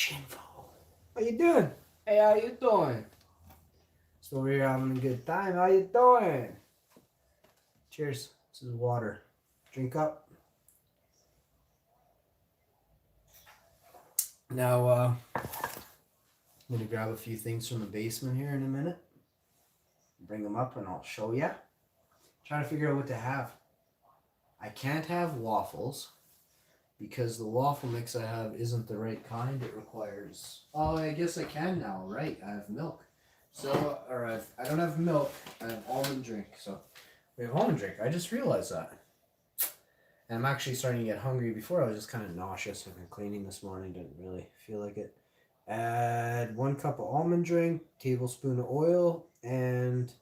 Shinvo. How you doing? Hey, how you doing? So we're having a good time. How you doing? Cheers. This is water. Drink up. Now, I'm going to grab a few things from the basement here in a minute. Bring them up and I'll show you. Trying to figure out what to have. I can't have waffles because the waffle mix I have isn't the right kind. It requires... Oh, I guess I can now, right? I have milk. So, I don't have milk. I have almond drink. So, we have almond drink. I just realized that. And I'm actually starting to get hungry. Before I was just kind of nauseous. I've been cleaning this morning. Didn't really feel like it. Add 1 cup of almond drink, tablespoon of oil, and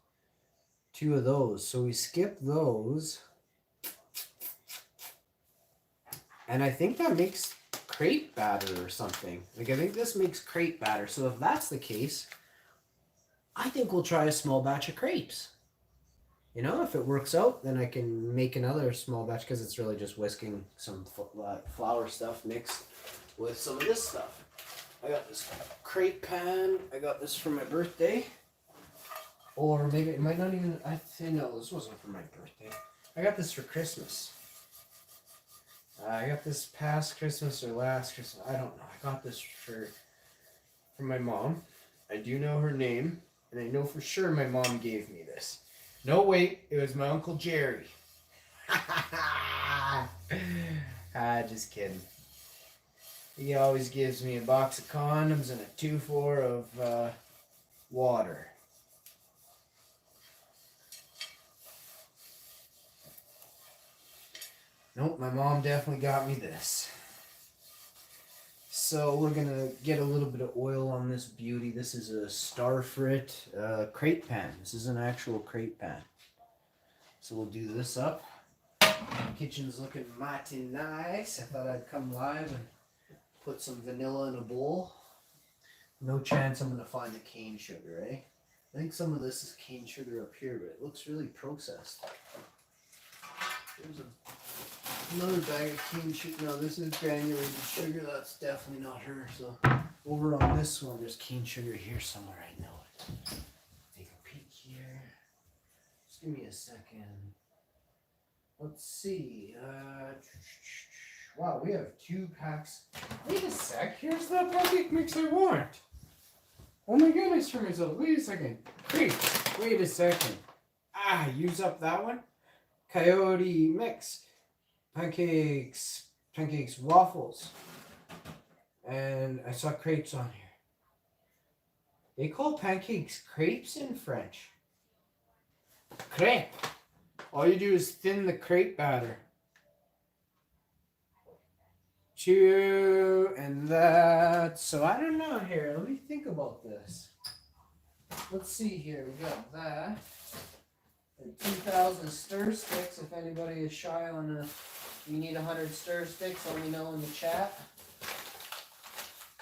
2 of those. So we skip those. And I think that makes crepe batter or something. Like, I think this makes crepe batter. So if that's the case, I think we'll try a small batch of crepes. You know, if it works out, then I can make another small batch because it's really just whisking some flour stuff mixed with some of this stuff. I got this crepe pan. I got this for my birthday. Or maybe it might not even... I think, no, this wasn't for my birthday. I got this for Christmas. I got this past Christmas or last Christmas. I don't know. I got this for my mom. I do know her name. And I know for sure my mom gave me this. No, wait. It was my Uncle Jerry. Just kidding. He always gives me a box of condoms and a 2-4 of water. Nope, my mom definitely got me this. So we're going to get a little bit of oil on this beauty. This is a Starfrit crepe pan. This is an actual crepe pan. So we'll do this up. The kitchen's looking mighty nice. I thought I'd come live and put some vanilla in a bowl. No chance I'm going to find the cane sugar, eh? I think some of this is cane sugar up here, but it looks really processed. There's another bag of cane sugar. No, this is granulated sugar. That's definitely not her. So over on this one, there's cane sugar here somewhere. I know it. Take a peek here. Just give me a second. Let's see. Wow, we have 2 packs. Wait a sec. Here's the pancake mix I want. Oh my goodness, for myself. Wait a second. Wait a second. Use up that one. Coyote mix. Pancakes, waffles. And I saw crepes on here. They call pancakes crepes in French. Crepe. All you do is thin the crepe batter. 2 and that. So I don't know here. Let me think about this. Let's see here. We got that. 2,000 stir sticks. If anybody is shy on you need 100 stir sticks, let me know in the chat.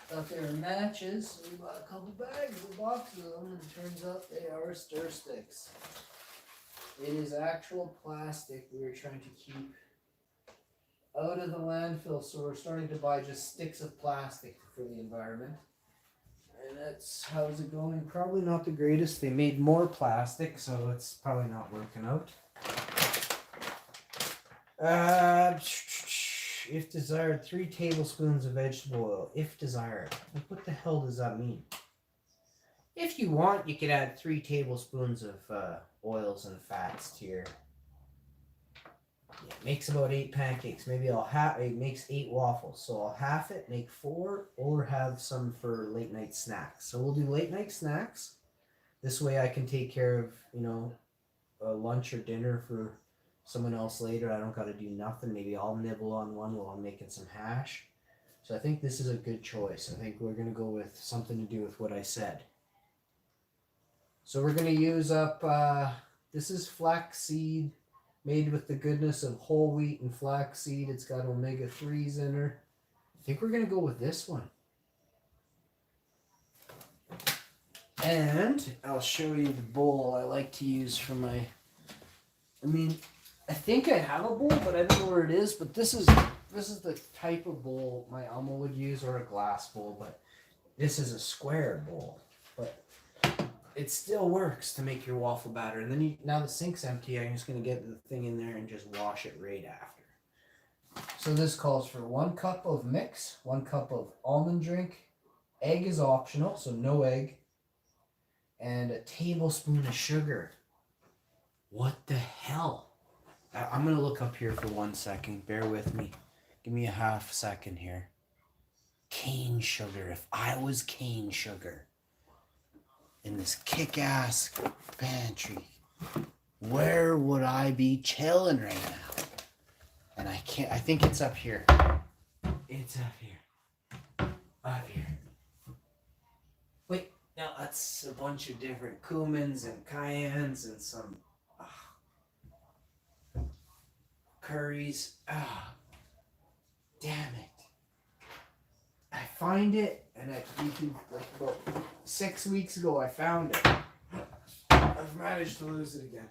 Thought they were matches, so we bought a couple bags of boxes of them, and it turns out they are stir sticks. It is actual plastic we were trying to keep out of the landfill, so we're starting to buy just sticks of plastic for the environment. And that's, how's it going? Probably not the greatest. They made more plastic, so it's probably not working out. If desired, 3 tablespoons of vegetable oil. If desired. Like, what the hell does that mean? If you want, you could add 3 tablespoons of oils and fats to your... Yeah, it makes about 8 pancakes. Maybe it makes 8 waffles. So I'll half it, make 4, or have some for late night snacks. So we'll do late night snacks. This way I can take care of, lunch or dinner for someone else later. I don't got to do nothing. Maybe I'll nibble on one while I'm making some hash. So I think this is a good choice. I think we're going to go with something to do with what I said. So we're going to use up, this is flaxseed. Made with the goodness of whole wheat and flaxseed. It's got omega-3s in her. I think we're going to go with this one. And I'll show you the bowl I like to use for my... I think I have a bowl, but I don't know where it is. But this is this is the type of bowl my Elmo would use, or a glass bowl, but this is a square bowl. But it still works to make your waffle batter. And then now the sink's empty, I'm just going to get the thing in there and just wash it right after. So this calls for 1 cup of mix, 1 cup of almond drink. Egg is optional, so no egg. And a tablespoon of sugar. What the hell? I'm going to look up here for 1 second. Bear with me. Give me a half second here. Cane sugar. If I was cane sugar in this kick-ass pantry, where would I be chilling right now? And I think it's up here. It's up here. Up here. Wait, now that's a bunch of different cumins and cayennes and some curries. Damn it. I find it, and about 6 weeks ago I found it. I've managed to lose it again.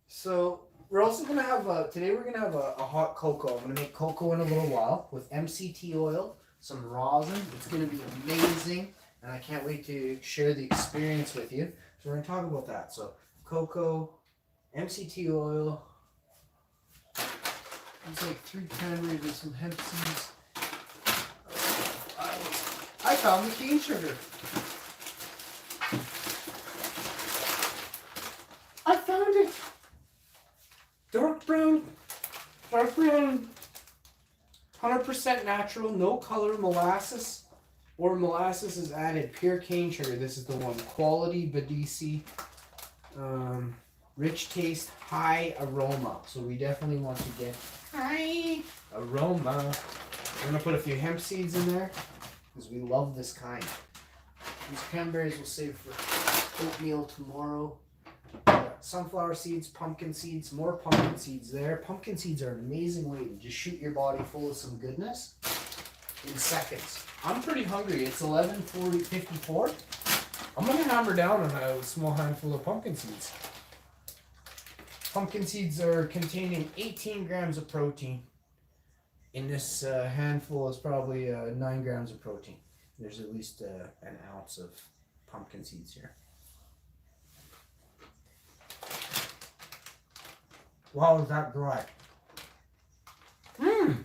So we're also going to have, today we're going to have a hot cocoa. I'm going to make cocoa in a little while with MCT oil, some rosin. It's going to be amazing, and I can't wait to share the experience with you. So we're going to talk about that. So cocoa, MCT oil, it's like 3 cranberries and some hemp seeds. I found the cane sugar. I found it. Dark brown, 100% natural, no color molasses, or molasses is added. Pure cane sugar. This is the one. Quality Badisi. Rich taste, high aroma. So we definitely want to get high aroma. I'm gonna put a few hemp seeds in there because we love this kind. These cranberries we'll save for oatmeal tomorrow. Sunflower seeds, pumpkin seeds, more pumpkin seeds there. Pumpkin seeds are an amazing way to just shoot your body full of some goodness in seconds. I'm pretty hungry. It's 11:54. I'm gonna hammer down on a small handful of pumpkin seeds. Pumpkin seeds are containing 18 grams of protein. In this handful is probably 9 grams of protein. There's at least an ounce of pumpkin seeds here. Wow, is that dry? Mmm!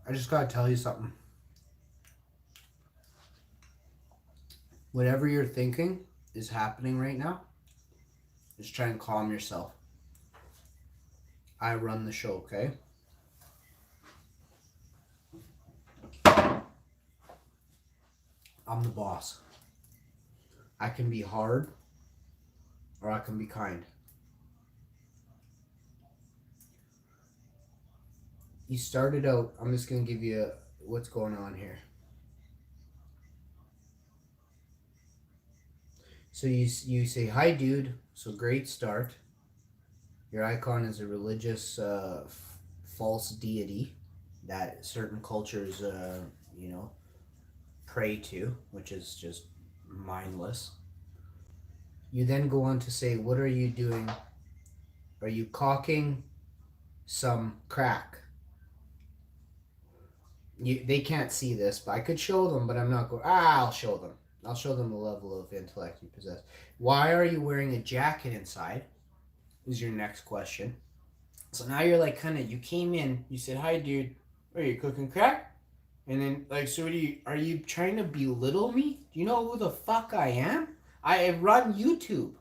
I just gotta tell you something. Whatever you're thinking is happening right now, just try and calm yourself. I run the show, okay? I'm the boss. I can be hard or I can be kind. You started out, I'm just going to give you what's going on here. So you say, hi dude, so great start. Your icon is a religious false deity that certain cultures, pray to, which is just mindless. You then go on to say, what are you doing? Are you cocking some crack? They can't see this, but I could show them, but I'm not going. I'll show them. I'll show them the level of intellect you possess. Why are you wearing a jacket inside? Is your next question. So now you're like, you came in, you said, hi dude, are you cooking crack? And then so are you trying to belittle me? Do you know who the fuck I am? I run YouTube.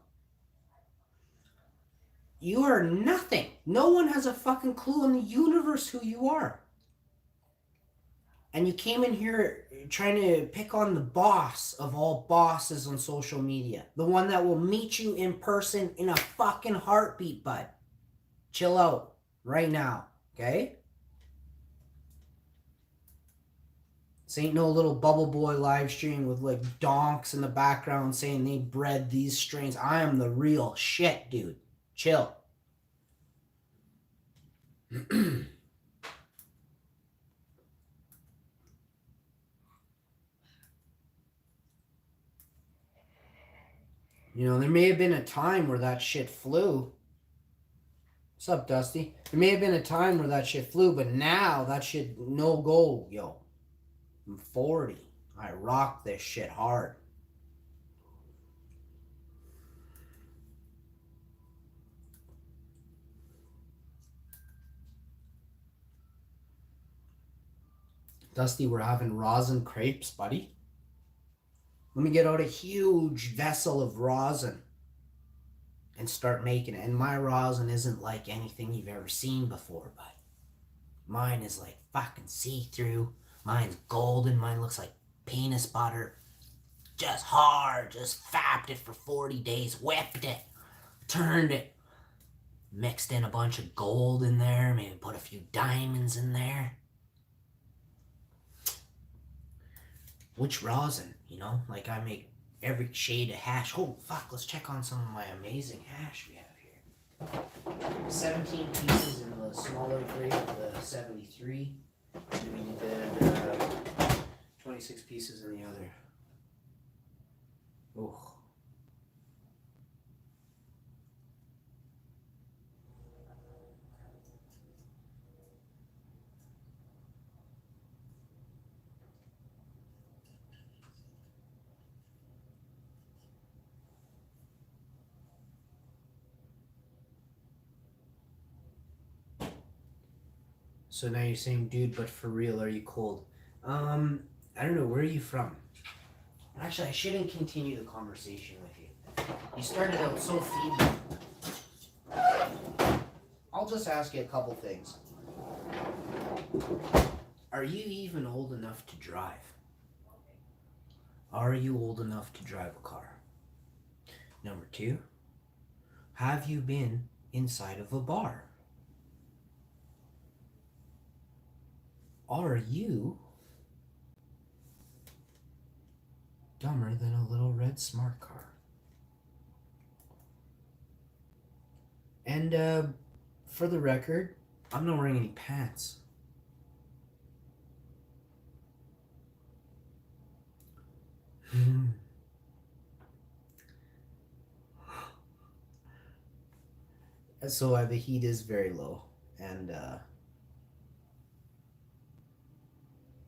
You are nothing. No one has a fucking clue in the universe who you are. And you came in here trying to pick on the boss of all bosses on social media. The one that will meet you in person in a fucking heartbeat, bud. Chill out right now, okay? This ain't no little Bubble Boy live stream with like donks in the background saying they bred these strains. I am the real shit, dude. Chill. You know, there may have been a time where that shit flew. What's up, Dusty? There may have been a time where that shit flew, but now that shit no go, yo. I'm 40. I rock this shit hard. Dusty, we're having rosin crepes, buddy. Let me get out a huge vessel of rosin and start making it. And my rosin isn't like anything you've ever seen before, but mine is like fucking see-through. Mine's golden. Mine looks like penis butter. Just hard. Just fapped it for 40 days. Whipped it. Turned it. Mixed in a bunch of gold in there. Maybe put a few diamonds in there. Which rosin, you know? Like I make every shade of hash. Oh, fuck. Let's check on some of my amazing hash we have here. 17 pieces in the smaller grade, the 73. And we did 26 pieces in the other. Oh. So now you're saying, dude, but for real, are you cold? I don't know. Where are you from? Actually, I shouldn't continue the conversation with you. You started out so feeble. I'll just ask you a couple things. Are you even old enough to drive? Are you old enough to drive a car? Number 2, have you been inside of a bar? Are you dumber than a little red smart car? And for the record, I'm not wearing any pants. So the heat is very low, and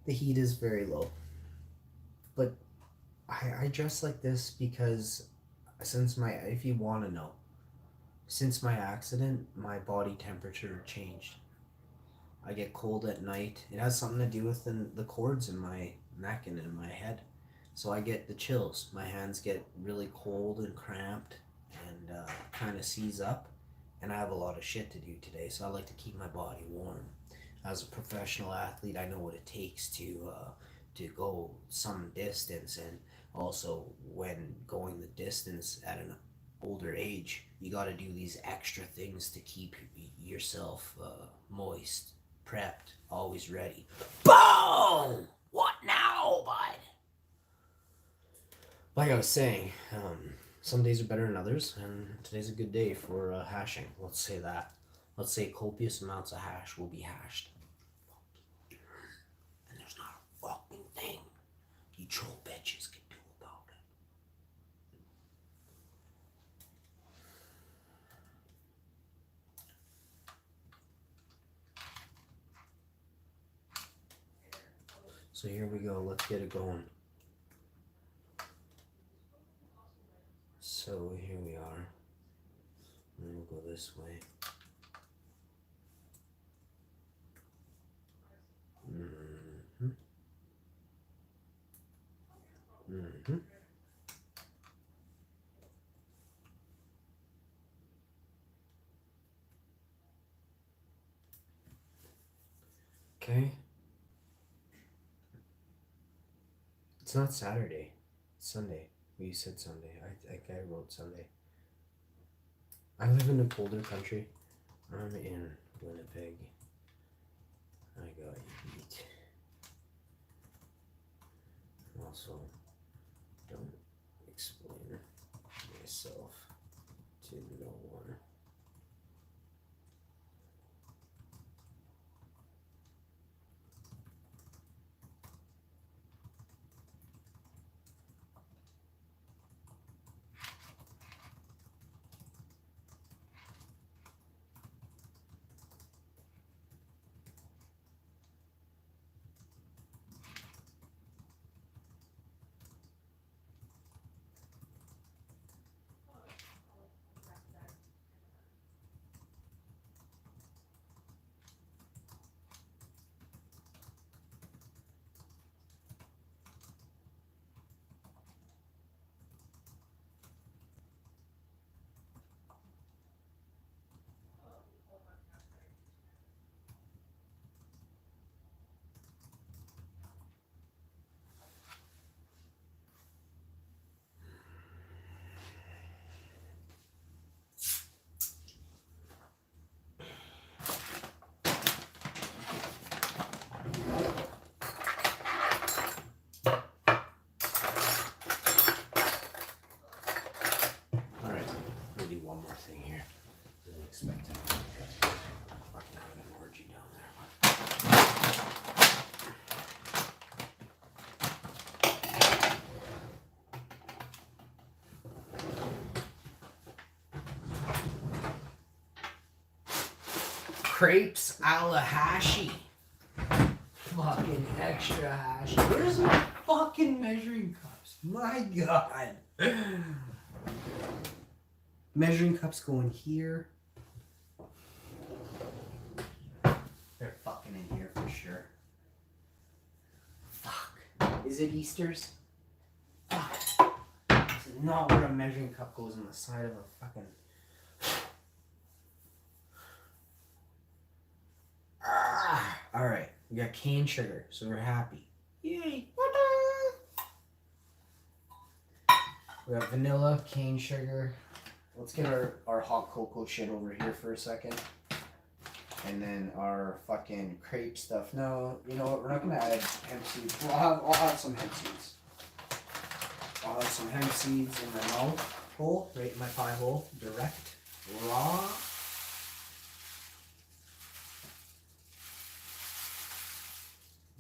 the heat is very low. But I dress like this because if you want to know, since my accident, my body temperature changed. I get cold at night. It has something to do with the cords in my neck and in my head. So I get the chills. My hands get really cold and cramped and kind of seize up. And I have a lot of shit to do today, so I like to keep my body warm. As a professional athlete, I know what it takes to go some distance, and also when going the distance at an older age, you got to do these extra things to keep yourself moist, prepped, always ready. Boom! What now, bud? Like I was saying, some days are better than others, and today's a good day for hashing. Let's say that. Let's say copious amounts of hash will be hashed. And there's not a fucking thing you troll bitches can do about it. So here we go. Let's get it going. So here we are. And we'll go this way. Mm-hmm. Mm-hmm. It's not Saturday. It's Sunday. Well, you said Sunday. I think I wrote Sunday. I live in a colder country. I'm in Winnipeg. I got you beat. Also, don't explain myself to no one. One more thing here. Didn't expect to fucking have an orgy down there. Crepes a la Hashi. Fucking extra Hashi. Where's my fucking measuring cups? My God. Measuring cups going here. They're fucking in here for sure. Fuck. Is it Easter's? Fuck. This is not where a measuring cup goes on the side of a fucking... Alright. We got cane sugar, so we're happy. Yay. We got vanilla, cane sugar. Let's get our hot cocoa shit over here for a second. And then our fucking crepe stuff. No, you know what? We're not gonna add hemp seeds. I'll have some hemp seeds. I'll have some hemp seeds in my mouth hole, right in my pie hole. Direct, raw.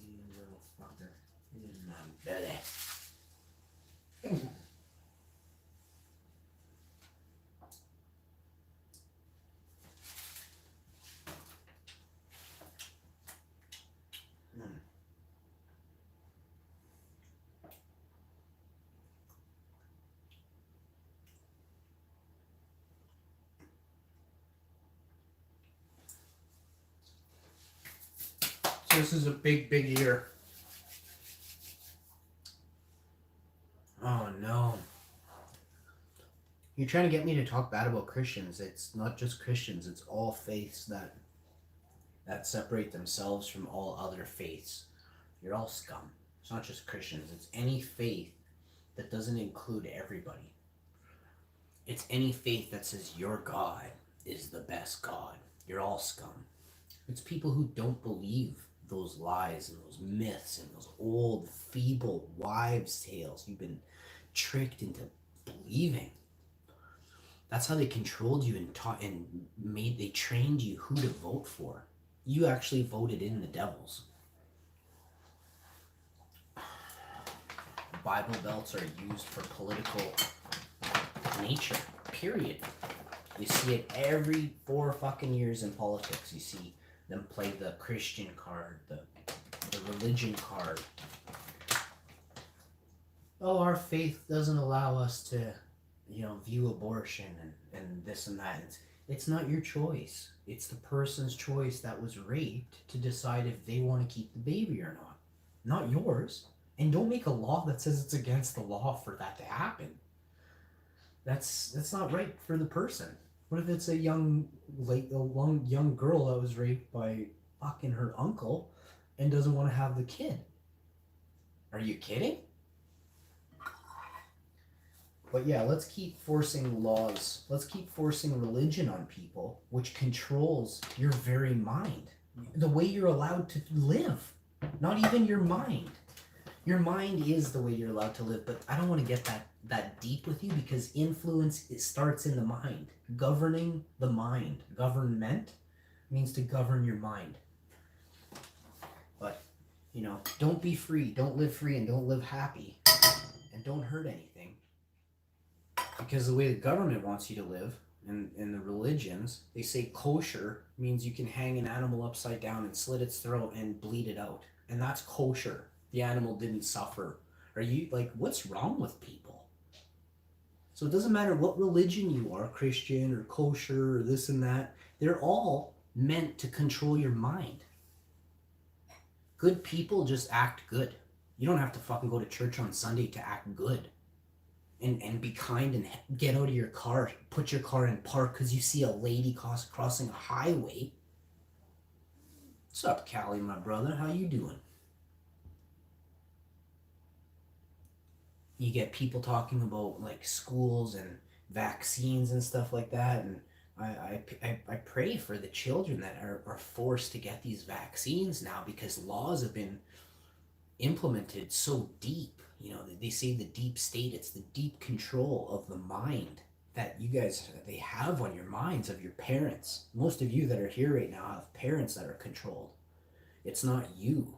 You little fucker. In my belly. This is a big year. Oh no. You're trying to get me to talk bad about Christians. It's not just Christians, it's all faiths that separate themselves from all other faiths. You're all scum. It's not just Christians, it's any faith that doesn't include everybody. It's any faith that says your God is the best God. You're all scum. It's people who don't believe those lies and those myths and those old, feeble wives' tales you've been tricked into believing. That's how they controlled you and taught and they trained you who to vote for. You actually voted in the devils. Bible belts are used for political nature, period. You see it every 4 fucking years in politics. You see them play the Christian card, the religion card. Oh, our faith doesn't allow us to, view abortion and this and that. It's not your choice. It's the person's choice that was raped to decide if they want to keep the baby or not yours. And don't make a law that says it's against the law for that to happen. That's not right for the person. What if it's a young girl that was raped by fucking her uncle and doesn't want to have the kid? Are you kidding? But yeah, let's keep forcing laws. Let's keep forcing religion on people, which controls your very mind. The way you're allowed to live. Not even your mind. Your mind is the way you're allowed to live, but I don't want to get that deep with you because influence, it starts in the mind. Governing the mind. Government means to govern your mind. But, don't be free, don't live free, and don't live happy, and don't hurt anything. Because the way the government wants you to live, and the religions, they say kosher means you can hang an animal upside down and slit its throat and bleed it out. And that's kosher. The animal didn't suffer. Are you, what's wrong with people? So it doesn't matter what religion you are, Christian or kosher or this and that, they're all meant to control your mind. Good people just act good. You don't have to fucking go to church on Sunday to act good. And be kind and get out of your car, put your car in park because you see a lady crossing a highway. What's up, Callie, my brother? How you doing? You get people talking about schools and vaccines and stuff like that, and I pray for the children that are forced to get these vaccines now because laws have been implemented so deep. They say the deep state, it's the deep control of the mind that they have on your minds of your parents. Most of you that are here right now have parents that are controlled. It's not you.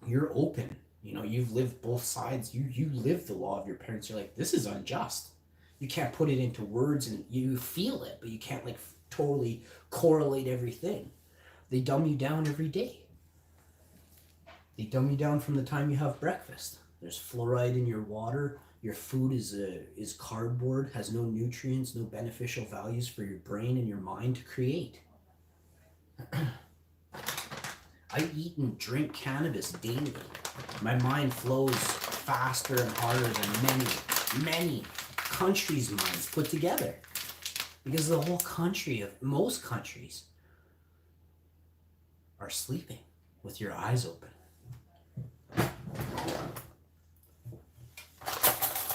You're open. You've lived both sides. You live the law of your parents. You're like, this is unjust. You can't put it into words, and you feel it, but you can't totally correlate everything. They dumb you down every day. They dumb you down from the time you have breakfast. There's fluoride in your water. Your food is cardboard, has no nutrients, no beneficial values for your brain and your mind to create. I eat and drink cannabis daily. My mind flows faster and harder than many countries' minds put together. Because the whole country, of most countries, are sleeping with your eyes open.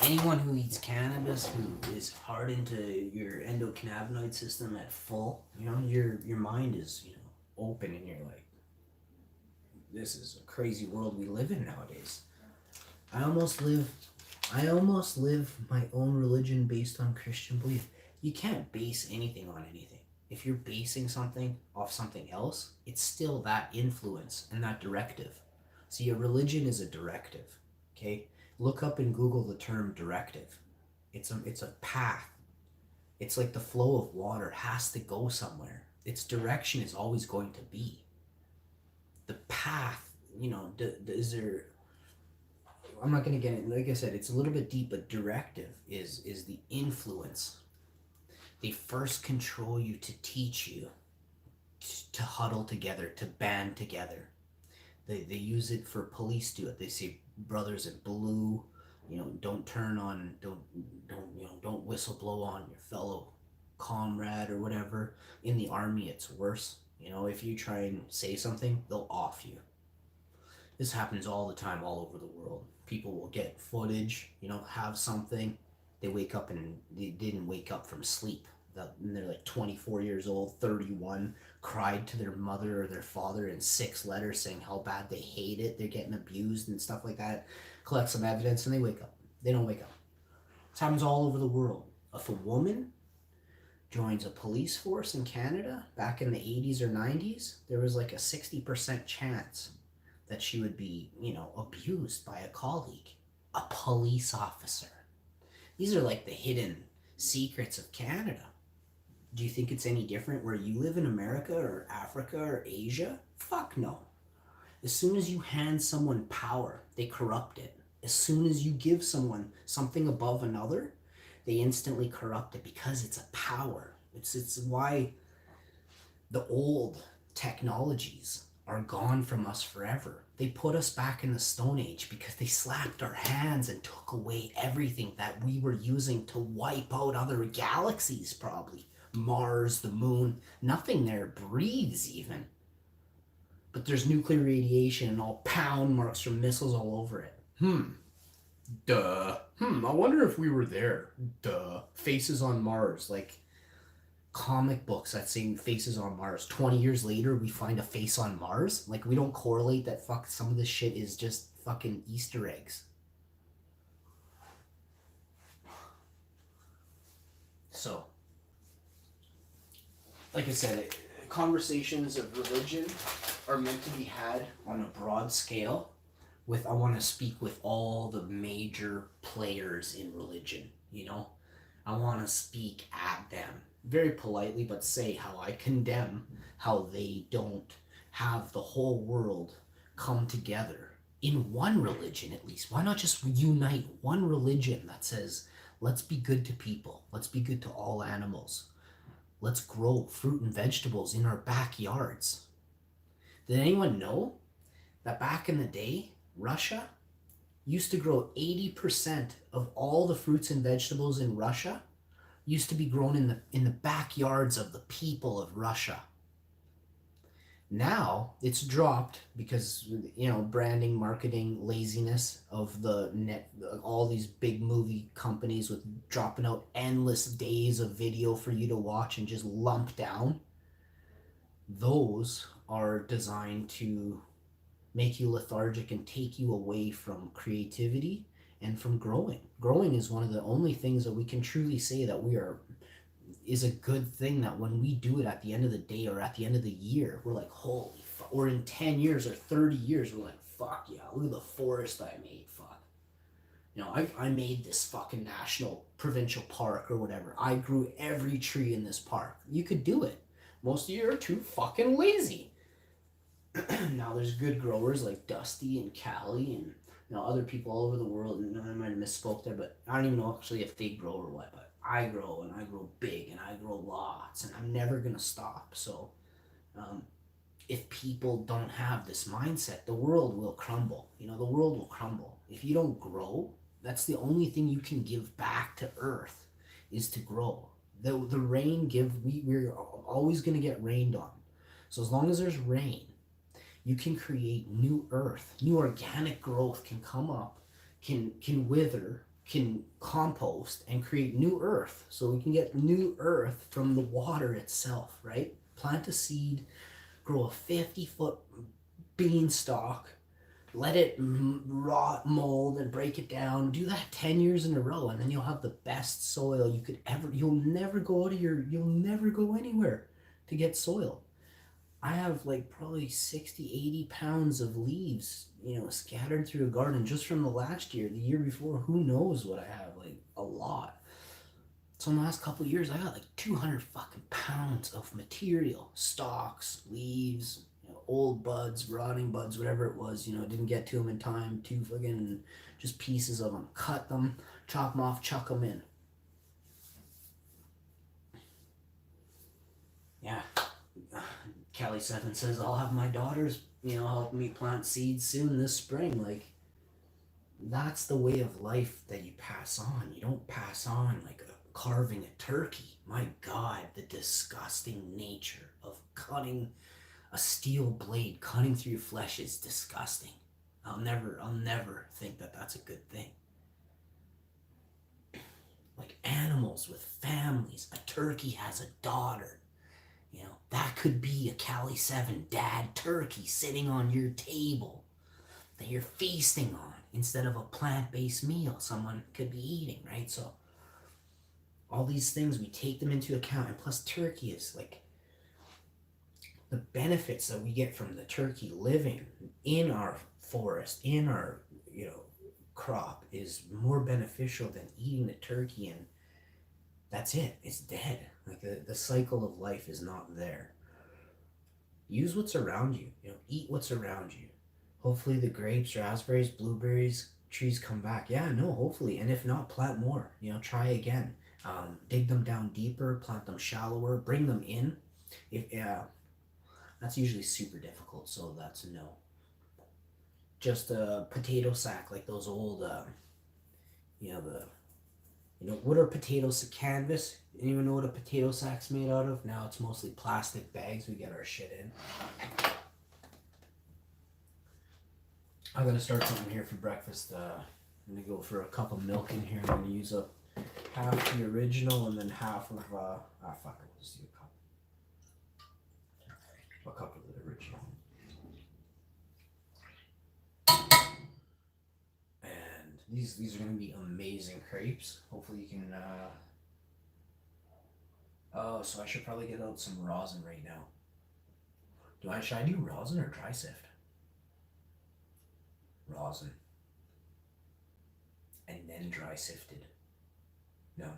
Anyone who eats cannabis, who is hard into your endocannabinoid system at full, your mind is, open, and you're like, this is a crazy world we live in nowadays. I almost live my own religion based on Christian belief. You can't base anything on anything. If you're basing something off something else, it's still that influence and that directive. See, a religion is a directive, okay? Look up in Google the term directive. It's a path. It's like the flow of water. It has to go somewhere. Its direction is always going to be. The path, is there... I'm not going to get it. Like I said, it's a little bit deep, but directive is the influence. They first control you to teach you to huddle together, to band together. They use it for police do it. They say brothers in blue, don't whistle blow on your fellow comrade or whatever. In the army, it's worse. If you try and say something, they'll off you. This happens all the time, all over the world. People will get footage, have something. They wake up and they didn't wake up from sleep. And they're 24 years old, 31, cried to their mother or their father in 6 letters saying how bad they hate it. They're getting abused and stuff like that. Collect some evidence and they wake up. They don't wake up. This happens all over the world. If a woman joins a police force in Canada back in the 80s or 90s, there was a 60% chance that she would be, abused by a colleague, a police officer. These are the hidden secrets of Canada. Do you think it's any different where you live in America or Africa or Asia? Fuck no. As soon as you hand someone power, they corrupt it. As soon as you give someone something above another, they instantly corrupt it because it's a power. It's why the old technologies are gone from us forever. They put us back in the Stone Age because they slapped our hands and took away everything that we were using to wipe out other galaxies, probably. Mars, the moon, nothing there breathes even. But there's nuclear radiation and all pound marks from missiles all over it. Duh. I wonder if we were there. Duh. Faces on Mars. Like comic books that say faces on Mars. 20 years later, we find a face on Mars. Like, we don't correlate that some of this shit is just fucking Easter eggs. So, like I said, conversations of religion are meant to be had on a broad scale. I want to speak with all the major players in religion, you know? I want to speak at them very politely, but say how I condemn how they don't have the whole world come together in one religion at least. Why not just unite one religion that says, let's be good to people, let's be good to all animals, let's grow fruit and vegetables in our backyards. Did anyone know that back in the day, Russia used to grow 80% of all the fruits and vegetables in Russia used to be grown in the backyards of the people of Russia. Now it's dropped because, you know, branding, marketing, laziness of the net, all these big movie companies with dropping out endless days of video for you to watch and just lump down. Those are designed to make you lethargic and take you away from creativity and from growing. Growing is one of the only things that we can truly say that is a good thing, that when we do it at the end of the day or at the end of the year, we're like, holy fuck. Or in 10 years or 30 years, we're like, fuck yeah, look at the forest I made, fuck. You know, I made this fucking national provincial park or whatever. I grew every tree in this park. You could do it. Most of you are too fucking lazy. Now there's good growers like Dusty and Callie and, you know, other people all over the world. And I might have misspoke there, but I don't even know actually if they grow or what. But I grow, and I grow big, and I grow lots, and I'm never gonna stop. So, if people don't have this mindset, the world will crumble. You know, the world will crumble if you don't grow. That's the only thing you can give back to Earth, is to grow. The rain we're always gonna get rained on. So as long as there's rain, you can create new earth. New organic growth can come up, can wither, can compost and create new earth. So we can get new earth from the water itself, right? Plant a seed, grow a 50-foot beanstalk, let it rot, mold, and break it down. Do that 10 years in a row, and then you'll have the best soil you could ever. You'll never go anywhere to get soil. I have like probably 60, 80 pounds of leaves, you know, scattered through a garden just from the last year. The year before, who knows what I have, like a lot. So in the last couple of years, I got like 200 fucking pounds of material, stalks, leaves, you know, old buds, rotting buds, whatever it was, you know, didn't get to them in time, two fucking just pieces of them. Cut them, chop them off, chuck them in. Yeah. Callie 7 says, I'll have my daughters, you know, help me plant seeds soon this spring. Like, that's the way of life that you pass on. You don't pass on like carving a turkey. My God, the disgusting nature of cutting a steel blade, cutting through flesh is disgusting. I'll never think that that's a good thing. Like animals with families, a turkey has a daughter. You know, that could be a Cali 7 dad turkey sitting on your table that you're feasting on instead of a plant-based meal someone could be eating, right? So all these things, we take them into account. And plus, turkey is like, the benefits that we get from the turkey living in our forest, in our, you know, crop, is more beneficial than eating the turkey and that's it. It's dead. Like the cycle of life is not there. Use what's around you. You know, eat what's around you. Hopefully the grapes, raspberries, blueberries, trees come back. Yeah, no, hopefully. And if not, plant more. You know, try again. Dig them down deeper, plant them shallower, bring them in. If that's usually super difficult, so that's a no. Just a potato sack, like those old, what are potatoes? Canvas? Anyone know what a potato sack's made out of? Now it's mostly plastic bags we get our shit in. I'm gonna start something here for breakfast. I'm gonna go for a cup of milk in here. I'm gonna use up half the original and then half of fuck it, just do a cup of the original. And these are gonna be amazing crepes. Hopefully you can. Oh, so I should probably get out some rosin right now. Should I do rosin or dry sift? Rosin. And then dry sifted. No.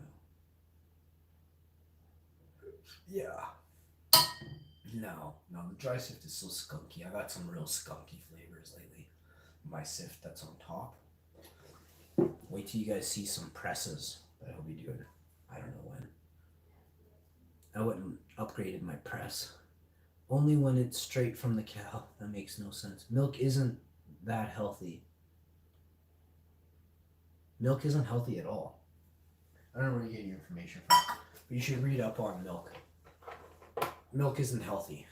Yeah. No, the dry sift is so skunky. I got some real skunky flavors lately. My sift that's on top. Wait till you guys see some presses that I'll be doing. I don't know when. I went and upgraded my press. Only when it's straight from the cow. That makes no sense. Milk isn't that healthy. Milk isn't healthy at all. I don't know where you get your information from, but you should read up on milk. Milk isn't healthy.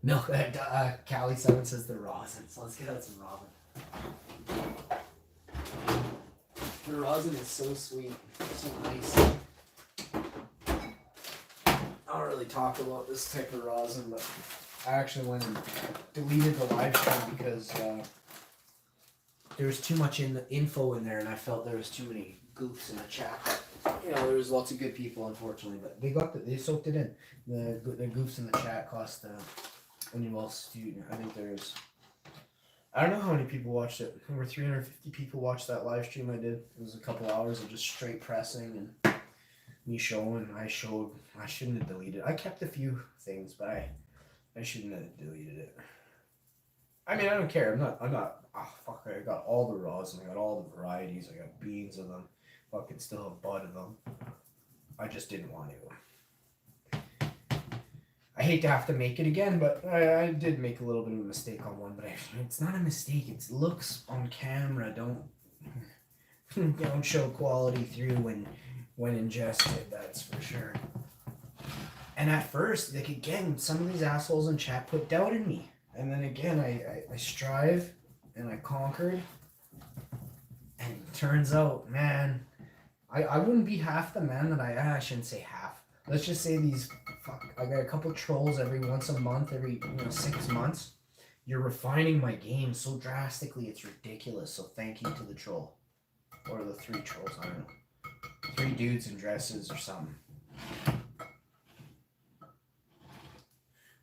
Milk, Callie7 says the rosin, so let's get out some rosin. The rosin is so sweet, so nice. I don't really talk about this type of rosin, but I actually went and deleted the live stream because there was too much info in there, and I felt there was too many goofs in the chat. You know, there was lots of good people, unfortunately, but they soaked it in. The goofs in the chat cost when you all student. I think there's, I don't know how many people watched it. Over 350 people watched that live stream I did. It was a couple hours of just straight pressing and me showing. I shouldn't have deleted it. I kept a few things, but I shouldn't have deleted it. I mean, I don't care. I'm not. Oh fuck! I got all the rosin. I got all the varieties. I got beans of them. Fucking still have bud of them. I just didn't want to. I hate to have to make it again, but I did make a little bit of a mistake on one. But it's not a mistake. It looks on camera. Don't show quality through when ingested. That's for sure. And at first, like again, some of these assholes in chat put doubt in me. And then again, I strive and I conquered. And it turns out, man, I wouldn't be half the man that I shouldn't say half. Let's just say I got a couple trolls every once a month, every 6 months. You're refining my game so drastically, it's ridiculous. So thank you to the troll. Or the 3 trolls, I don't know. 3 dudes in dresses or something.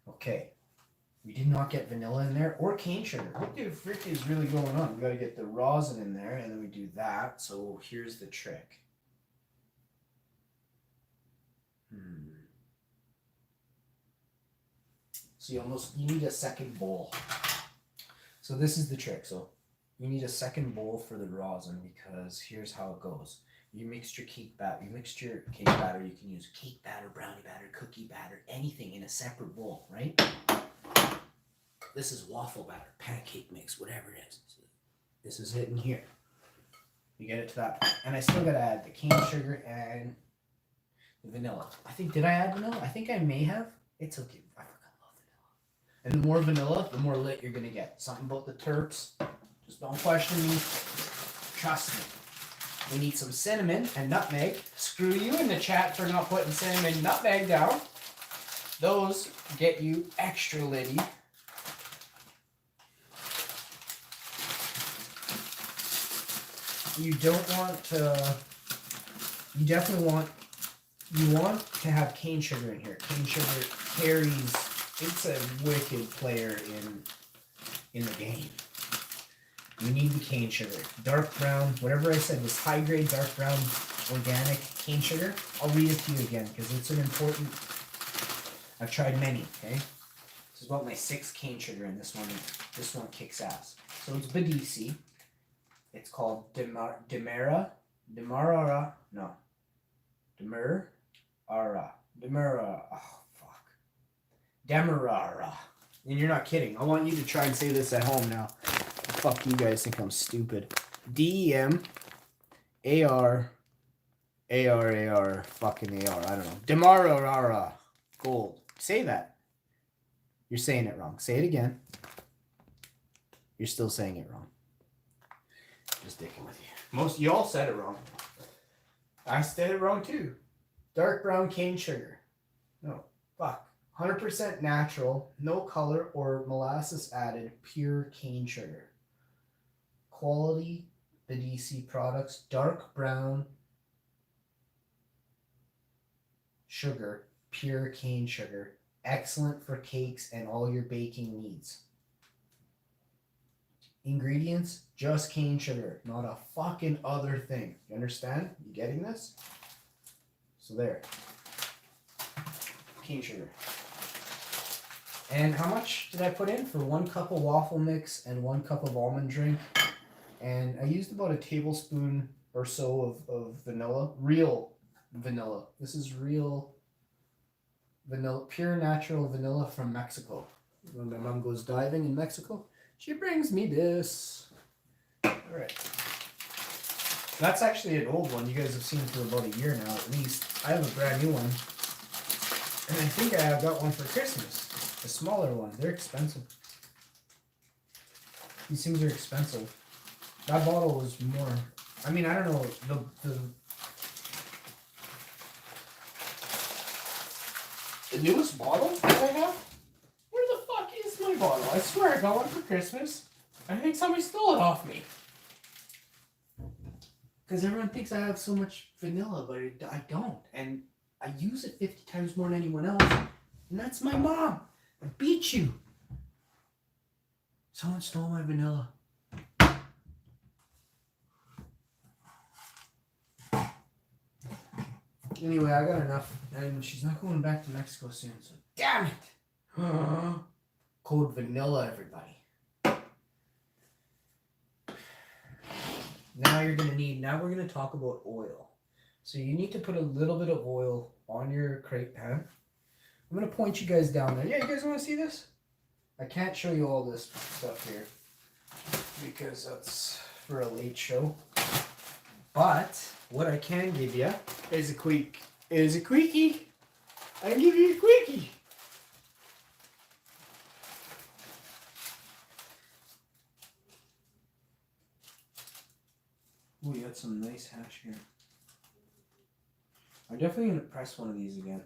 Okay. We did not get vanilla in there or cane sugar. What the frick is really going on? We got to get the rosin in there, and then we do that. So here's the trick. So you need a second bowl. So this is the trick. So you need a second bowl for the rosin because here's how it goes. You mix your cake batter. You can use cake batter, brownie batter, cookie batter, anything in a separate bowl, right? This is waffle batter, pancake mix, whatever it is. So this is it in here. You get it to that point. And I still got to add the cane sugar and the vanilla. Did I add vanilla? I think I may have. It's okay. I fucking love vanilla. And the more vanilla, the more lit you're going to get. Something about the terps. Just don't question me. Trust me. We need some cinnamon and nutmeg. Screw you in the chat for not putting cinnamon and nutmeg down. Those get you extra litty. You don't want to, you definitely want to have cane sugar in here. Cane sugar carries, it's a wicked player in the game. You need the cane sugar. Dark brown, whatever I said was high grade dark brown organic cane sugar. I'll read it to you again because it's an important, I've tried many, okay? This is about my 6th cane sugar and this one kicks ass. So it's Badisi. It's called Demerara. Oh, fuck. Demerara. And you're not kidding. I want you to try and say this at home now. Fuck, you guys think I'm stupid. DEMARAR fucking AR. I don't know. Demerara. Gold. Say that. You're saying it wrong. Say it again. You're still saying it wrong. sticking with you. Most y'all said it wrong. I said it wrong too. Dark brown cane sugar. No, fuck. 100% natural, no color or molasses added, pure cane sugar. Quality BDC products, dark brown sugar, pure cane sugar. Excellent for cakes and all your baking needs. Ingredients, just cane sugar, not a fucking other thing. You understand? You getting this? So there. Cane sugar. And how much did I put in for 1 cup of waffle mix and 1 cup of almond drink? And I used about a tablespoon or so of vanilla. Real vanilla. This is real vanilla, pure natural vanilla from Mexico. When my mom goes diving in Mexico, she brings me this. Alright. That's actually an old one. You guys have seen it for about a year now at least. I have a brand new one. And I think I got one for Christmas. A smaller one. They're expensive. These things are expensive. That bottle was more. I mean, I don't know. The newest bottle that I have? Where the fuck is my bottle? I swear I got one for Christmas. I think somebody stole it off me. Because everyone thinks I have so much vanilla, but I don't. And I use it 50 times more than anyone else. And that's my mom. I beat you. Someone stole my vanilla. Anyway, I got enough. And she's not going back to Mexico soon, so damn it. Code vanilla, everybody. Now we're going to talk about oil. So you need to put a little bit of oil on your crepe pan. I'm going to point you guys down there. Yeah, you guys want to see this? I can't show you all this stuff here because that's for a late show. But what I can give you is a quickie. I can give you a quickie. Ooh, you got some nice hash here. I'm definitely going to press one of these again.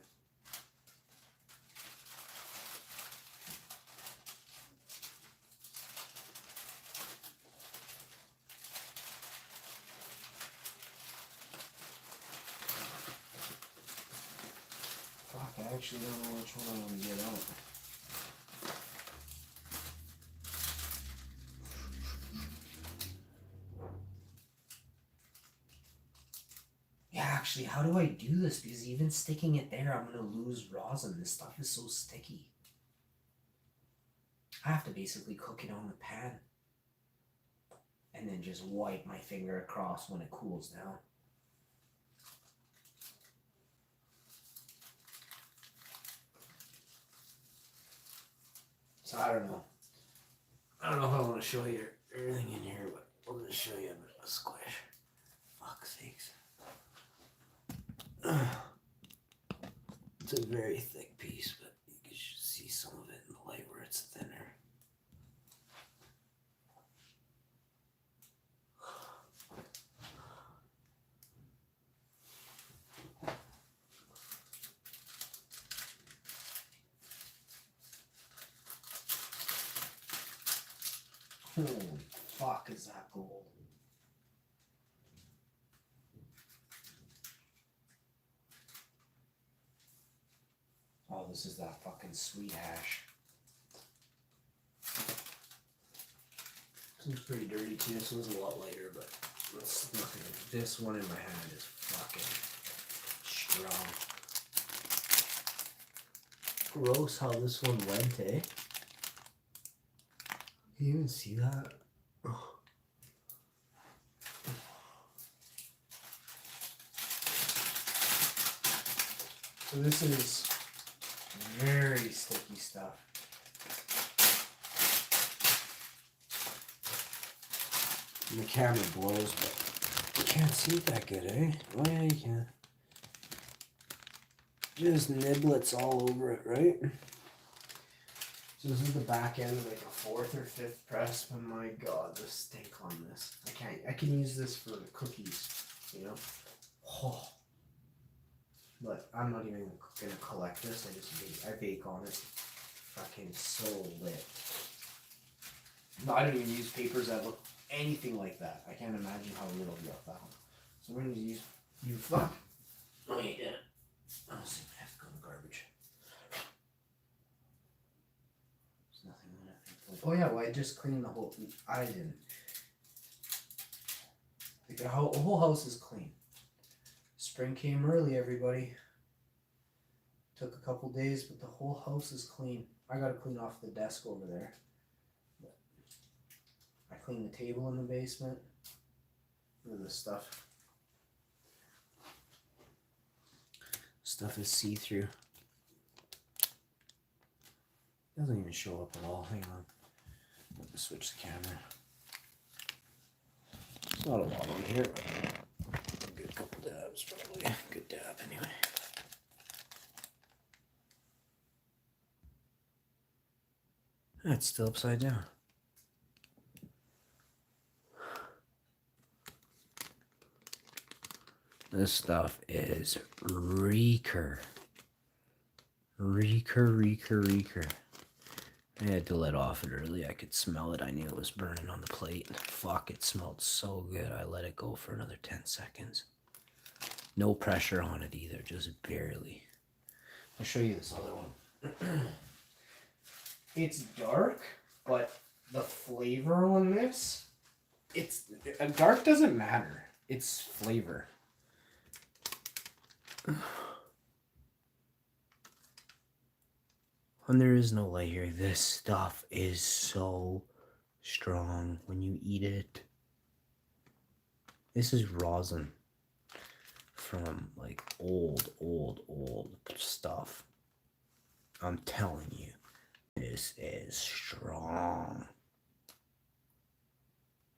Fuck, I actually don't know which one I want to get out. Yeah, actually, how do I do this? Because even sticking it there, I'm going to lose rosin. This stuff is so sticky. I have to basically cook it on the pan. And then just wipe my finger across when it cools down. So I don't know. I don't know if I want to show you everything in here, but I'll just show you a bit of a squish. Fuck's sakes. It's a very thick piece, but you can see some of it in the light where it's thinner. Holy fuck, is that gold? Oh, this is that fucking sweet hash. This one's pretty dirty too. This one's a lot lighter, but let's look at it. This one in my hand is fucking strong. Gross how this one went, eh? Can you even see that? Oh. So this is very sticky stuff. And the camera blows, but you can't see it that good, eh? Oh yeah, you can. Just niblets all over it, right? So this is the back end of like a 4th or 5th press, but my god, the stink on this. I can use this for cookies, you know. Oh. But I'm not even gonna collect this. I bake on it. Fucking so lit. No, I don't even use papers that look anything like that. I can't imagine how little you have found. So we're gonna use you fuck. Oh yeah. Oh, see, I have to go in the garbage. There's nothing in it. Oh yeah, well I just cleaned the whole. I didn't. The whole house is clean. Spring came early, everybody. Took a couple days, but the whole house is clean. I gotta clean off the desk over there. But I cleaned the table in the basement. Look at this stuff. Stuff is see-through. Doesn't even show up at all. Hang on. Let me switch the camera. It's not a lot over here. I'll get a couple dabs, probably. Good dab, anyway. It's still upside down. This stuff is reeker. Reeker. I had to let off it early. I could smell it. I knew it was burning on the plate. Fuck, it smelled so good. I let it go for another 10 seconds. No pressure on it either, just barely. I'll show you this other one. It's dark, but the flavor on this, dark doesn't matter. It's flavor. And there is no light here. This stuff is so strong when you eat it. This is rosin from like old stuff. I'm telling you. This is strong.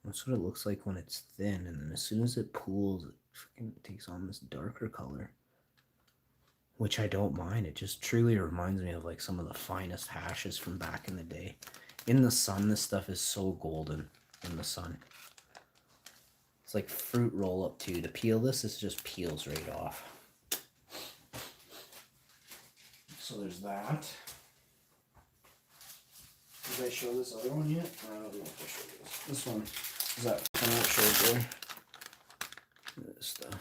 That's what it looks like when it's thin, and then as soon as it pools, it freaking takes on this darker color, which I don't mind. It just truly reminds me of like some of the finest hashes from back in the day. In the sun, this stuff is so golden in the sun. It's like fruit roll up too. To peel this, it just peels right off. So there's that. Did I show this other one yet? I don't know if I showed this. This one is that one I showed there. Look at this stuff.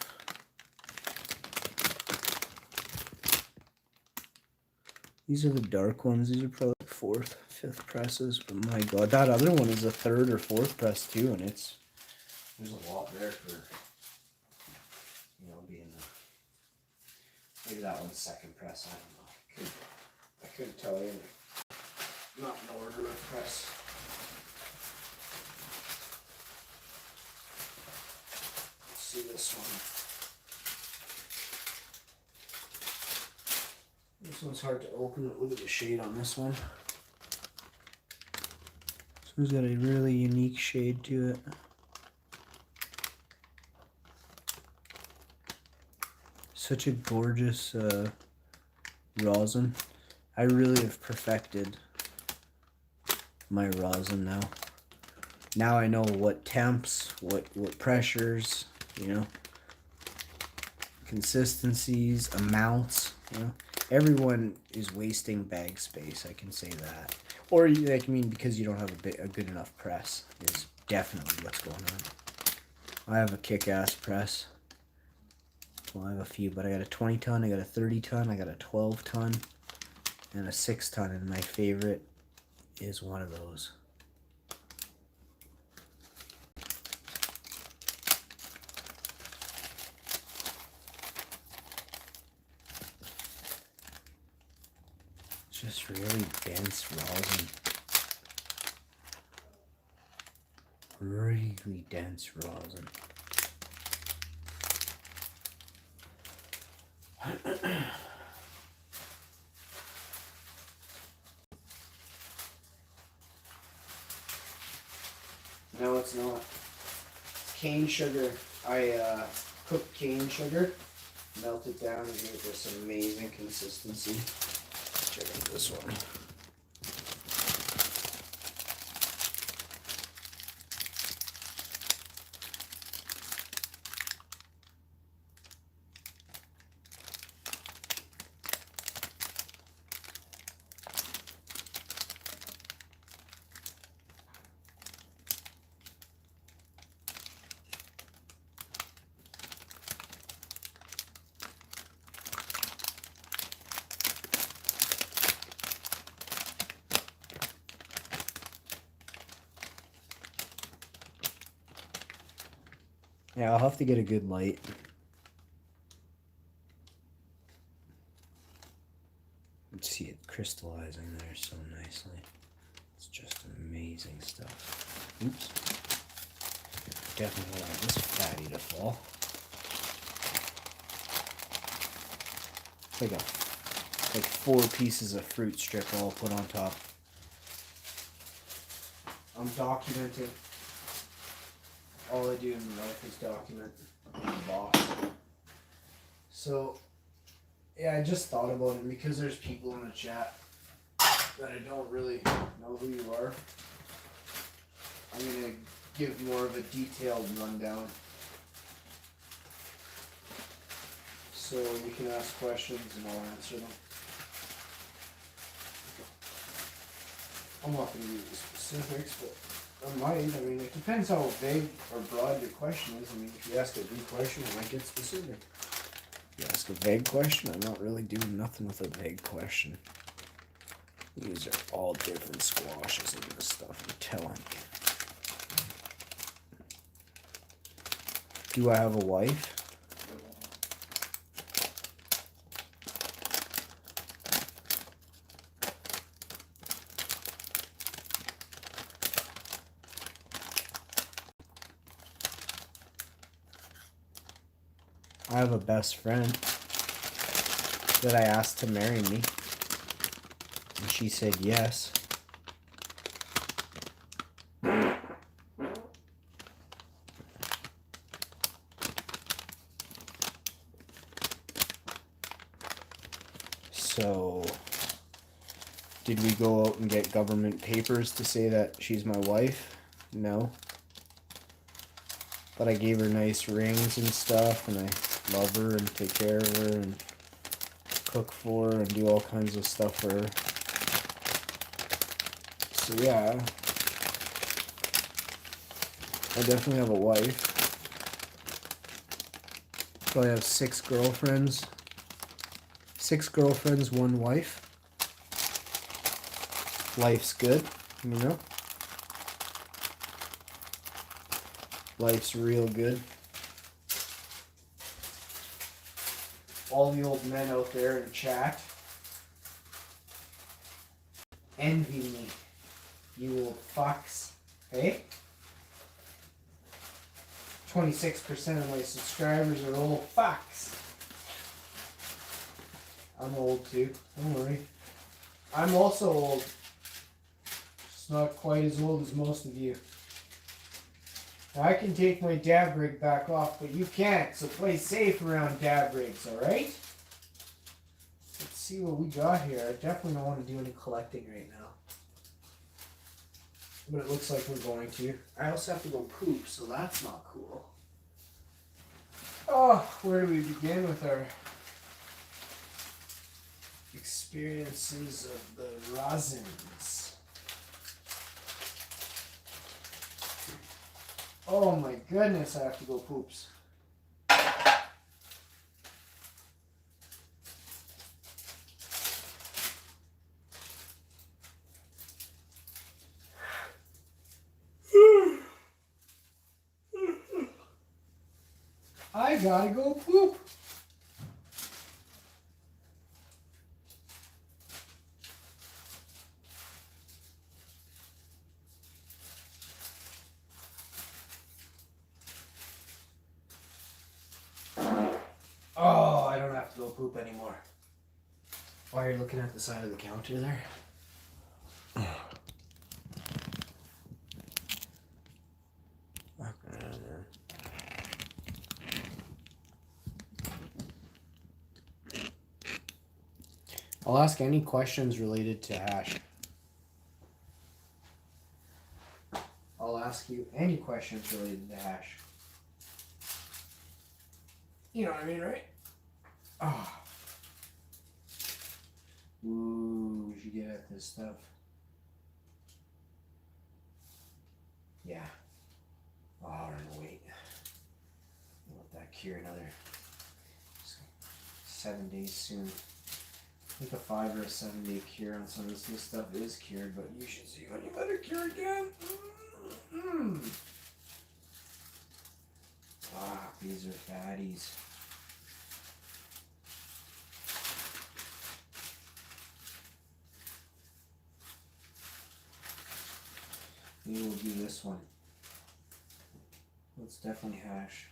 These are the dark ones. These are probably like 4th, 5th presses. But my god, that other one is a 3rd or 4th press too, and there's a lot there for being maybe that one's 2nd press. I don't know. I couldn't tell you. Not in order of press. Let's see this one. This one's hard to open. Look at the shade on this one. This one's got a really unique shade to it. Such a gorgeous rosin. I really have perfected my rosin now. Now I know what temps, what pressures, consistencies, amounts, Everyone is wasting bag space, I can say that. Or because you don't have a good enough press is definitely what's going on. I have a kick-ass press. Well, I have a few, but I got a 20 ton, I got a 30 ton, I got a 12 ton, and a 6 ton, and my favorite is one of those. Just really dense rosin. Really dense rosin. No, it's not. It's cane sugar. I cooked cane sugar, melt it down, and give this amazing consistency. Check out this one. Yeah, I'll have to get a good light. Let's see it crystallizing there so nicely. It's just amazing stuff. Oops. Definitely want this fatty to fall. It's like 4 pieces of fruit strip all put on top. I'm documenting. All I do in life is document. I'm the boss. So, yeah, I just thought about it because there's people in the chat that I don't really know who you are. I'm gonna give more of a detailed rundown. So you can ask questions and I'll answer them. I'm not going to give you the specifics, but I might. I mean, it depends how vague or broad your question is. I mean, if you ask a big question, I might get specific. If you ask a vague question, I'm not really doing nothing with a vague question. These are all different squashes and this stuff, I'm telling you. Do I have a wife? I have a best friend that I asked to marry me, and she said yes. So, did we go out and get government papers to say that she's my wife? No. But I gave her nice rings and stuff, and I love her and take care of her and cook for her and do all kinds of stuff for her. So yeah, I definitely have a wife. Probably have 6 girlfriends. 6 girlfriends, 1 wife. Life's good, you know? Life's real good. All the old men out there in chat envy me. You old fucks. Hey? 26% of my subscribers are old fucks. I'm old too. Don't worry. I'm also old. Just not quite as old as most of you. Now, I can take my dab rig back off, but you can't, so play safe around dab rigs, alright? Let's see what we got here. I definitely don't want to do any collecting right now. But it looks like we're going to. I also have to go poop, so that's not cool. Oh, where do we begin with our experiences of the rosins? Oh my goodness, I have to go poops. I gotta go poop. Oh, I don't have to go poop anymore. Why are you looking at the side of the counter there? I'll ask any questions related to hash. I'll ask you any questions related to hash. You know what I mean, right? Oh. Ooh, we should get at this stuff. Yeah. Oh, we're gonna wait. Let that cure another 7 days soon. I think a 5 or a 7 day cure on some of this stuff is cured, but you should see when you better cure again. These are fatties. Maybe we'll do this one. Let's definitely hash.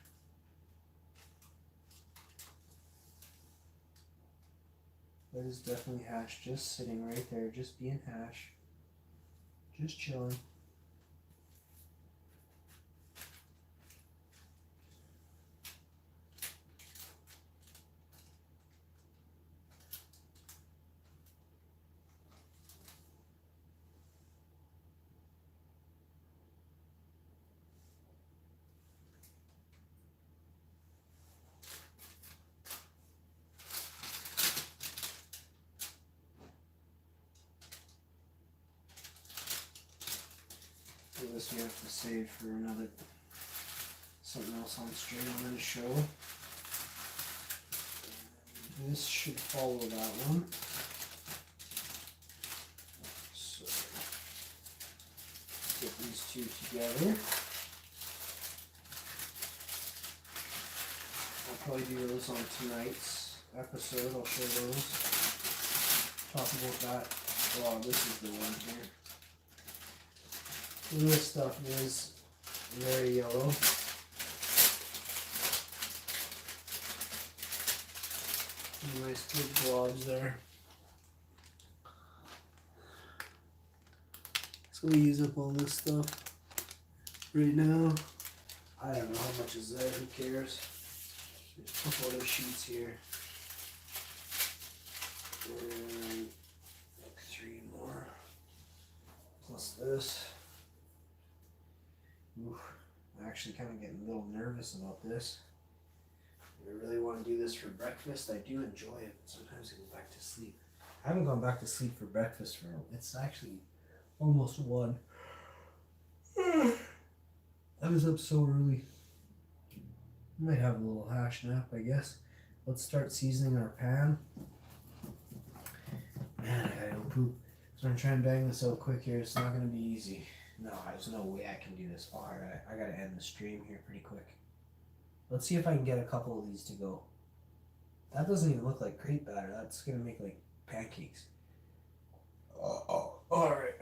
That is definitely hash, just sitting right there, just being hash. Just chilling. So this we have to save for another, something else on stream I'm going to show. This should follow that one. So get these two together. I'll probably do those on tonight's episode. I'll show those. Talk about that. Oh, this is the one here. This stuff is very yellow. Nice big globs there. So we use up all this stuff right now. I don't know how much is there, who cares? There's a couple other sheets here. And like 3 more. Plus this. Oof. I'm actually kind of getting a little nervous about this. I really want to do this for breakfast. I do enjoy it. Sometimes I go back to sleep. I haven't gone back to sleep for breakfast for, it's actually almost 1. I was up so early. Might have a little hash nap, I guess. Let's start seasoning our pan. Man, I gotta go poop. So I'm trying to bang this out quick here. It's not gonna be easy. No, there's no way I can do this. Oh, I gotta end the stream here pretty quick. Let's see if I can get a couple of these to go. That doesn't even look like crepe batter. That's gonna make like pancakes. Oh, all right.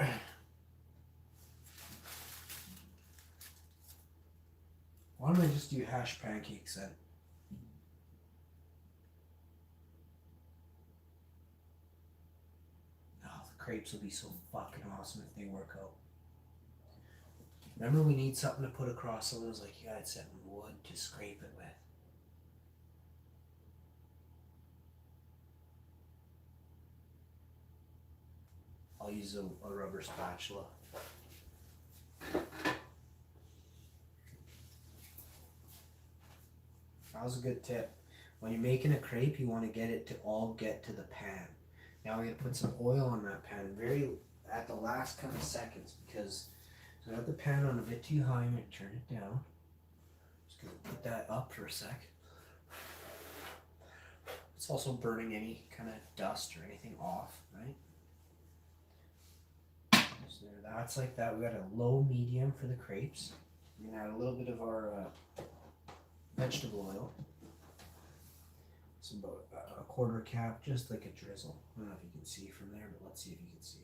Why don't I just do hash pancakes then? Oh, the crepes will be so fucking awesome if they work out. Remember, we need something to put across those, like you gotta set wood to scrape it with. I'll use a rubber spatula. That was a good tip. When you're making a crepe, you want to get it to all get to the pan. Now we're gonna put some oil on that pan, very at the last kind of seconds, because I got the pan on a bit too high. I'm gonna turn it down. Just gonna put that up for a sec. It's also burning any kind of dust or anything off, right? So there, that's like that. We got a low medium for the crepes. We're gonna add a little bit of our vegetable oil. It's about a 1/4 cap, just like a drizzle. I don't know if you can see from there, but let's see if you can see.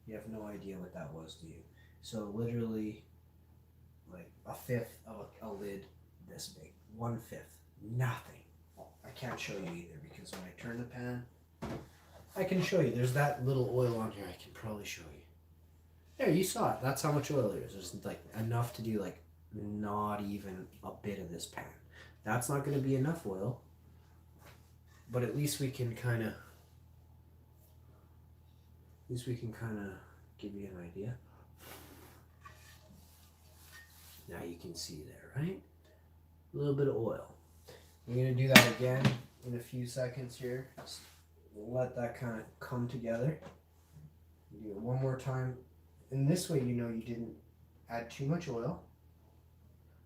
You have no idea what that was, do you? So literally like 1/5 of a lid this big. 1/5. Nothing. Well, I can't show you either because when I turn the pan, I can show you. There's that little oil on here. I can probably show you. There, you saw it. That's how much oil there is. There's like enough to do like not even a bit of this pan. That's not going to be enough oil, but at least we can kind of give you an idea. Now you can see there, right? A little bit of oil. We're going to do that again in a few seconds here. Just let that kind of come together. Do it one more time. And this way, you know, you didn't add too much oil.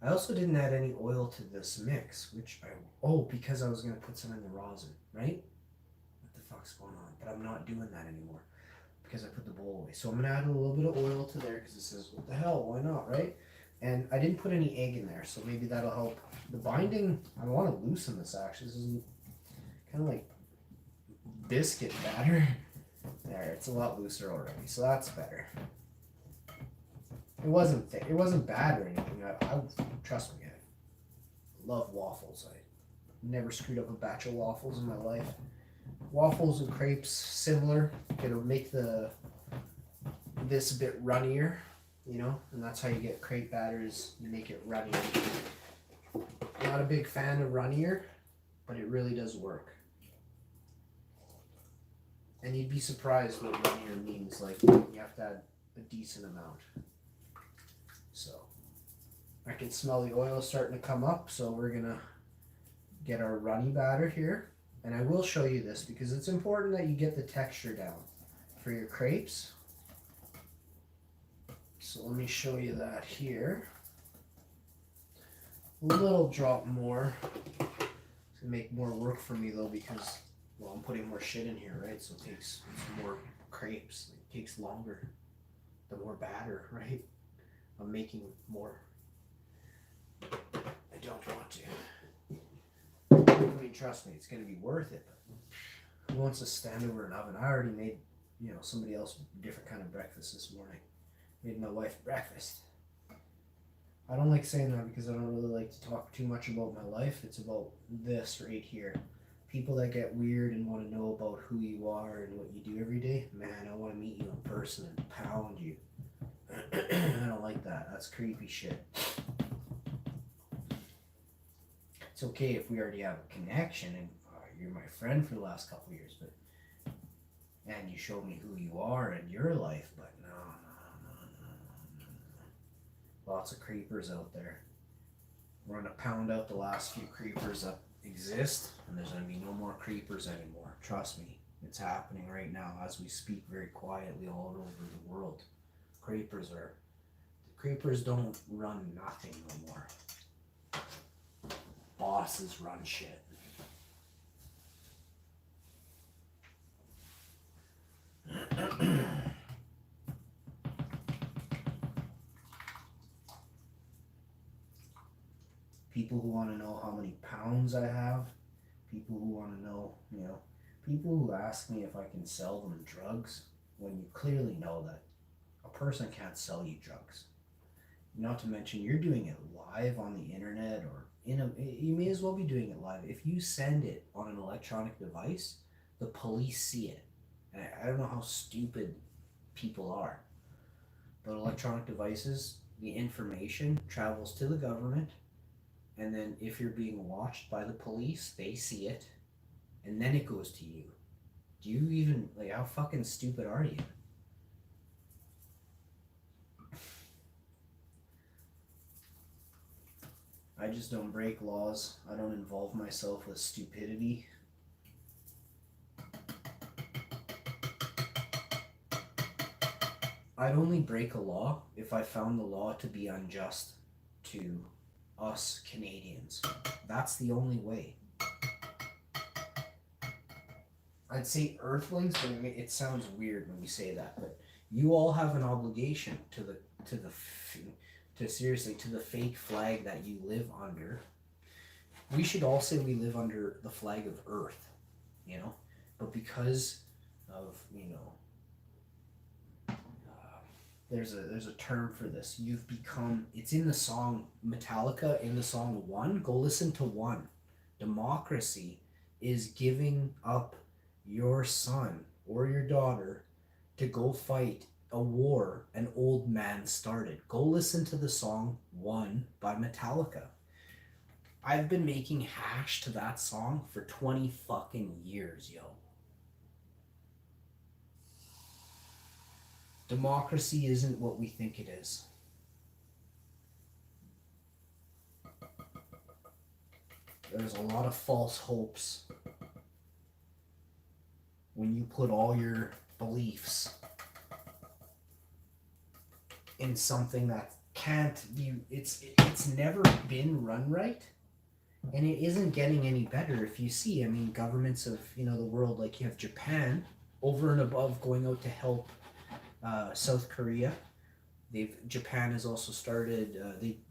I also didn't add any oil to this mix, because I was going to put some in the rosin, right? What the fuck's going on? But I'm not doing that anymore because I put the bowl away. So I'm going to add a little bit of oil to there because it says, what the hell, why not, right? And I didn't put any egg in there, so maybe that'll help. The binding, I want to loosen this actually. This is kind of like biscuit batter. There, it's a lot looser already, so that's better. It wasn't thick. It wasn't bad or anything. I trust me, I love waffles. I never screwed up a batch of waffles in my life. Waffles and crepes similar. It'll make this a bit runnier, you know, and that's how you get crepe batters. You make it runnier. Not a big fan of runnier, but it really does work. And you'd be surprised what runnier means. Like, you have to add a decent amount. So I can smell the oil starting to come up, so we're gonna get our runny batter here. And I will show you this because it's important that you get the texture down for your crepes. So let me show you that here. A little drop more. It's gonna make more work for me though because, well, I'm putting more shit in here, right? So it takes more crepes. It takes longer. The more batter, right? I'm making more. I don't want to. I mean, trust me, it's going to be worth it. But who wants to stand over an oven? I already made, you know, somebody else a different kind of breakfast this morning. Made my wife breakfast. I don't like saying that because I don't really like to talk too much about my life. It's about this right here. People that get weird and want to know about who you are and what you do every day, man, I want to meet you in person and pound you. I don't like that. That's creepy shit. It's okay if we already have a connection and you're my friend for the last couple of years, but and you show me who you are in your life, but no. Lots of creepers out there. We're gonna pound out the last few creepers that exist, and there's gonna be no more creepers anymore. Trust me, it's happening right now as we speak, very quietly all over the world. Creepers don't run nothing no more. Bosses run shit. People who want to know how many pounds I have. People who want to know, you know, people who ask me if I can sell them drugs when you clearly know that a person can't sell you drugs. Not to mention you're doing it live on the internet or you may as well be doing it live. If you send it on an electronic device, the police see it. And I don't know how stupid people are. But electronic devices, the information travels to the government, and then if you're being watched by the police, they see it, and then it goes to you. Do you even, like, how fucking stupid are you? I just don't break laws. I don't involve myself with stupidity. I'd only break a law if I found the law to be unjust to us Canadians. That's the only way. I'd say earthlings, but it sounds weird when you say that, but you all have an obligation to the fake flag that you live under. We should all say we live under the flag of Earth, you know, but because of, you know, there's a term for this. You've become, it's in the song Metallica, in the song One. Go listen to One. Democracy is giving up your son or your daughter to go fight a war an old man started. Go listen to the song One by Metallica. I've been making hash to that song for 20 fucking years, yo. Democracy isn't what we think it is. There's a lot of false hopes when you put all your beliefs in something that can't be, it's never been run right, and it isn't getting any better. If you see, I mean, governments of, you know, the world, like you have Japan over and above going out to help South Korea, Japan has also started.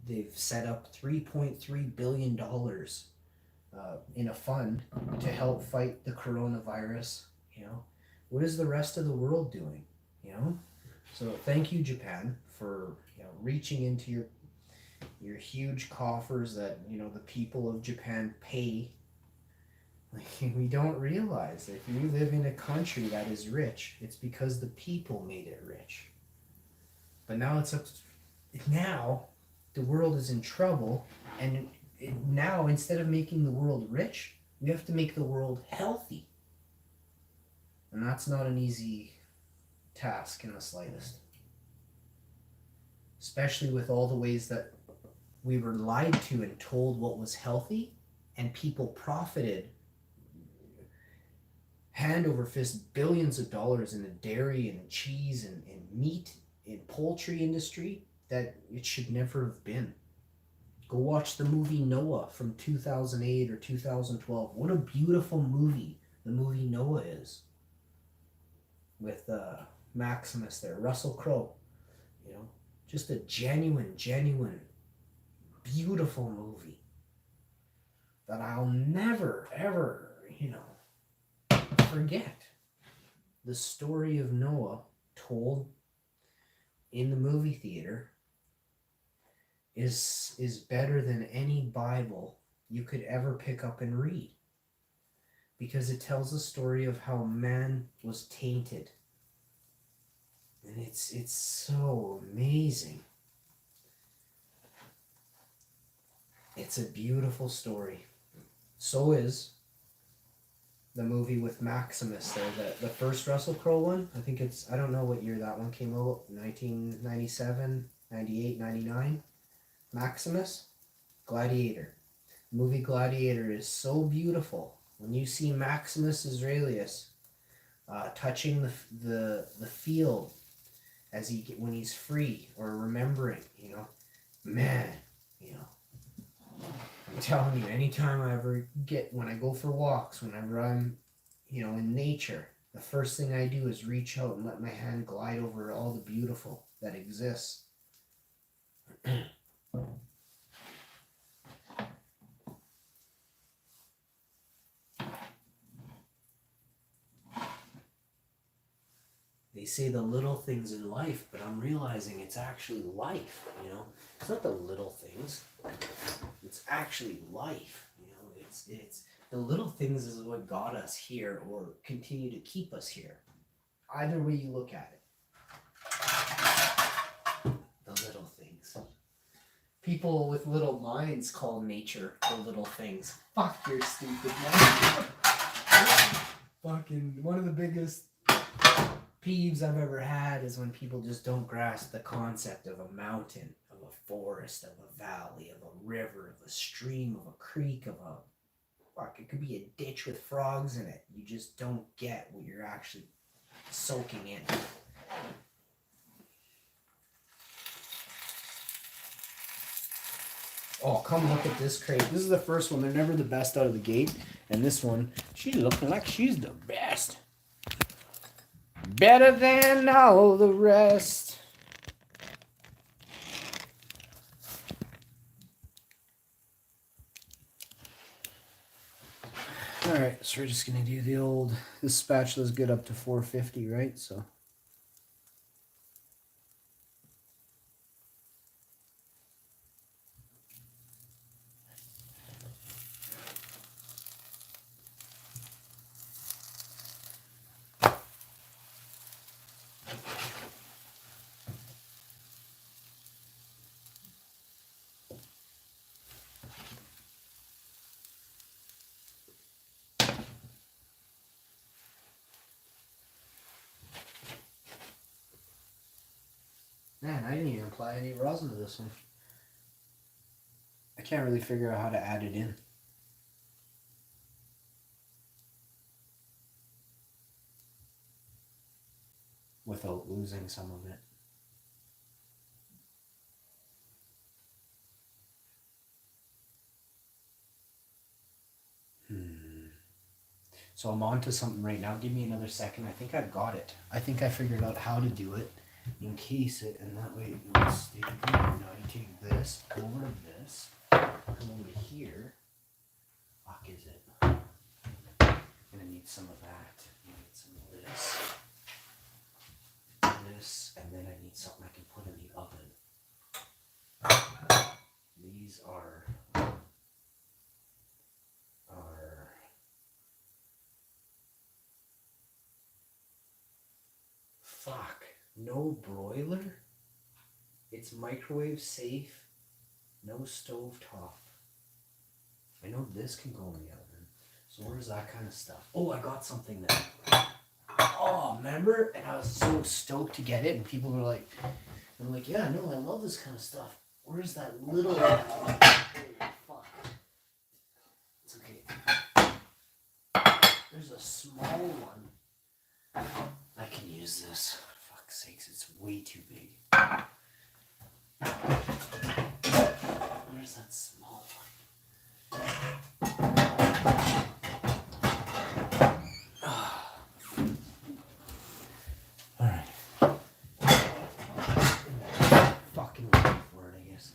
They've set up $3.3 billion in a fund to help fight the coronavirus. You know, what is the rest of the world doing? You know, so thank you, Japan, for reaching into your huge coffers that the people of Japan pay. Like, we don't realize that if you live in a country that is rich, it's because the people made it rich. But now now the world is in trouble, and now instead of making the world rich, we have to make the world healthy. And that's not an easy task in the slightest. Especially with all the ways that we were lied to and told what was healthy, and people profited hand over fist billions of dollars in the dairy and cheese and meat and poultry industry that it should never have been. Go watch the movie Noah from 2008 or 2012. What a beautiful movie the movie Noah is. With Maximus there, Russell Crowe. Just a genuine, beautiful movie that I'll never, ever, forget. The story of Noah told in the movie theater is better than any Bible you could ever pick up and read, because it tells the story of how man was tainted, and it's so amazing. It's a beautiful story. So is the movie with Maximus there, the first Russell Crowe one. I don't know what year that one came out, 1997, 98, 99. Maximus, Gladiator. The movie Gladiator is so beautiful. When you see Maximus Aurelius touching the field when he's free or remembering, man, I'm telling you, anytime when I go for walks, whenever I'm, in nature, the first thing I do is reach out and let my hand glide over all the beautiful that exists. They say the little things in life, but I'm realizing it's actually life, It's not the little things. It's actually life, It's the little things is what got us here or continue to keep us here. Either way you look at it. The little things. People with little minds call nature the little things. Fuck, you're stupid, man. Fucking one of the biggest peeves I've ever had is when people just don't grasp the concept of a mountain, of a forest, of a valley, of a river, of a stream, of a creek, it could be a ditch with frogs in it. You just don't get what you're actually soaking in. Oh, come look at this crate. This is the first one. They're never the best out of the gate. And this one, she's looking like she's the best. Better than all the rest. Alright, so we're just going to do the old... This spatula's good up to 450, right? So... Man, I didn't even apply any rosin to this one. I can't really figure out how to add it in. Without losing some of it. So I'm on to something right now. Give me another second. I think I've got it. I think I figured out how to do it. encase it, and that way it will stay good. Now you take this, go over to this, come over here. Fuck is it? Gonna need some of that. I need some of this, and then I need something I can put in the oven. These are fuck, no broiler. It's microwave safe, no stove top. I know this can go in the oven. So where's that kind of stuff? Oh, I got something there. Oh, remember? And I was so stoked to get it, and people were like, I'm like, yeah, no, I love this kind of stuff. Where's that little? Fuck. It's okay. There's a small one. I can use this. For fuck's sakes, it's way too big. Where's that small one? Alright. Fucking waiting for it, I guess.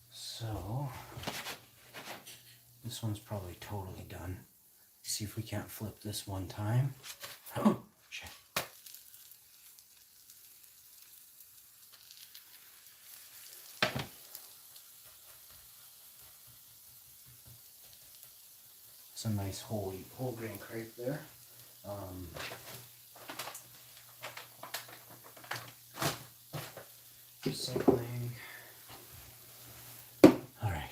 So, this one's probably totally done. See if we can't flip this one time. Oh, shit. Some nice whole grain crepe there. Cycling. All right.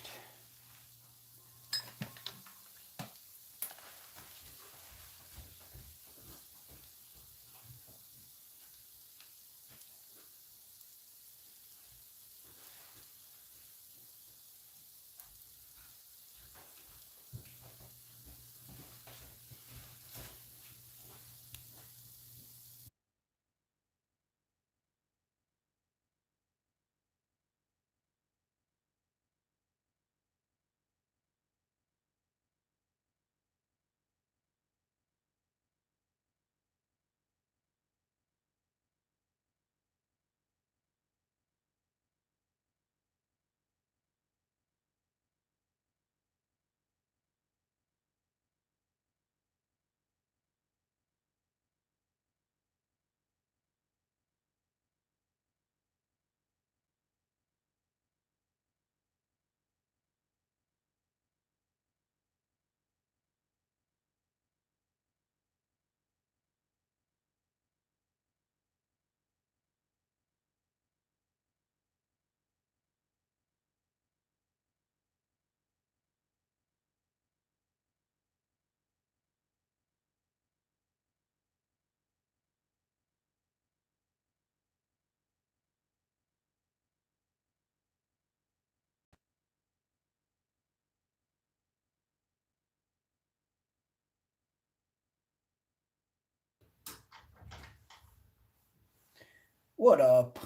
What up?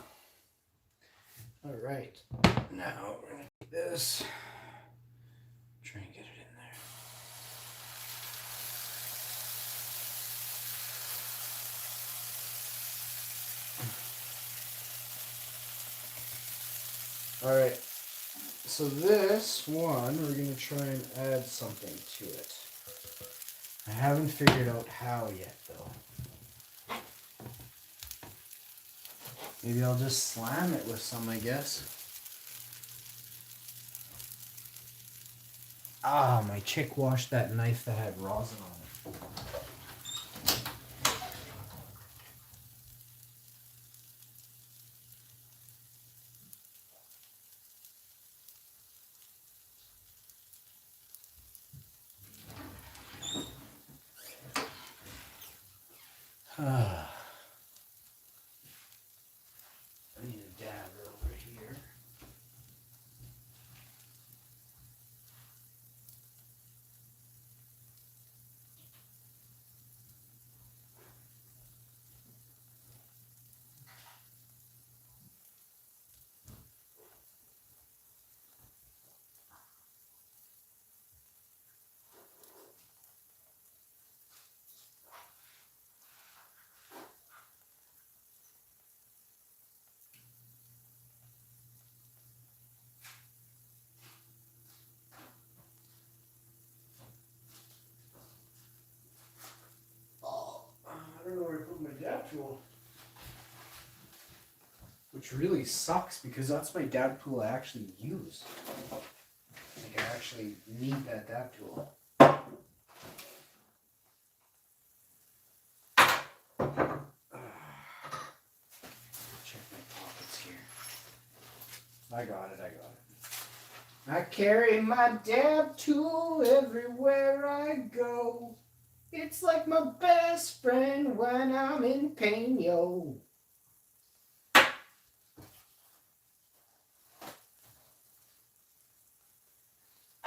All right. Now we're gonna take this. Try and get it in there. All right. So this one, we're gonna try and add something to it. I haven't figured out how yet, though. Maybe I'll just slam it with some, I guess. Ah, my chick washed that knife that had rosin on it. I need a dabber over here. Which really sucks because that's my dab tool I actually use. Like I actually need that dab tool. Check my pockets here. I got it. I carry my dab tool everywhere I go. It's like my best friend when I'm in pain, yo.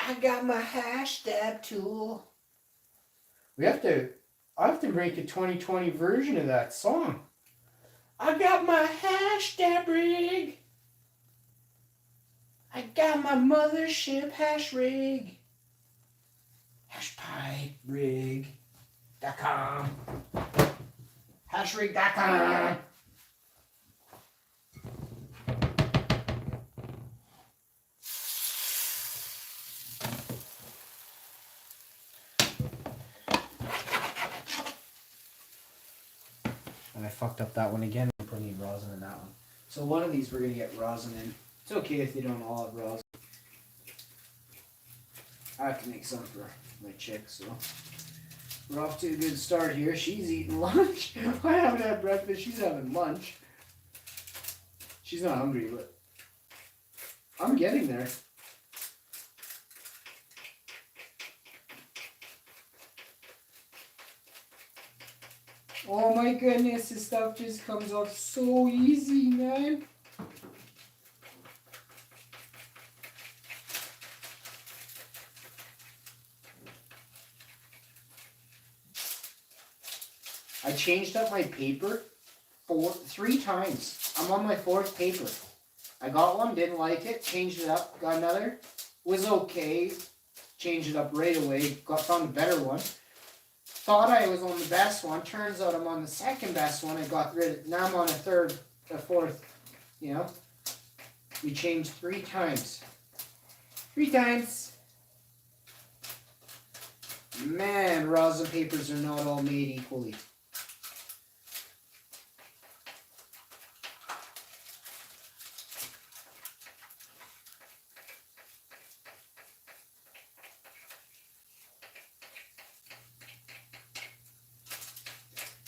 I got my hash dab tool. I have to make a 2020 version of that song. I got my hash dab rig. I got my mothership hash rig. Hashpiperig.com. Hashrig.com. And I fucked up that one again. I'm putting rosin in that one. So one of these we're going to get rosin in. It's okay if you don't all have rosin. I have to make some for my chick, so we're off to a good start here. She's eating lunch. I haven't had breakfast. She's having lunch. She's not hungry, but I'm getting there. Oh my goodness, this stuff just comes off so easy, man. I changed up my paper 3 times. I'm on my 4th paper. I got one, didn't like it, changed it up, got another, was okay, changed it up right away, found a better one. Thought I was on the best one, turns out I'm on the 2nd best one, I got rid of, now I'm on a 3rd, a 4th, you know. We changed 3 times. 3 times. Man, rosin papers are not all made equally.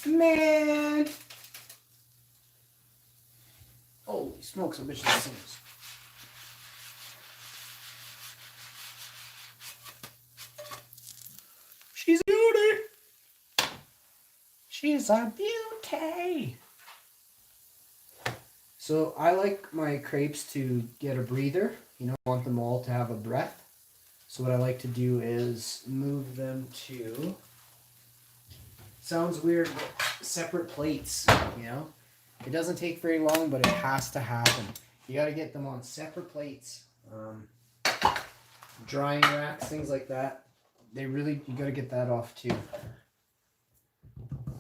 Man! Holy smokes, I bet you this is. She's a beauty! She's a beauty! So I like my crepes to get a breather. You know, I want them all to have a breath. So what I like to do is move them to... Sounds weird, but separate plates, you know? It doesn't take very long, but it has to happen. You gotta get them on separate plates. Drying racks, things like that. You gotta get that off too.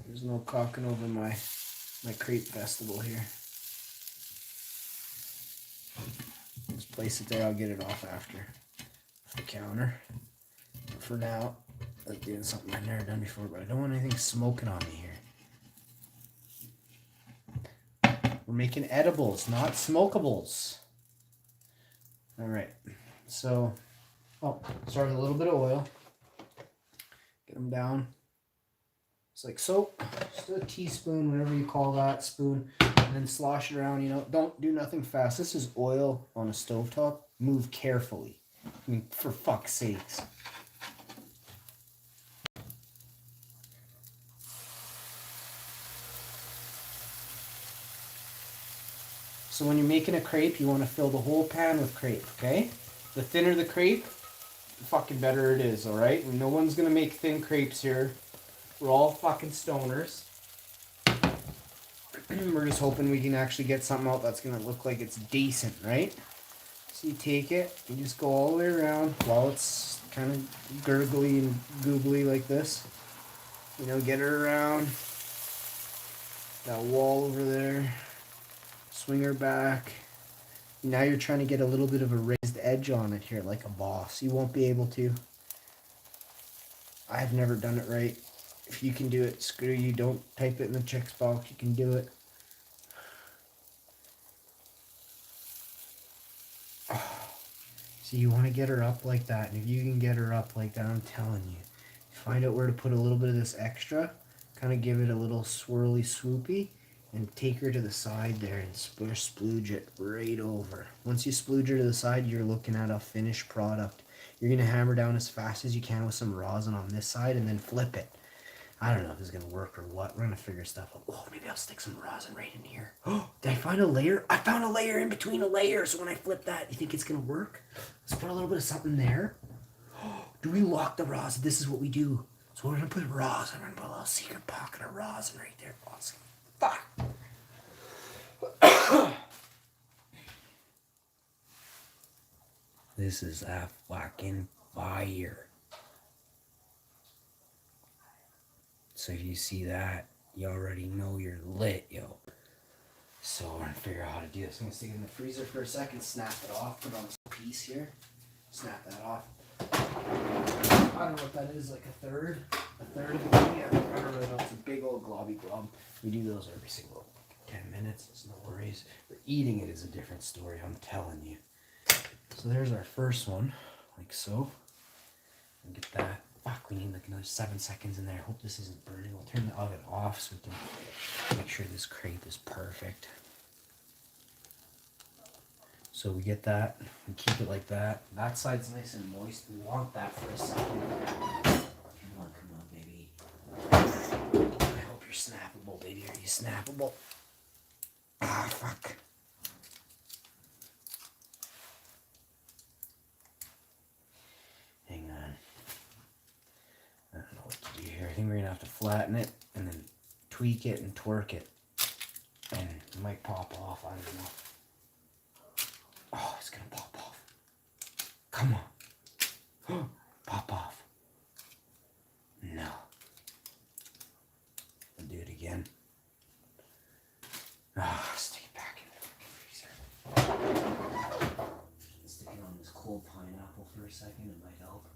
There's no cocking over my crepe festival here. Just place it there, I'll get it off after the counter. But for now, I like doing something I've never done before, but I don't want anything smoking on me here. We're making edibles, not smokables. Alright, so, start with a little bit of oil. Get them down. It's like soap, just a teaspoon, whatever you call that, spoon, and then slosh it around, you know. Don't do nothing fast. This is oil on a stovetop. Move carefully. I mean, for fuck's sakes. So when you're making a crepe, you want to fill the whole pan with crepe, okay? The thinner the crepe, the fucking better it is, alright? No one's going to make thin crepes here. We're all fucking stoners. We're just hoping we can actually get something out that's going to look like it's decent, right? So you take it, you just go all the way around while it's kind of gurgly and googly like this. You know, get her around that wall over there. Swing her back. Now you're trying to get a little bit of a raised edge on it here, like a boss. You won't be able to. I've never done it right. If you can do it, screw you. Don't type it in the text box. You can do it. So you want to get her up like that, and if you can get her up like that, I'm telling you, find out where to put a little bit of this extra, kind of give it a little swirly swoopy, and take her to the side there and splooge it right over. Once you splooge her to the side, you're looking at a finished product. You're going to hammer down as fast as you can with some rosin on this side and then flip it. I don't know if this is going to work or what. We're going to figure stuff out. Oh, maybe I'll stick some rosin right in here. Oh, did I find a layer? I found a layer in between a layer. So when I flip that, you think it's going to work? Let's put a little bit of something there. Oh, do we lock the rosin? This is what we do. So we're going to put rosin. We're going to put a little secret pocket of rosin right there. Awesome. Fuck. This is a fucking fire. So if you see that, you already know you're lit, yo. So we're gonna figure out how to do this. I'm gonna stick it in the freezer for a second, snap it off, put on this piece here, snap that off. I don't know what that is, like a third of the baby. I don't really know. It's a big old globby glob. We do those every single 10 minutes. It's no worries. But eating it is a different story, I'm telling you. So there's our first one, like so. And get that. Fuck, we need like another 7 seconds in there. I hope this isn't burning. We'll turn the oven off so we can make sure this crepe is perfect. So we get that, we keep it like that. That side's nice and moist. We want that for a second. Come on, baby. I hope you're snappable, baby. Are you snappable? Ah, fuck. Hang on. I don't know what to do here. I think we're gonna have to flatten it and then tweak it and torque it. And it might pop off, I don't know. Oh, it's gonna pop off. Come on. Pop off. No. I'll do it again. Ah, stick it back in the freezer. Stick it on this cold pineapple for a second, it might help.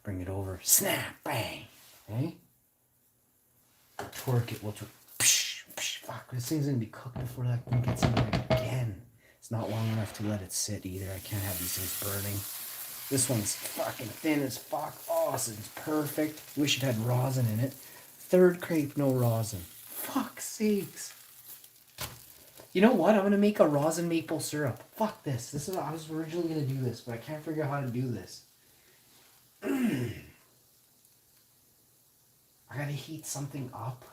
Bring it over, snap, bang, okay? Torque it, we'll torque, psh, psh, fuck, this thing's gonna be cooked before that thing gets in there again. It's not long enough to let it sit either. I can't have these things burning. This one's fucking thin as fuck. Awesome, it's perfect. Wish it had rosin in it. Third crepe, no rosin. Fuck sakes. You know what? I'm gonna make a rosin maple syrup. Fuck this. I was originally gonna do this, but I can't figure out how to do this. I gotta heat something up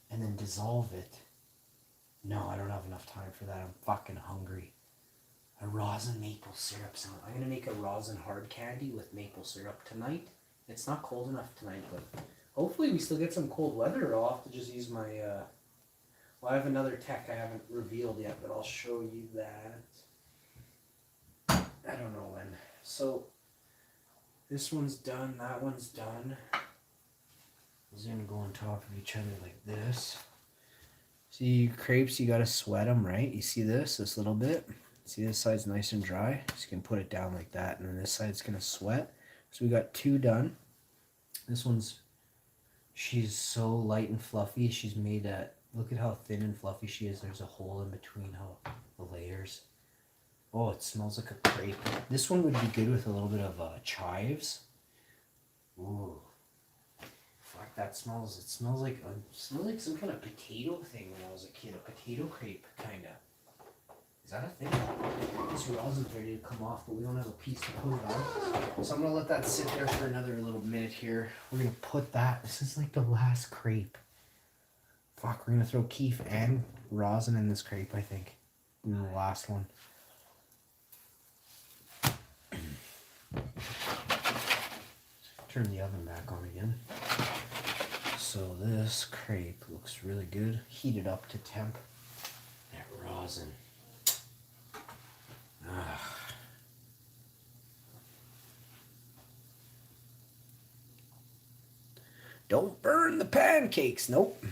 and then dissolve it. No, I don't have enough time for that. I'm fucking hungry. A rosin maple syrup sound. I'm gonna make a rosin hard candy with maple syrup tonight. It's not cold enough tonight, but hopefully we still get some cold weather, or I'll have to just use my well, I have another tech I haven't revealed yet, but I'll show you that. I don't know when. So this one's done, that one's done. These are gonna go on top of each other like this. See, crepes, you gotta sweat them, right? You see this little bit? See, this side's nice and dry. So you can put it down like that, and then this side's gonna sweat. So we got 2 done. This one's, she's so light and fluffy. She's made look at how thin and fluffy she is. There's a hole in between the layers. Oh, it smells like a crepe. This one would be good with a little bit of chives. Ooh. Fuck, that smells, it smells like some kind of potato thing when I was a kid. A potato crepe, kinda. Is that a thing? This rosin's ready to come off, but we don't have a piece to put it on. So I'm gonna let that sit there for another little minute here. We're gonna put that, this is like the last crepe. Fuck, we're gonna throw keef and rosin in this crepe, I think. In the last one. Turn the oven back on again. So this crepe looks really good. Heat it up to temp. That rosin. Ah. Don't burn the pancakes. Nope.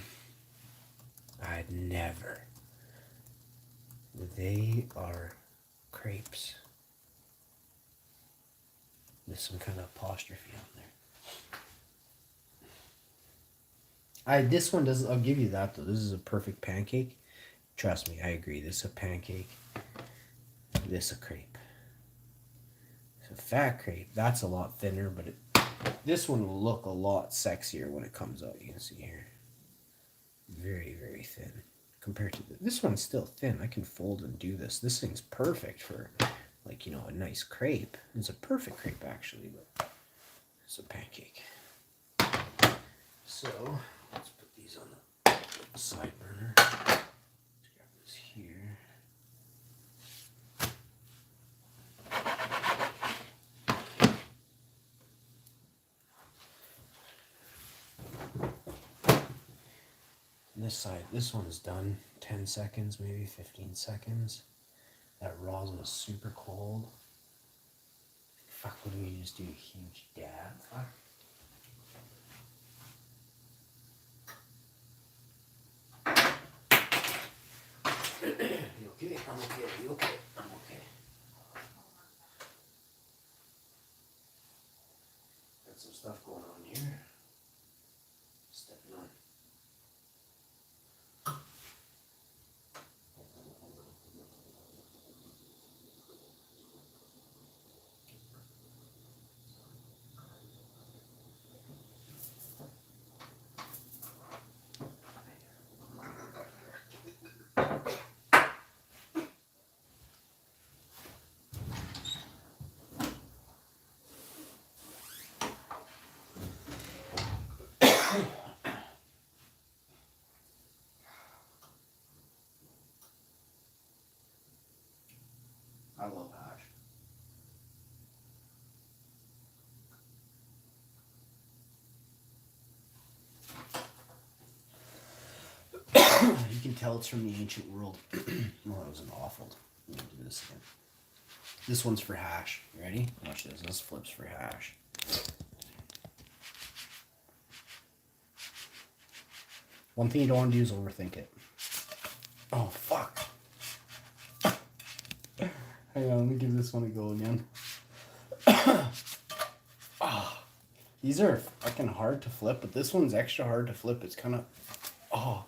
I'd never. They are crepes. There's some kind of apostrophe on there. This one doesn't. I'll give you that though. This is a perfect pancake. Trust me, I agree. This is a pancake. This a crepe. It's a fat crepe. That's a lot thinner, but this one will look a lot sexier when it comes out. You can see here. Very, very thin compared to this one's still thin. I can fold and do this. This thing's perfect for, like, you know, a nice crepe. It's a perfect crepe actually, but it's a pancake. So let's put these on the side burner. Let's grab this here. This side, this one's done. 10 seconds, maybe 15 seconds. That rosin is super cold. Fuck, what do we just do? A huge dab? Fuck. You okay? I'm okay. You okay? I'm okay. Got some stuff going on here. Stepping on. I love hash. You can tell it's from the ancient world. Well, that was an awful. Let me do this again. This one's for hash. You ready? Watch this. This flips for hash. One thing you don't want to do is overthink it. Oh, fuck. Hang on, let me give this one a go again. Oh, these are fucking hard to flip, but this one's extra hard to flip. It's kind of... Oh.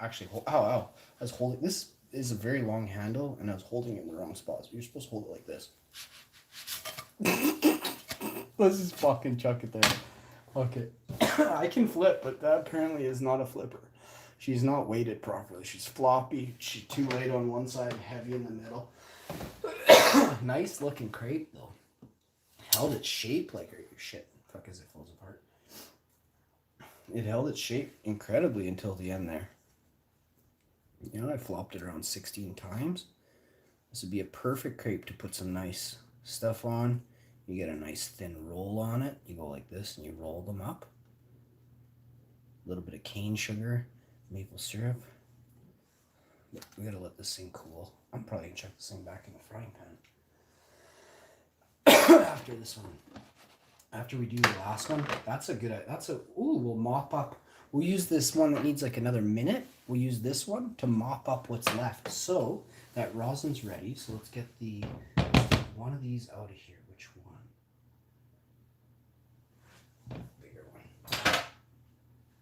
Actually, ow. I was holding... This is a very long handle, and I was holding it in the wrong spot. So you're supposed to hold it like this. Let's just fucking chuck it there. Okay. I can flip, but that apparently is not a flipper. She's not weighted properly. She's floppy. She's too light on one side and heavy in the middle. Nice looking crepe though. Held its shape like shit. Fuck as it falls apart. It held its shape incredibly until the end there. You know, I flopped it around 16 times. This would be a perfect crepe to put some nice stuff on. You get a nice thin roll on it. You go like this and you roll them up. A little bit of cane sugar, maple syrup. We gotta let this thing cool. I'm probably gonna chuck this thing back in the frying pan. After this one. After we do the last one, we'll mop up. We'll use this one that needs like another minute. We'll use this one to mop up what's left. So that rosin's ready. So let's get one of these out of here. Which one? Bigger one.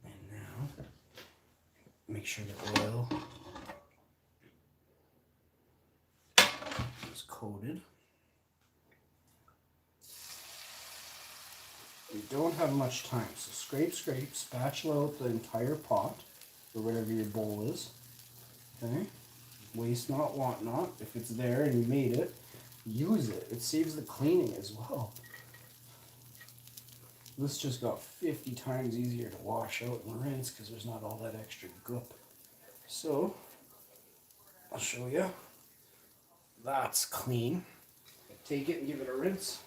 And now, make sure the oil is coated. You don't have much time, so scrape, spatula out the entire pot, or whatever your bowl is. Okay? Waste not, want not. If it's there and you made it, use it. It saves the cleaning as well. This just got 50 times easier to wash out and rinse because there's not all that extra goop. So, I'll show you. That's clean. Take it and give it a rinse.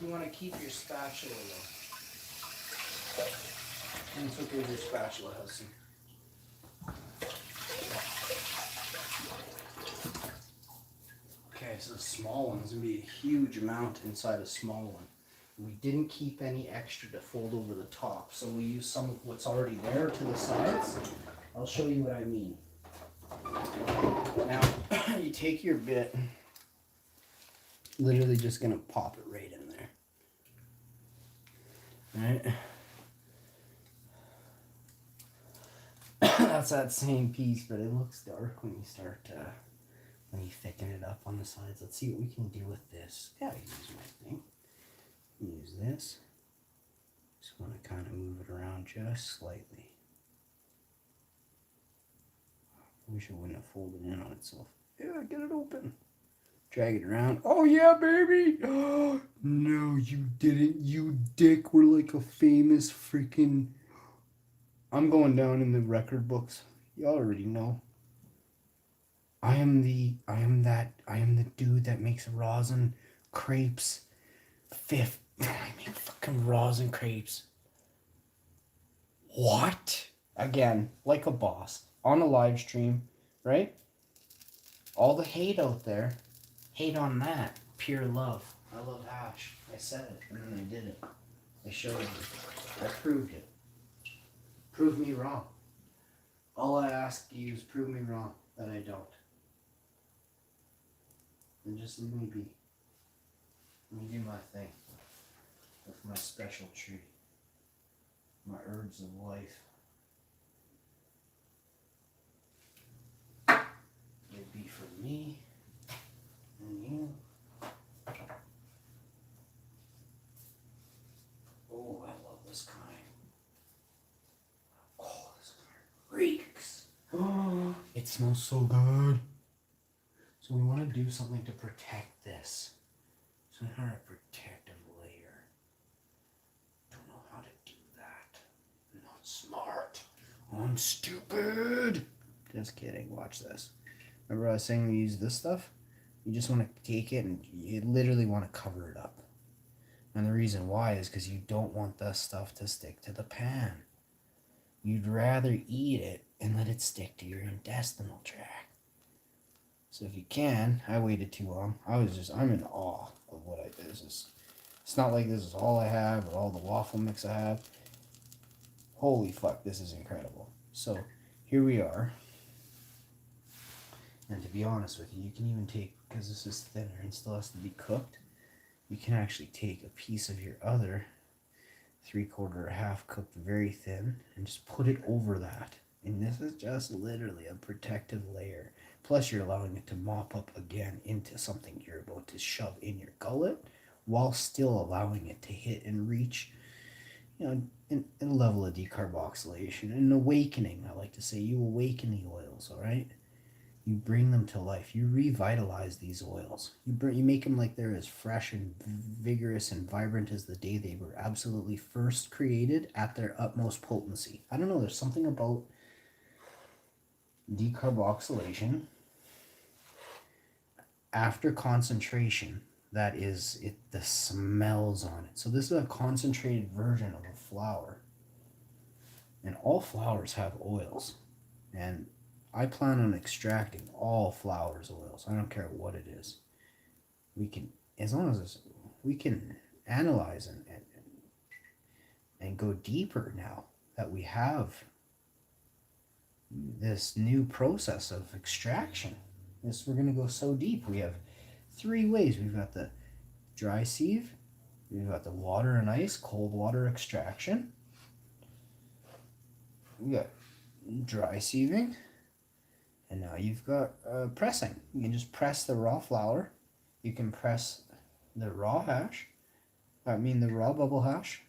You want to keep your spatula though. And it's okay with your spatula, Hudson. Okay, so the small one's going to be a huge amount inside a small one. We didn't keep any extra to fold over the top, so we use some of what's already there to the sides. I'll show you what I mean. Now, you take your bit, literally just gonna pop it right in there. Right? That's that same piece, but it looks dark when you start when you thicken it up on the sides. Let's see what we can do with this. Yeah, use my thing. Use this. Just want to kind of move it around just slightly. I wish it wouldn't have folded in on itself. Yeah, get it open. Drag it around. Oh yeah, baby! Oh, no, you didn't, you dick. We're like a famous freaking... I'm going down in the record books. You already know. I am the dude that makes rosin crepes. I make fucking rosin crepes. What? Again, like a boss. On a live stream, right? All the hate out there, hate on that. Pure love. I love Hash. I said it, and then I did it. I showed you. I proved it. Prove me wrong. All I ask you is prove me wrong that I don't. And just leave me be. Let me do my thing. With my special treat. My herbs of life. It'd be for me and you. Oh, I love this kind. Oh, this kind reeks. Oh, it smells so good. So we want to do something to protect this. So how to protective layer. Don't know how to do that. I'm not smart. I'm stupid. Just kidding. Watch this. Remember I was saying we use this stuff? You just want to take it and you literally want to cover it up. And the reason why is because you don't want this stuff to stick to the pan. You'd rather eat it and let it stick to your intestinal tract. So if you can, I waited too long. I'm in awe of what I did. It's not like this is all I have or all the waffle mix I have. Holy fuck, this is incredible. So here we are. And to be honest with you, you can even take, because this is thinner and still has to be cooked, you can actually take a piece of your other 3/4 or half cooked very thin and just put it over that. And this is just literally a protective layer. Plus you're allowing it to mop up again into something you're about to shove in your gullet while still allowing it to hit and reach, in a level of decarboxylation, an awakening. I like to say you awaken the oils, all right? You bring them to life. You revitalize these oils. You make them like they're as fresh and vigorous and vibrant as the day they were absolutely first created at their utmost potency. I don't know, there's something about decarboxylation after concentration that is it, the smells on it. So this is a concentrated version of a flower. And all flowers have oils. And I plan on extracting all flowers' oils. I don't care what it is. We can, as long as we can analyze and go deeper now that we have this new process of extraction. We're going to go so deep. We have 3 ways. We've got the dry sieve. We've got the water and ice, cold water extraction. We got dry sieving. And now you've got pressing. You can just press the raw flour. You can press the raw hash. The raw bubble hash.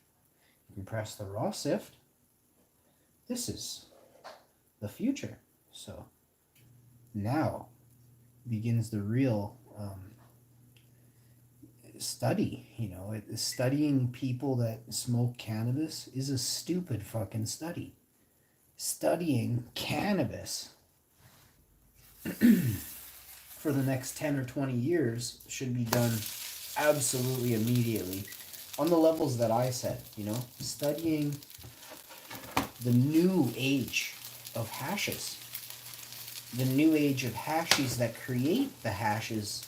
You can press the raw sift. This is the future. So now begins the real study. Studying people that smoke cannabis is a stupid fucking study. Studying cannabis for the next 10 or 20 years should be done absolutely immediately on the levels that I said, studying the new age of hashes, the new age of hashies that create the hashes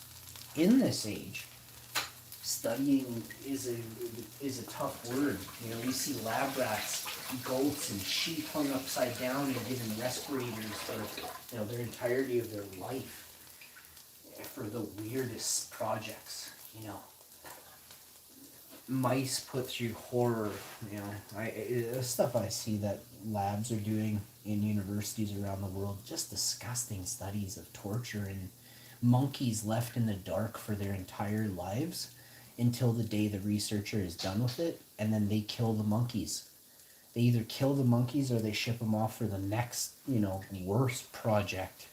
in this age. studying is a tough word. You know, we see lab rats, goats, and sheep hung upside down and given respirators for their entirety of their life for the weirdest projects. You know, mice put through horror. You know, stuff I see that labs are doing in universities around the world. Just disgusting studies of torture and monkeys left in the dark for their entire lives until the day the researcher is done with it, and then they kill the monkeys. They either kill the monkeys or they ship them off for the next, worst project.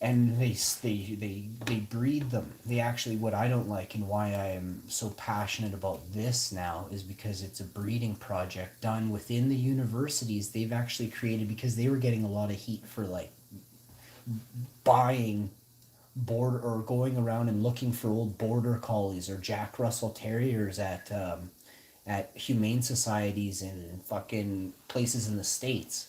And they breed them. They actually, what I don't like and why I am so passionate about this now is because it's a breeding project done within the universities. They've actually created, because they were getting a lot of heat for like buying border or going around and looking for old border collies or Jack Russell Terriers at humane societies in fucking places in the States,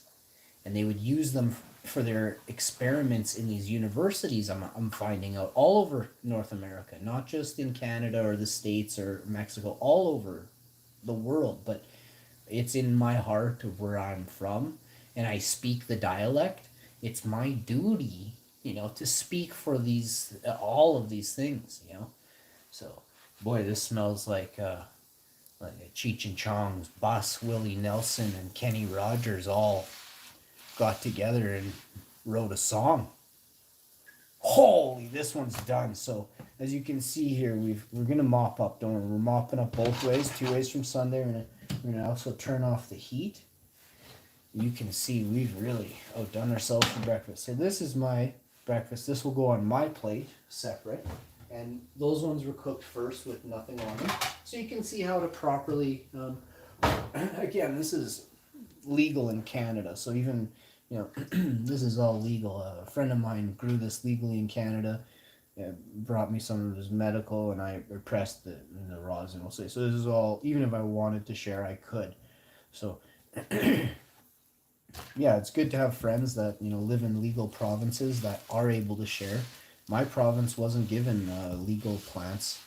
and they would use them for their experiments in these universities. I'm finding out all over North America, not just in Canada or the States or Mexico, all over the world. But it's in my heart of where I'm from, and I speak the dialect. It's my duty, to speak for these all of these things, So, boy, this smells like Cheech and Chong's Boss Willie Nelson and Kenny Rogers all got together and wrote a song. Holy, this one's done. So as you can see here, we're gonna mop up. Don't worry, we're mopping up both ways, 2 ways from Sunday. We're gonna also turn off the heat. You can see we've really outdone ourselves for breakfast. So this is my breakfast. This will go on my plate separate, and those ones were cooked first with nothing on them. So you can see how to properly. Again, this is legal in Canada, so even this is all legal. A friend of mine grew this legally in Canada. Brought me some of his medical, and I pressed it in the rosin. We'll say so. This is all. Even if I wanted to share, I could. So. Yeah, it's good to have friends that live in legal provinces that are able to share. My province wasn't given legal plants.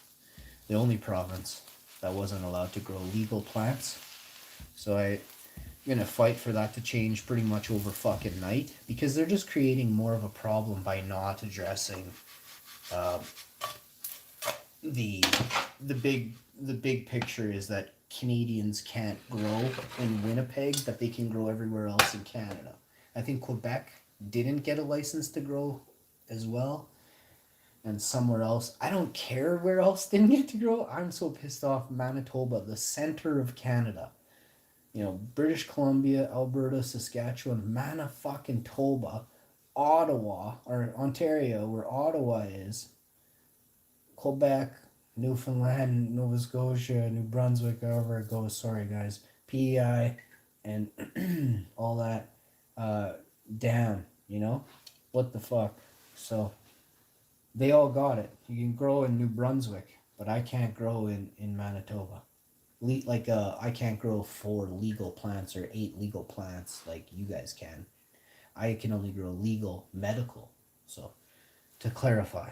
The only province that wasn't allowed to grow legal plants. So I'm gonna fight for that to change pretty much over fucking night, because they're just creating more of a problem by not addressing the big picture is that Canadians can't grow in Winnipeg, but they can grow everywhere else in Canada. I think Quebec didn't get a license to grow as well, and somewhere else. I don't care where else didn't get to grow. I'm so pissed off. Manitoba, the center of Canada. British Columbia, Alberta, Saskatchewan, Manitoba, Ottawa, or Ontario, where Ottawa is, Quebec, Newfoundland, Nova Scotia, New Brunswick, however it goes. Sorry, guys. PEI, and all that. Damn, what the fuck? So they all got it. You can grow in New Brunswick, but I can't grow in Manitoba. I can't grow 4 legal plants or 8 legal plants like you guys can. I can only grow legal medical. So, to clarify.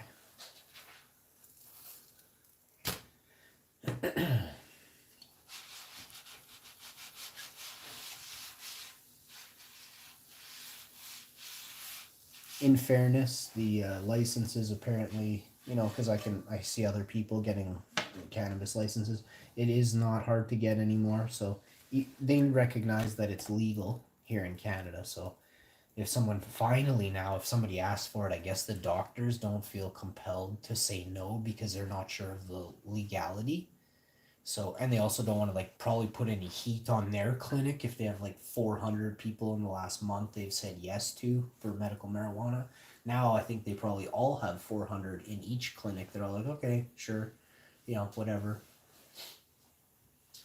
In fairness, the licenses apparently, because I see other people getting cannabis licenses. It is not hard to get anymore, so they recognize that it's legal here in Canada. So if somebody asks for it, I guess the doctors don't feel compelled to say no because they're not sure of the legality. So, and they also don't want to probably put any heat on their clinic if they have 400 people in the last month they've said yes to for medical marijuana. Now I think they probably all have 400 in each clinic. They're all like, okay, sure, whatever.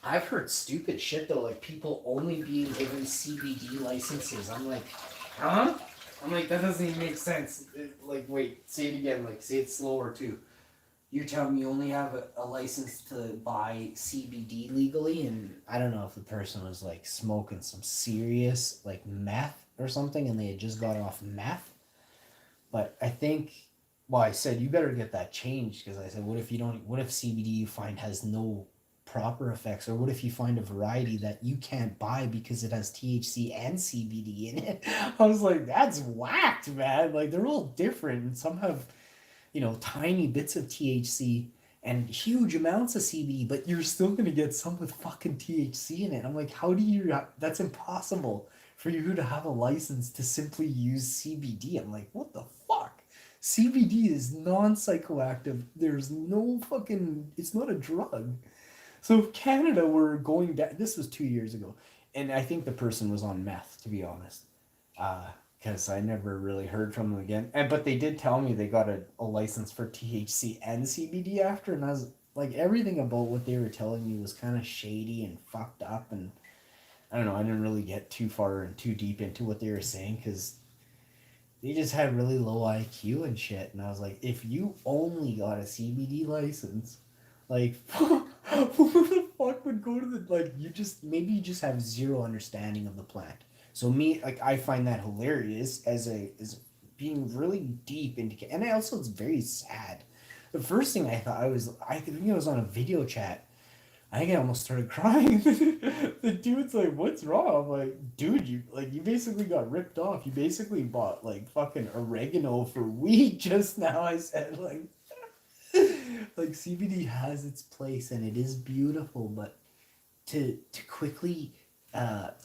I've heard stupid shit though, people only being given CBD licenses. I'm like, huh? I'm like, that doesn't even make sense. Wait, say it again. Say it slower too. You're telling me you only have a license to buy CBD legally, and I don't know if the person was smoking some serious meth or something, and they had just got off meth. But I think well, I said you better get that changed because I said, what if you don't? What if CBD you find has no proper effects, or what if you find a variety that you can't buy because it has THC and CBD in it? I was like, that's whacked, man. Like they're all different, and some have tiny bits of THC and huge amounts of CBD, but you're still gonna get some with fucking THC in it. I'm like, how do you? That's impossible for you to have a license to simply use CBD. I'm like, what the fuck? CBD is non-psychoactive. There's no fucking. It's not a drug. So Canada were going back. This was 2 years ago, and I think the person was on meth, to be honest. Because I never really heard from them again. But they did tell me they got a license for THC and CBD after, and I was like, everything about what they were telling me was kind of shady and fucked up, and I don't know. I didn't really get too far and too deep into what they were saying because they just had really low IQ and shit. And I was like, if you only got a CBD license, like, who the fuck would go to the, like, maybe you just have zero understanding of the plant. So me, like, I find that hilarious as being really deep into, and also it's very sad. The first thing I think I was on a video chat. I think I almost started crying. The dude's like, "What's wrong?" I'm like, "Dude, you basically got ripped off. You basically bought like fucking oregano for weed just now." I said like CBD has its place and it is beautiful, but to quickly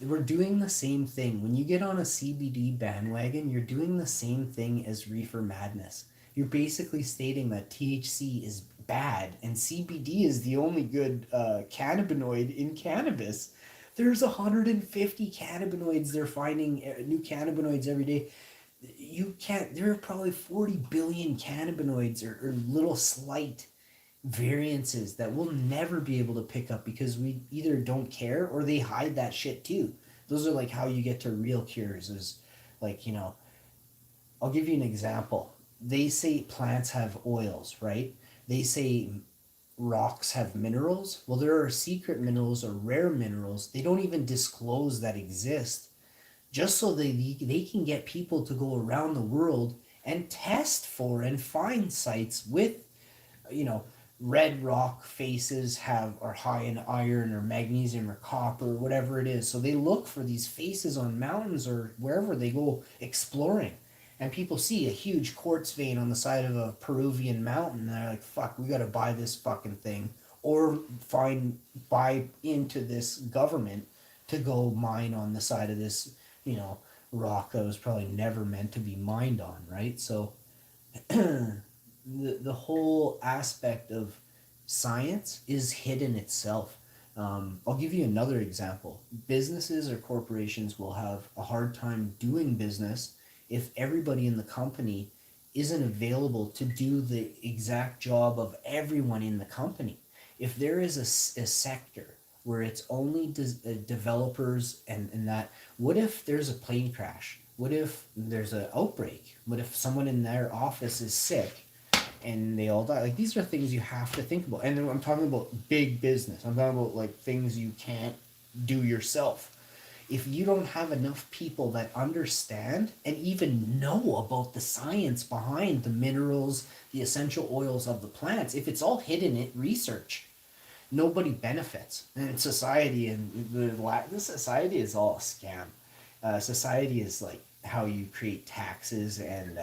we're doing the same thing. When you get on a CBD bandwagon, you're doing the same thing as reefer madness. You're basically stating that THC is bad and CBD is the only good cannabinoid in cannabis. There's 150 cannabinoids. They're finding new cannabinoids every day. You can't. There are probably 40 billion cannabinoids or little slight variances that we'll never be able to pick up because we either don't care or they hide that shit too. Those are like how you get to real cures is like, I'll give you an example. They say plants have oils, right? They say rocks have minerals. Well, there are secret minerals or rare minerals. They don't even disclose that exist just so they can get people to go around the world and test for and find sites with you know, red rock faces are high in iron or magnesium or copper, whatever it is. So they look for these faces on mountains or wherever they go exploring. And people see a huge quartz vein on the side of a Peruvian mountain. And they're like, fuck, we gotta buy this fucking thing. Or buy into this government to go mine on the side of this, rock that was probably never meant to be mined on, right? So the whole aspect of science is hidden itself. I'll give you another example. Businesses or corporations will have a hard time doing business if everybody in the company isn't available to do the exact job of everyone in the company. If there is a sector where it's only developers and that, what if there's a plane crash? What if there's an outbreak? What if someone in their office is sick and they all die? Like these are things you have to think about. And I'm talking about big business. I'm talking about like things you can't do yourself. If you don't have enough people that understand and even know about the science behind the minerals, the essential oils of the plants, if it's all hidden in research, nobody benefits. And society the society is all a scam. Society is like how you create taxes and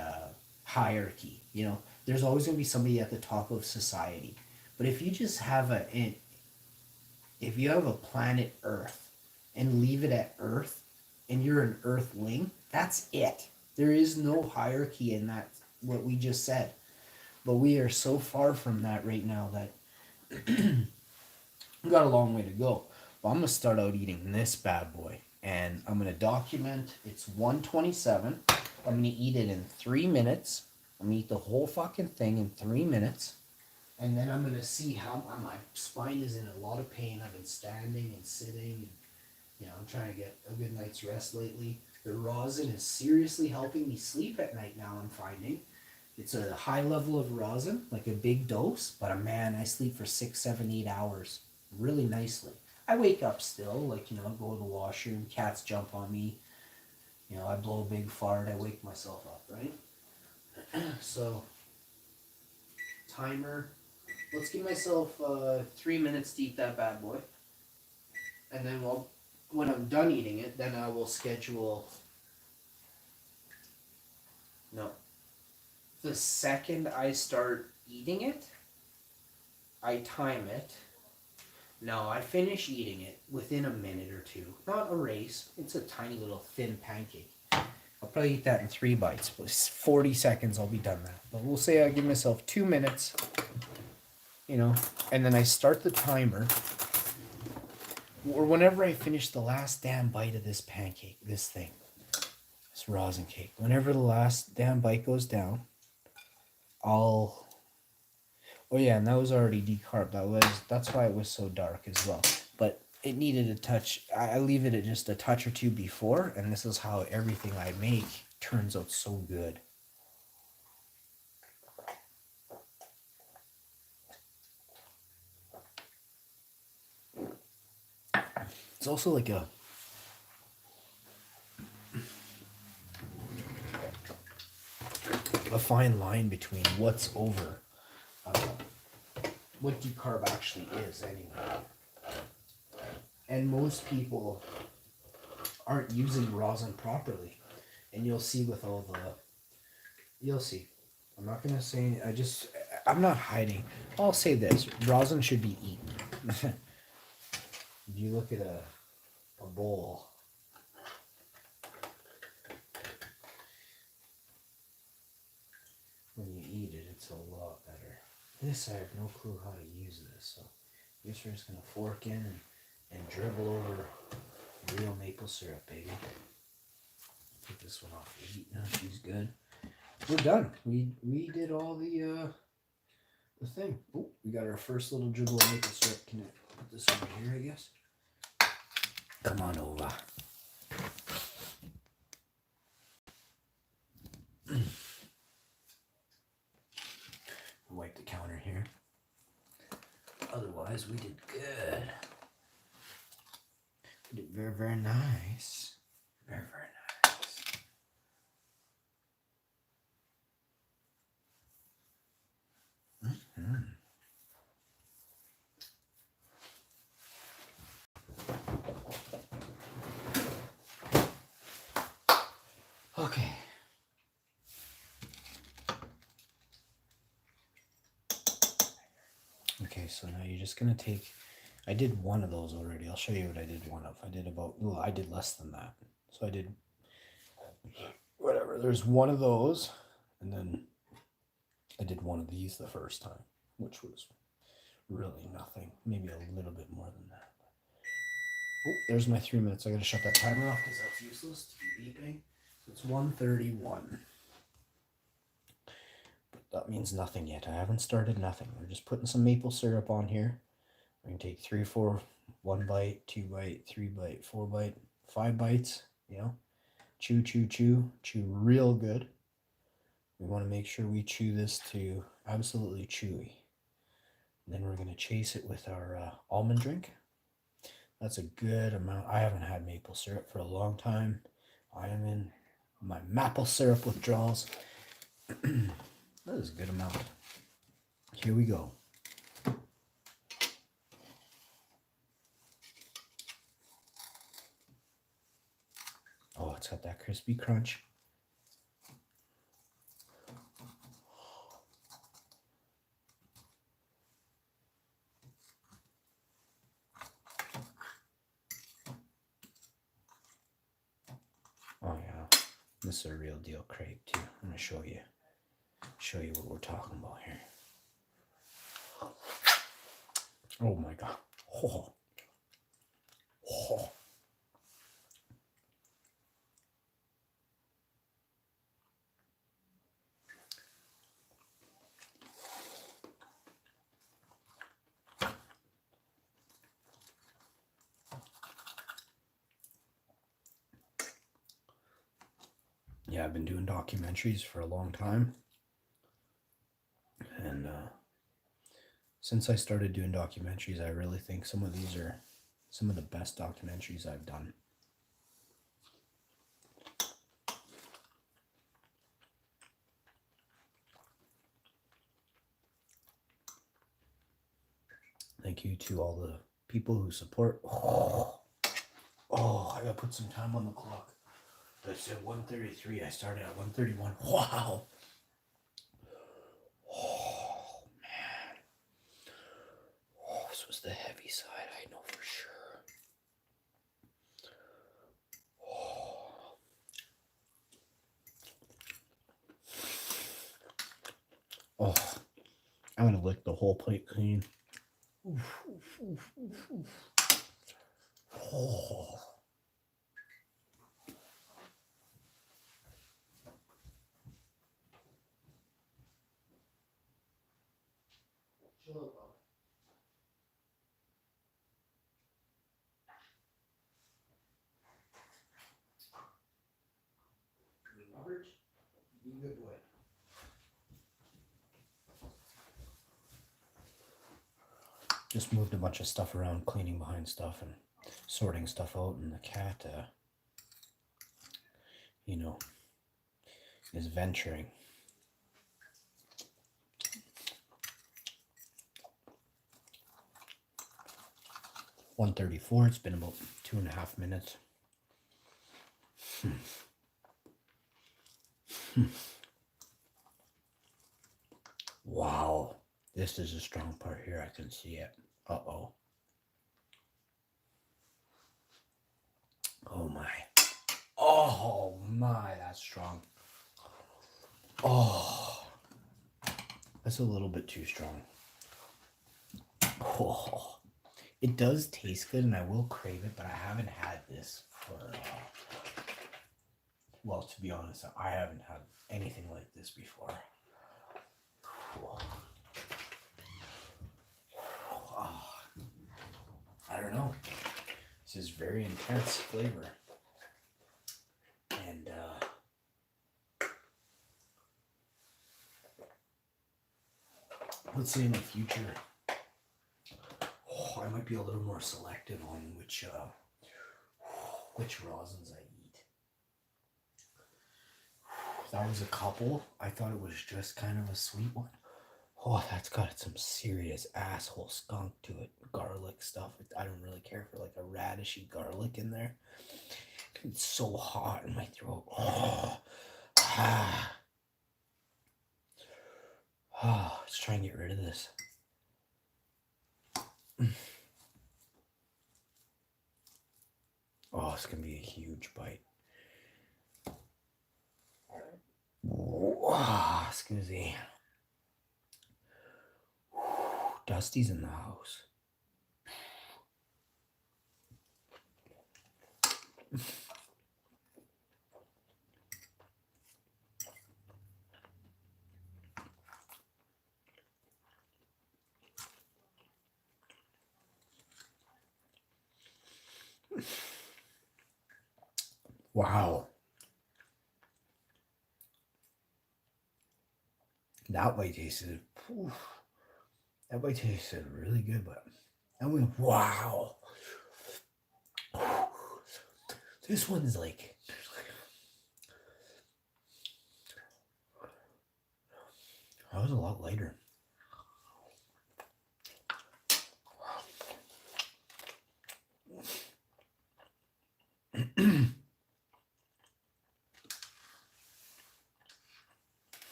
hierarchy. There's always going to be somebody at the top of society. But if you just have if you have a planet Earth and leave it at Earth, and you're an Earthling, that's it. There is no hierarchy in that. What we just said, but we are so far from that right now that we've got a long way to go. But I'm gonna start out eating this bad boy, and I'm gonna document. It's 1:27. I'm gonna eat it in 3 minutes. I'm gonna eat the whole fucking thing in 3 minutes, and then I'm gonna see how my spine is in a lot of pain. I've been standing and sitting, and I'm trying to get a good night's rest lately. The rosin is seriously helping me sleep at night now. I'm finding it's a high level of rosin, like a big dose, but man, I sleep for 6, 7, 8 hours really nicely. I wake up still, like go to the washroom, cats jump on me, I blow a big fart, I wake myself up, right? So timer. Let's give myself 3 minutes to eat that bad boy. And then when I'm done eating it, then I will schedule. No. The second I start eating it, I time it. No, I finish eating it within a minute or two. Not a race. It's a tiny little thin pancake. I'll probably eat that in 3 bites. 40 seconds, I'll be done that. But we'll say I give myself 2 minutes, and then I start the timer. Or whenever I finish the last damn bite of this pancake, this rosin cake. Whenever the last damn bite goes down, oh yeah, and that was already decarb. That's why it was so dark as well. But it needed a touch. I leave it at just a touch or two before, and this is how everything I make turns out so good. It's also like a fine line between what's over, what decarb actually is anyway. And most people aren't using rosin properly. And you'll see with all you'll see. I'm not going to say, I'm not hiding. I'll say this, rosin should be eaten. If you look at a bowl, when you eat it, it's a lot better. This, I have no clue how to use this, so I guess we're just going to fork in and dribble over real maple syrup, baby. Take this one off the heat now, she's good. We're done. We did all the thing. Oh, we got our first little dribble of maple syrup. Can I put this over here, I guess? Come on over. Wipe the counter here. Otherwise, we did good. We did very, very nice. Very, very nice. Okay. Okay, so now you're just going to take, I did one of those already. I'll show you what I did one of. I did less than that. So I did, whatever, there's one of those, and then I did one of these the first time, which was really nothing. Maybe a little bit more than that. Oh, there's my 3 minutes. I got to shut that timer off because that's useless to be beeping. So it's 1:31. That means nothing yet. I haven't started nothing. We're just putting some maple syrup on here. We're going to take 3 or 4, 1 bite, 2 bite, 3 bite, 4 bite, 5 bites, chew, chew, chew, chew real good. We want to make sure we chew this to absolutely chewy. And then we're going to chase it with our almond drink. That's a good amount. I haven't had maple syrup for a long time. I am in my maple syrup withdrawals. That is a good amount. Here we go. Oh, it's got that crispy crunch. Oh yeah, this is a real deal crepe too. I'm gonna show you what we're talking about here. Oh my god. Oh. Oh. Yeah, I've been doing documentaries for a long time. And since I started doing documentaries, I really think some of these are some of the best documentaries I've done. Thank you to all the people who support. Oh, I gotta put some time on the clock. I said 1:33. I started at 1:31. Wow. Oh man. Oh, this was the heavy side, I know for sure. Oh, I'm gonna lick the whole plate clean. Oof, oof, oof, oof, oof. Oh. Robert, be a good boy. Just moved a bunch of stuff around, cleaning behind stuff and sorting stuff out, and the cat, is venturing. $1:34. It's been about 2.5 minutes. Wow, this is a strong part here. I can see it. Uh-oh. Oh my. Oh my, that's strong. Oh, that's a little bit too strong. Oh, it does taste good and I will crave it, but I haven't had this for, well, to be honest, I haven't had anything like this before. Oh. Oh. I don't know. This is very intense flavor. And, let's say in the future, I might be a little more selective on which rosins I eat. That was a couple. I thought it was just kind of a sweet one. Oh, that's got some serious asshole skunk to it. Garlic stuff. I don't really care for like a radishy garlic in there. It's so hot in my throat. Oh, let's try and get rid of this. Oh, it's gonna be a huge bite. Oh, excuse me. Dusty's in the house. Wow. That bite tasted, that bite tasted really good, but I went, wow. This one's like, that was a lot lighter.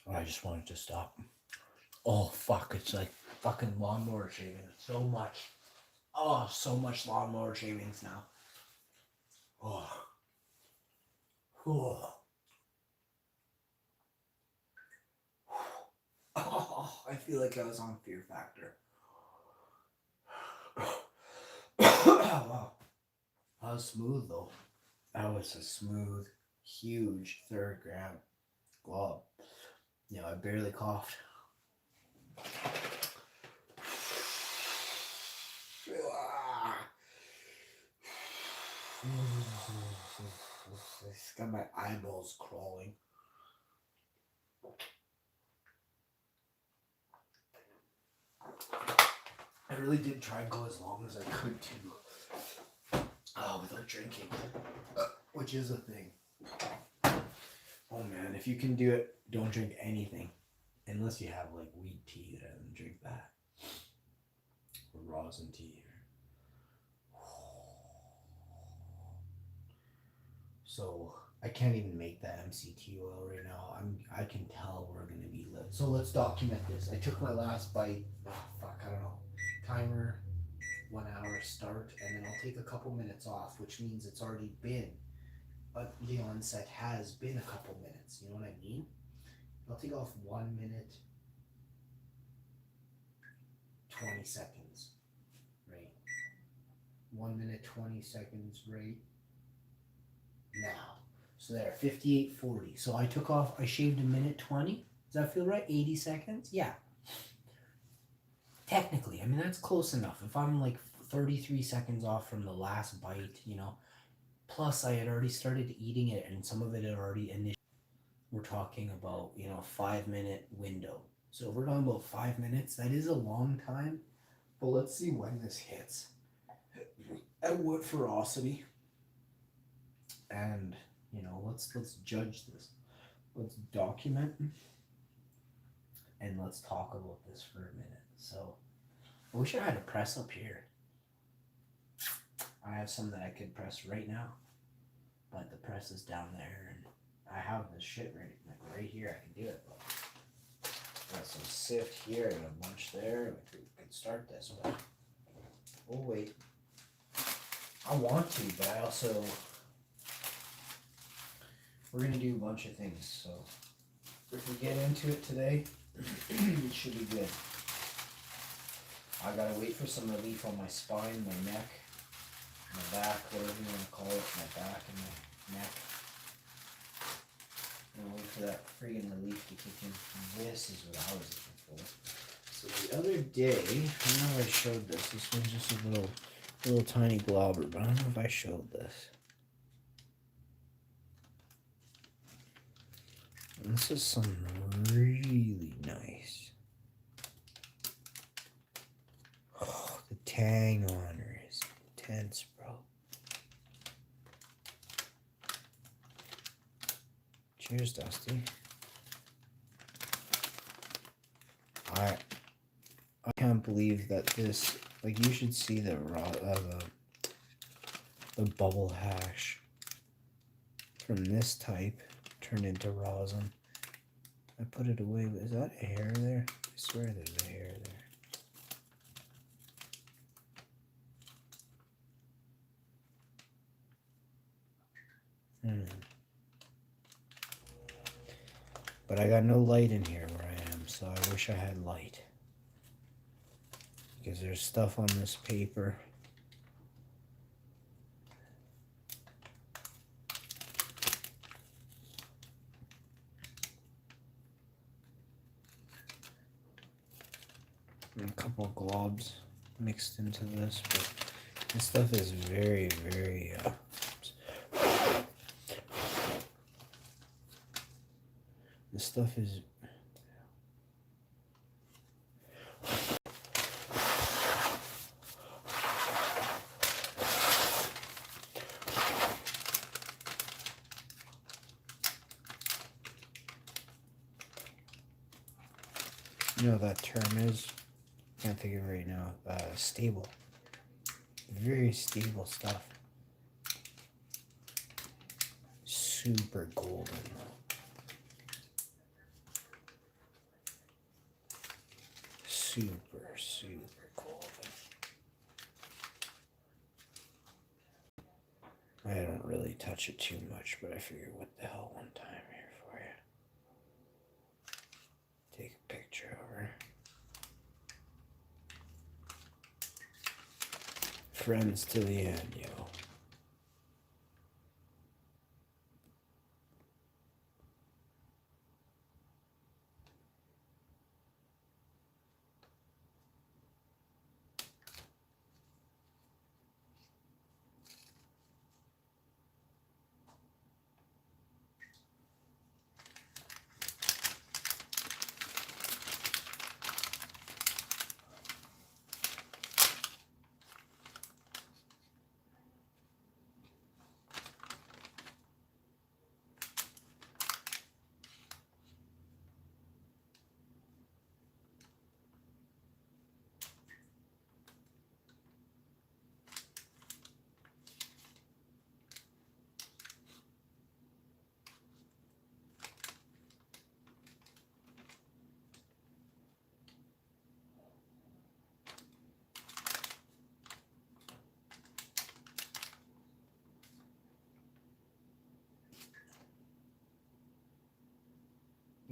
I just wanted to stop. Oh, fuck. It's like fucking lawnmower shaving. So much. Oh, so much lawnmower shavings now. Oh. Oh. Oh, I feel like I was on Fear Factor. Wow. That was smooth, though. That was a smooth, huge 3rd gram glob. Yeah, I barely coughed. It's got my eyeballs crawling. I really did try and go as long as I could too, without drinking, which is a thing. if you can do it, don't drink anything. Unless you have like weed tea, then drink that. Or rosin tea. So I can't even make that MCT oil right now. I can tell we're gonna be lit. So let's document this. I took my last bite. I don't know. Timer, 1 hour start, and then I'll take a couple minutes off, which means it's already been. But the onset has been a couple minutes. You know what I mean? I'll take off 1 minute, 20 seconds. Right. 1 minute, 20 seconds. Right. Now. So there, 58:40. So I took off, I shaved a minute 20. Does that feel right? 80 seconds? Yeah. Technically, I mean, that's close enough. If I'm like 33 seconds off from the last bite, you know, plus I had already started eating it and some of it had already initiated. We're talking about, 5-minute window. So if we're talking about 5 minutes, that is a long time. But let's see when this hits. At what ferocity? And let's judge this. Let's document and let's talk about this for a minute. So I wish I had a press up here. I have some that I could press right now, but the press is down there, and I have this shit right here. I can do it. But I got some sift here. I got a bunch there. We could start this, but oh wait. I want to, but I also. We're going to do a bunch of things, so if we get into it today, it should be good. I gotta wait for some relief on my spine, my neck, my back, whatever you want to call it, my back and my neck. And I'll wait for that friggin' relief to kick in. This is what I was looking for. So the other day, I don't know if I showed this. This one's just a little tiny globber, but I don't know if I showed this. This is some really nice. Oh, the tang on her is intense, bro. Cheers, Dusty. I can't believe that this, like, you should see the bubble hash from this type turned into rosin. I put it away. Is that a hair there? I swear there's a hair there. But I got no light in here where I am, so I wish I had light. Because there's stuff on this paper. And a couple of globs mixed into this, but this stuff is very, very this stuff is you know what that term is? Can't think of it right now. Stable. Very stable stuff. Super golden. Super, super golden. I don't really touch it too much, but I figured what the hell one time here for you. Take a picture of her. Friends to the end, yo.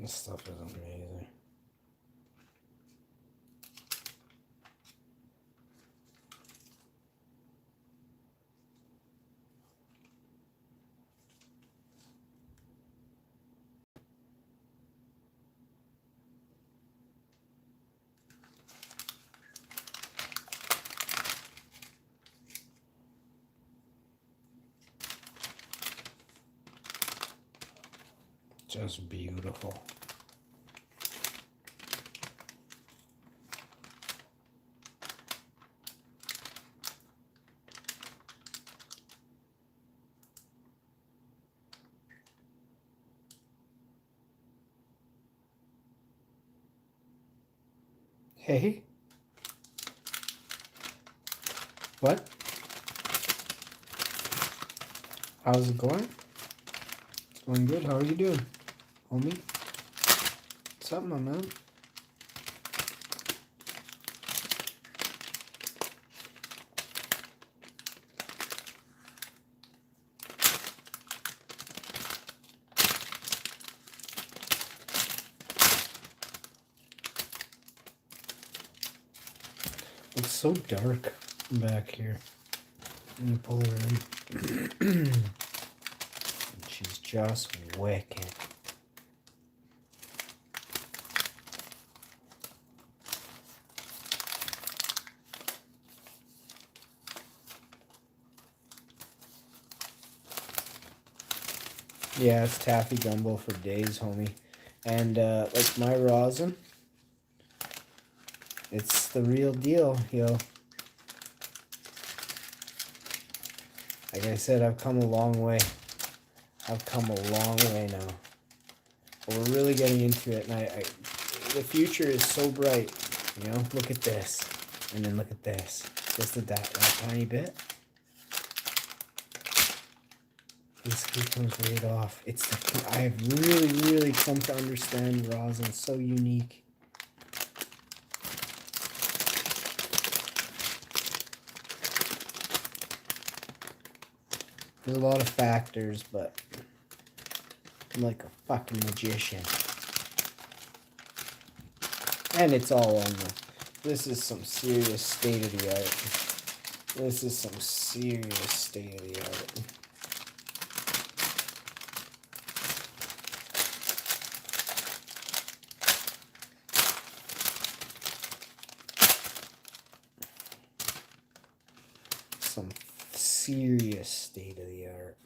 This stuff is amazing. Just beautiful. Hey. What? How's it going? It's going good. How are you doing, homie? What's up, my man? It's so dark back here. Let me pull her in. She's just wicked. Yeah, it's taffy gumbo for days, homie. And like my rosin, it's the real deal, yo. Like I said, I've come a long way. I've come a long way now. But we're really getting into it, and the future is so bright. You know, look at this, and then look at this. Just that tiny bit. This comes right off. I have really come to understand rosin. It's so unique. There's a lot of factors, but I'm like a fucking magician. And it's all on this is some serious state of the art. This is some serious state of the art. Some serious state of the art.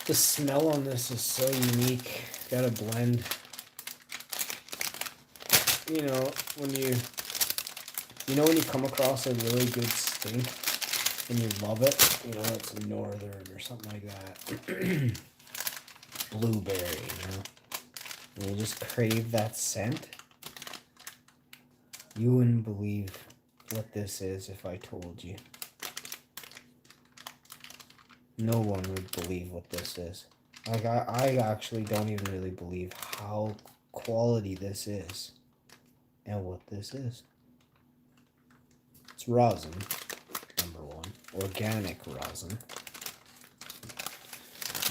The smell on this is so unique. Got a blend. You know, when you come across a really good stink and you love it, you know, it's a northern or something like that. Blueberry, you know. And you just crave that scent. You wouldn't believe what this is if I told you. No one would believe what this is. Like, I actually don't even really believe how quality this is and what this is. It's rosin, number one. Organic rosin.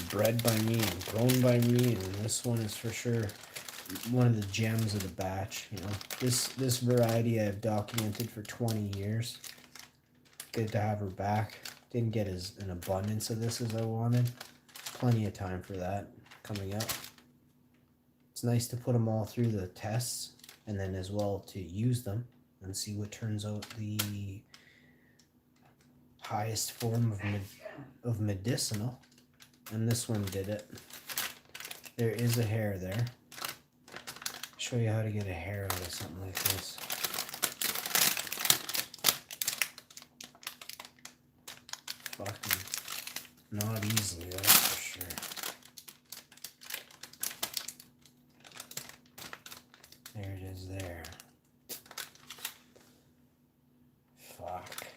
Bred by me and grown by me, and this one is for sure one of the gems of the batch. You know, this variety I've documented for 20 years. Good to have her back. Didn't get an abundance of this as I wanted. Plenty of time for that coming up. It's nice to put them all through the tests and then as well to use them and see what turns out the highest form of medicinal. And this one did it. There is a hair there. Show you how to get a hair out of something like this. Fucking not easily, that's for sure. There it is there. Fuck.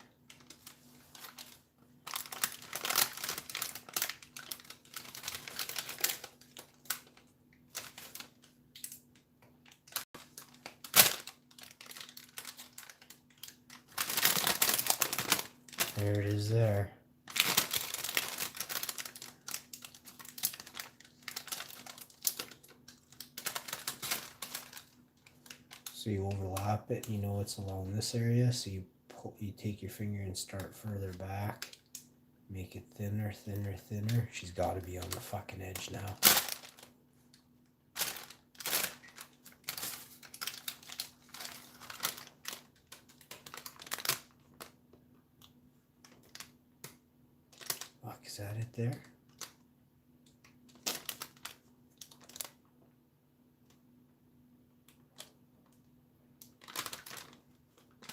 There it is there. So you overlap it, you know it's along this area, so you take your finger and start further back. Make it thinner, thinner, thinner. She's got to be on the fucking edge now. Fuck, is that it there?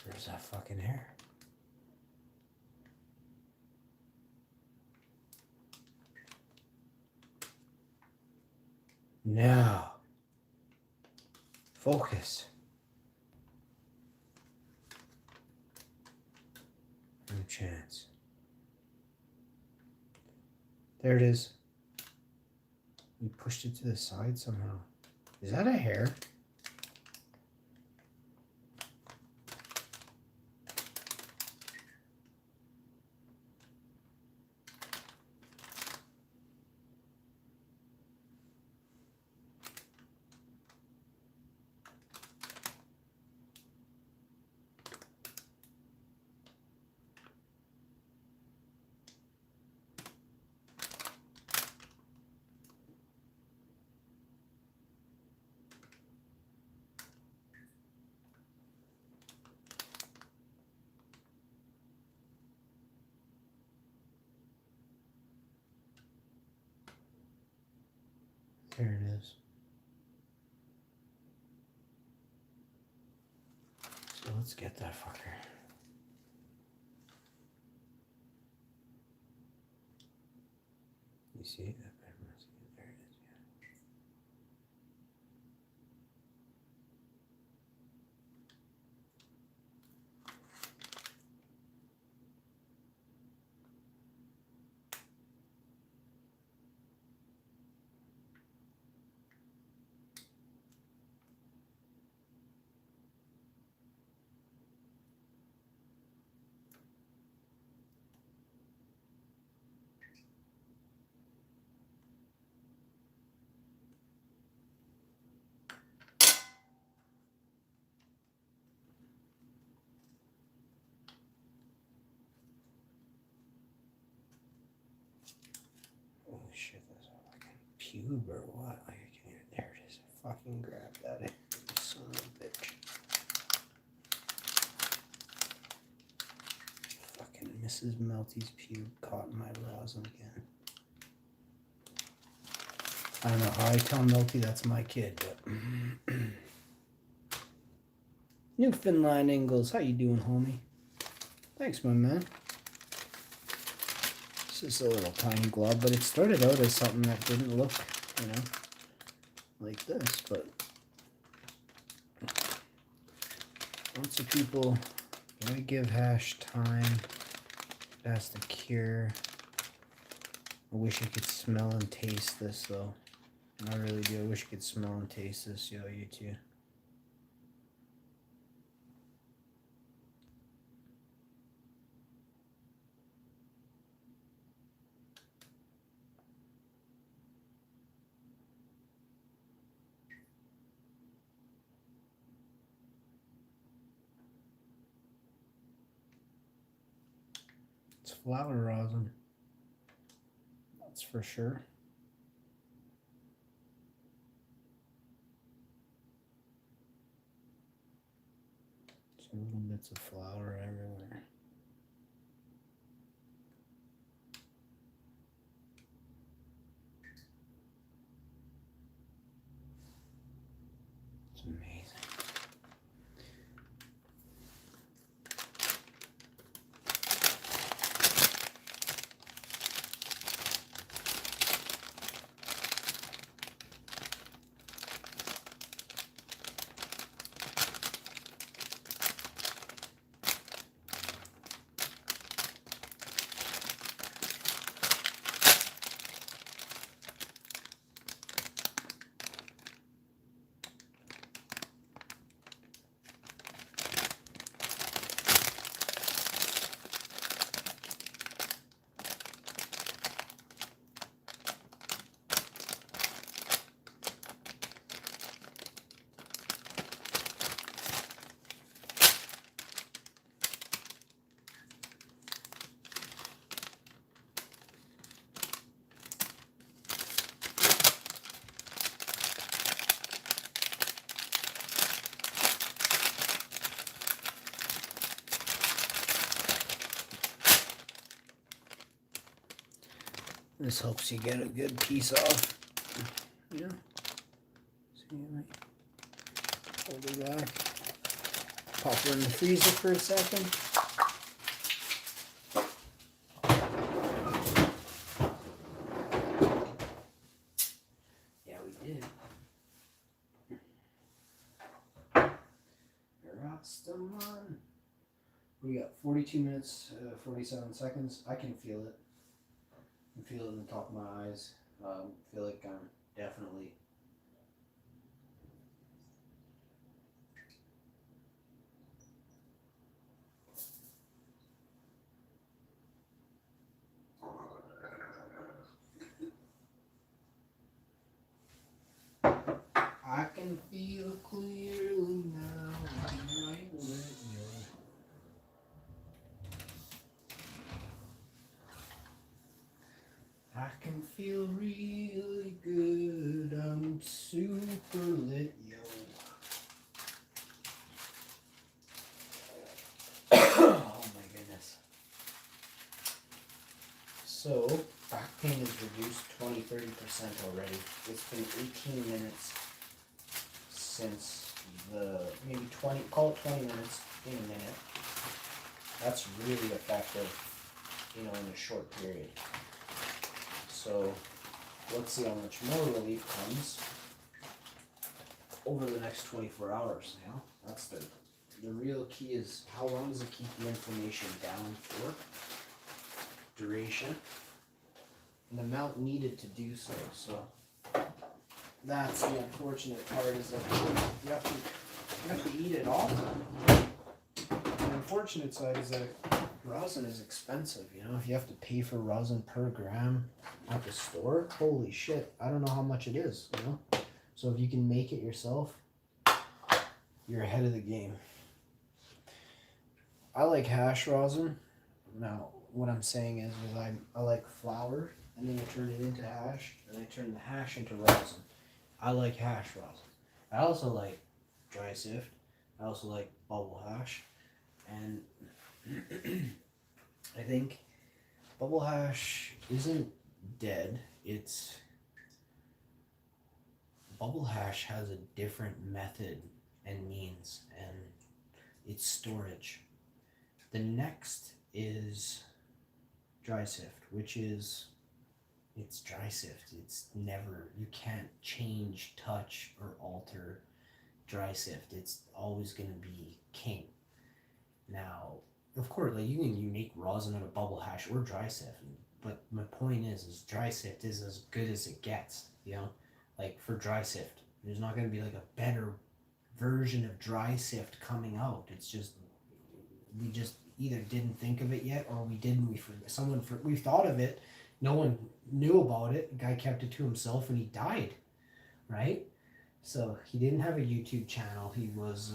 Where's that fucking hair? Now, focus. No chance. There it is. We pushed it to the side somehow. Is that a hair? There it is. So let's get that fucker. You see it? There it is. Yeah. Holy shit, that's a fucking pube or what? Like, I can't even, there it is. I fucking grabbed that. Son of a bitch. Fucking Mrs. Melty's pube caught in my rosin again. I don't know how I tell Melty that's my kid, but Newfoundland Ingalls, how you doing, homie? Thanks, my man. It's just a little tiny glove, but it started out as something that didn't look, you know, like this, but lots of people, you gotta give Hash time. That's the cure. I wish I could smell and taste this, though. I really do. I wish I could smell and taste this. Yo, you too. It's flower rosin. That's for sure. Some little bits of flour everywhere. It's amazing. This helps you get a good piece off. Yeah. See, you might hold it back. Pop her in the freezer for a second. Yeah, we did. Rastaman. We got 42 minutes, 47 seconds. I can feel it. I can feel it in the top of my eyes. Feel like I'm definitely. I can feel clearly now. Right with you. I can feel really good. I'm super lit, yo. Oh my goodness. So, back pain is reduced 20-30% already. It's been 18 minutes since maybe 20, call it 20 minutes in a minute. That's really effective, in a short period. So let's see how much more relief comes over the next 24 hours. That's the real key, is how long does it keep the inflammation down for? Duration. And the amount needed to do so. So that's the unfortunate part, is that you have to eat it off. The unfortunate side is that rosin is expensive, if you have to pay for rosin per gram at the store, holy shit, I don't know how much it is, So if you can make it yourself, you're ahead of the game. I like hash rosin. Now, what I'm saying is I like flour, and then I turn it into hash, and I turn the hash into rosin. I like hash rosin. I also like dry sift. I also like bubble hash. And I think bubble hash isn't dead. Bubble hash has a different method and means, and it's storage. The next is dry sift, which is, it's dry sift. You can't change, touch, or alter dry sift. It's always going to be king. Now, of course, you make rosin out of bubble hash or dry sift, but my point is dry sift is as good as it gets, Like for dry sift, there's not going to be like a better version of dry sift coming out. It's just, we just either didn't think of it yet, or we didn't. We thought of it. No one knew about it. The guy kept it to himself, and he died, right? So he didn't have a YouTube channel. He was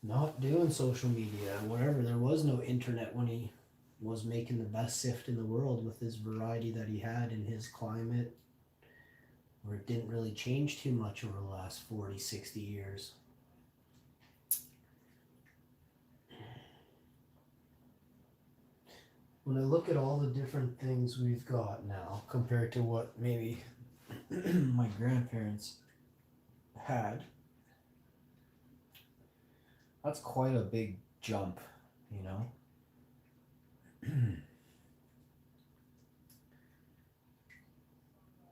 not doing social media, whatever. There was no internet when he was making the best sift in the world with his variety that he had in his climate, where it didn't really change too much over the last 40, 60 years. When I look at all the different things we've got now compared to what maybe my grandparents had, that's quite a big jump,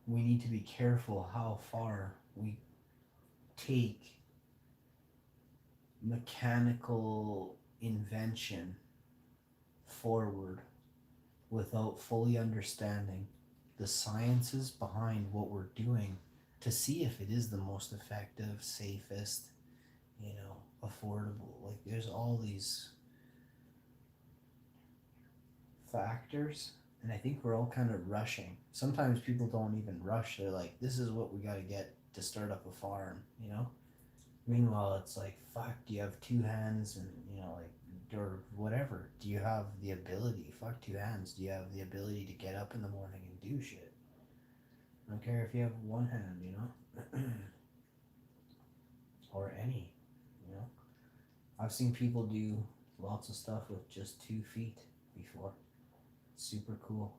We need to be careful how far we take mechanical invention forward without fully understanding the sciences behind what we're doing, to see if it is the most effective, safest, affordable. Like, there's all these factors, and I think we're all kind of rushing. Sometimes people don't even rush. They're like, this is what we got to get to start up a farm, Meanwhile, it's like, fuck, do you have two hands, and, or whatever? Do you have the ability? Fuck, two hands. Do you have the ability to get up in the morning and do shit? I don't care if you have one hand, or any, I've seen people do lots of stuff with just 2 feet before. Super cool.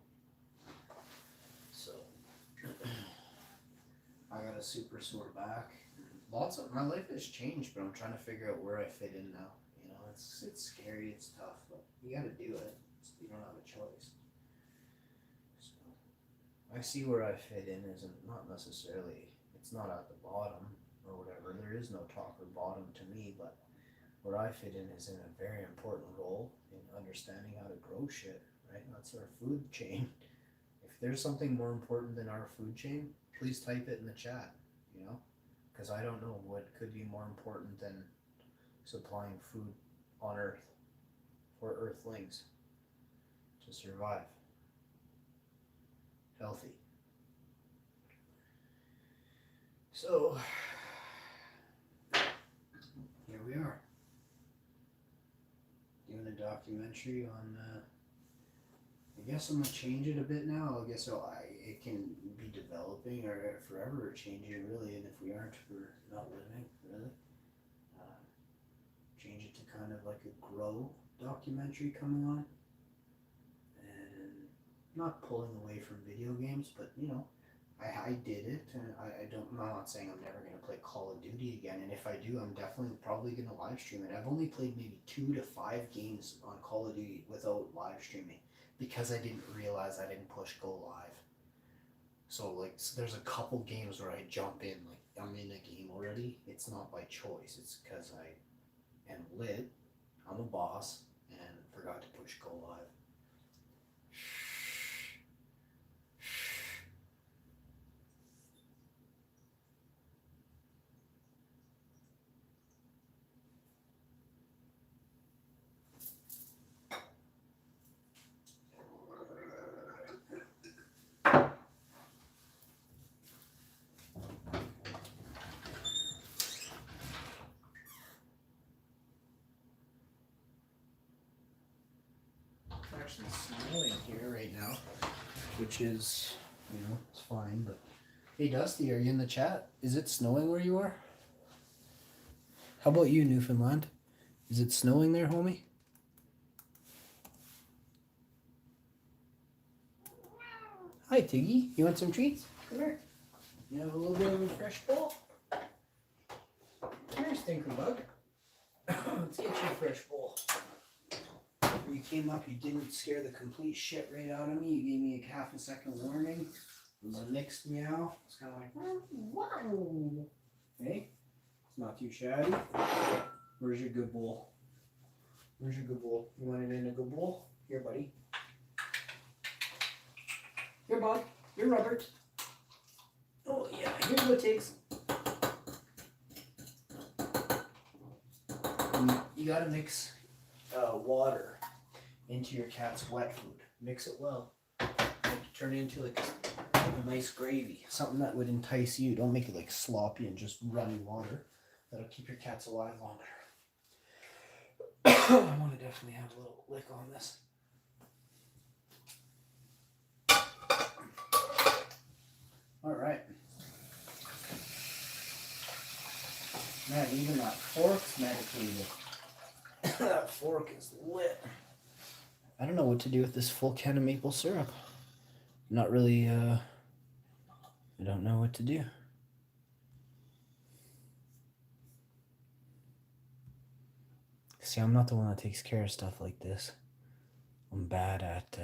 I got a super sore back. Lots of my life has changed, but I'm trying to figure out where I fit in now. You know, it's scary, it's tough, but you got to do it. You don't have a choice. So I see where I fit in isn't not necessarily. It's not at the bottom or whatever. There is no top or bottom to me, but where I fit in is in a very important role in understanding how to grow shit. Right, that's our food chain. If there's something more important than our food chain, please type it in the chat. You know, because I don't know what could be more important than supplying food on Earth for Earthlings to survive healthy. So here we are doing a documentary on. I guess I'm gonna change it a bit now. I guess it can be developing or forever changing really, and if we aren't, we're not living really. Change it to kind of like a grow documentary coming on, and not pulling away from video games, but you know, I did it, and I'm not saying I'm never gonna play Call of Duty again, and if I do, I'm definitely probably gonna live stream it. I've only played maybe 2 to 5 games on Call of Duty without live streaming because I didn't realize I didn't push go live. So like, there's a couple games where I jump in, like I'm in a game already. It's not by choice. It's because I am lit. I'm a boss and forgot to push go live. It's actually snowing here right now, which is, you know, it's fine, but hey Dusty, are you in the chat? Is it snowing where you are? How about you, Newfoundland? Is it snowing there, homie? Hi, Tiggy. You want some treats? Come here. You have a little bit of a fresh bowl? Come here, stinker bug. Let's get you a fresh bowl. When you came up, you didn't scare the complete shit right out of me. You gave me a half a second warning. It was a mixed meow. It's kind of like, wow. Hey, it's not too shabby. Where's your good bowl? Where's your good bowl? You want it in a good bowl? Here, buddy. Here, bud. Here, Robert. Oh, yeah. Here's what it takes. You gotta mix water into your cat's wet food. Mix it well. Turn it into like a nice gravy. Something that would entice you. Don't make it like sloppy and just runny water. That'll keep your cats alive longer. I want to definitely have a little lick on this. All right. Man, even that fork's medicated. That fork is lit. I don't know what to do with this full can of maple syrup. Not really, I don't know what to do. See, I'm not the one that takes care of stuff like this. I'm bad at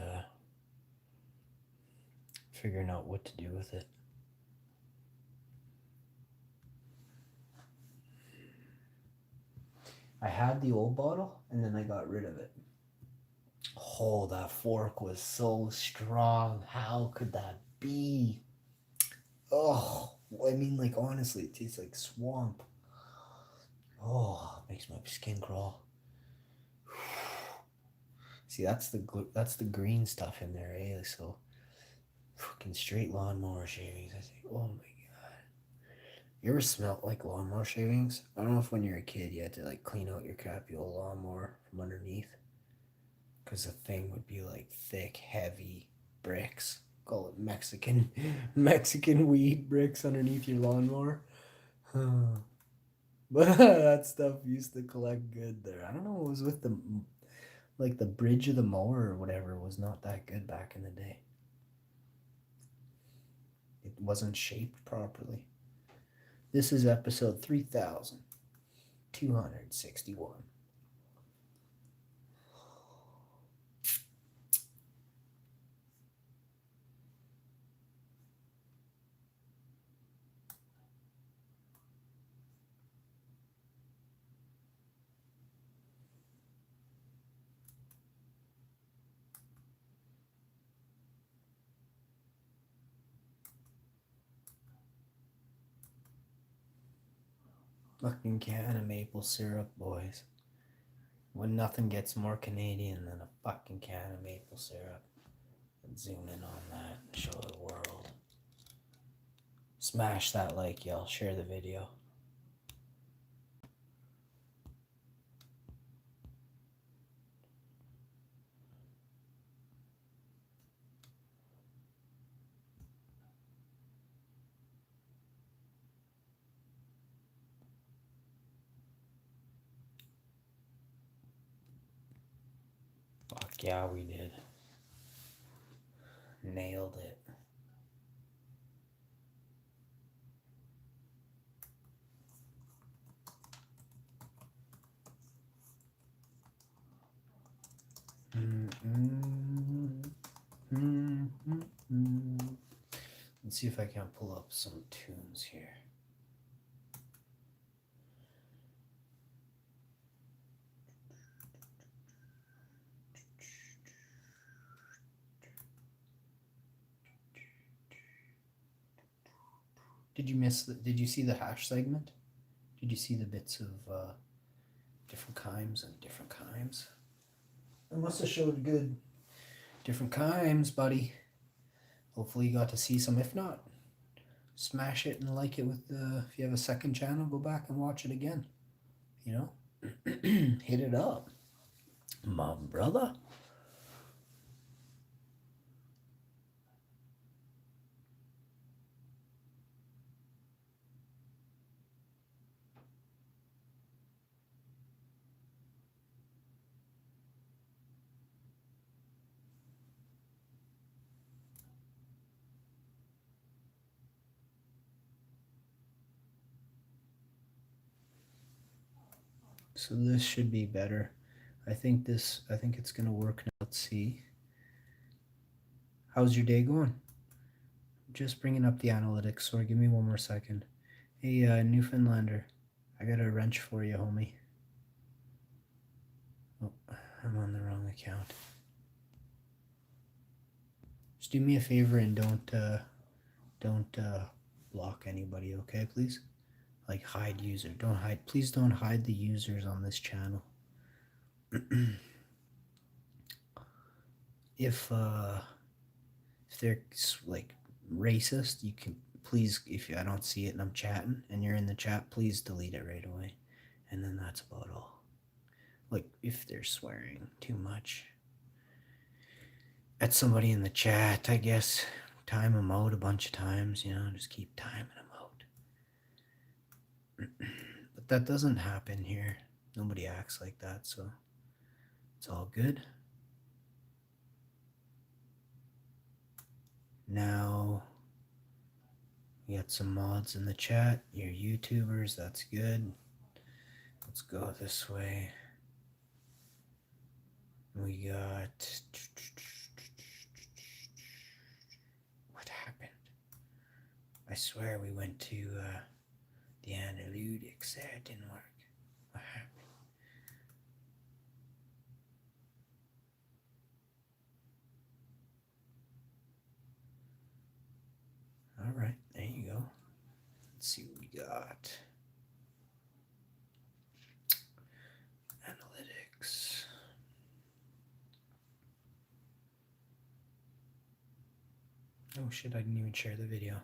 figuring out what to do with it. I had the old bottle and then I got rid of it. Oh, that fork was so strong. How could that be? Oh, I mean, like, honestly, it tastes like swamp. Oh, it makes my skin crawl. See, that's the green stuff in there, eh? So, fucking straight lawnmower shavings. I think, oh my god. You ever smelled like lawnmower shavings? I don't know if when you're a kid you had to like clean out your crappy old lawnmower from underneath. Because the thing would be like thick, heavy bricks. Call it Mexican weed bricks underneath your lawnmower. But that stuff used to collect good there. I don't know what was with the bridge of the mower or whatever was not that good back in the day. It wasn't shaped properly. This is episode 3261. Fucking can of maple syrup, boys. When nothing gets more Canadian than a fucking can of maple syrup. And zoom in on that and show the world. Smash that like, y'all. Share the video. Fuck yeah, we did. Nailed it. Let's see if I can pull up some tunes here. Did you see the hash segment? Did you see the bits of different chimes and different chimes? I must have showed good different chimes, buddy. Hopefully you got to see some. If not, smash it and like it with if you have a second channel, go back and watch it again. You know? Hit it up. My brother. So this should be better. I think it's gonna work now. Let's see. How's your day going? Just bringing up the analytics. Sorry, give me one more second. Hey, Newfoundlander, I got a wrench for you, homie. Oh, I'm on the wrong account. Just do me a favor and don't block anybody, okay, please? Like hide user. Don't hide. Please don't hide the users on this channel. If they're like racist, you can please, if I don't see it and I'm chatting and you're in the chat, please delete it right away. And then that's about all. Like if they're swearing too much at somebody in the chat, I guess time them out a bunch of times, you know, just keep timing them out. But that doesn't happen here. Nobody acts like that, so it's all good. Now we got some mods in the chat. You're YouTubers, that's good. Let's go this way. We got... What happened? I swear we went to the analytics there. It didn't work. What happened? All right, there you go. Let's see what we got. Analytics. Oh shit, I didn't even share the video.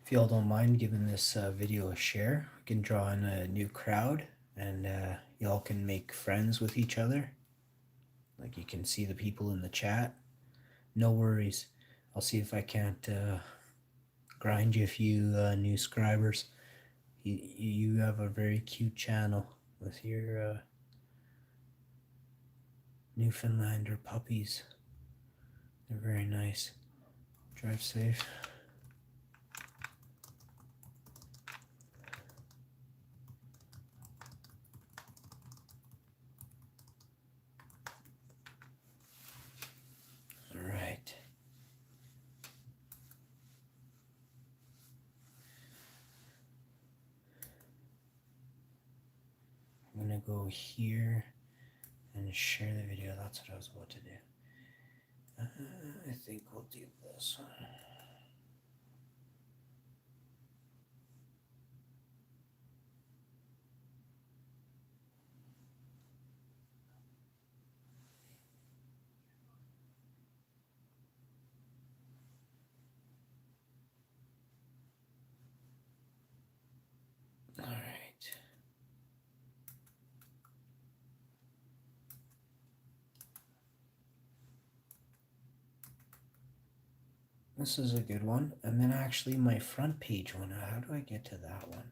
If y'all don't mind giving this video a share, we can draw in a new crowd and y'all can make friends with each other. Like you can see the people in the chat. No worries. I'll see if I can't grind you a few new subscribers. You have a very cute channel with your Newfoundlander puppies. They're very nice. Drive safe. All right. I'm gonna go here and share the video. That's what I was about to do. I think we'll do this one. All right. This is a good one. And then actually my front page one, how do I get to that one?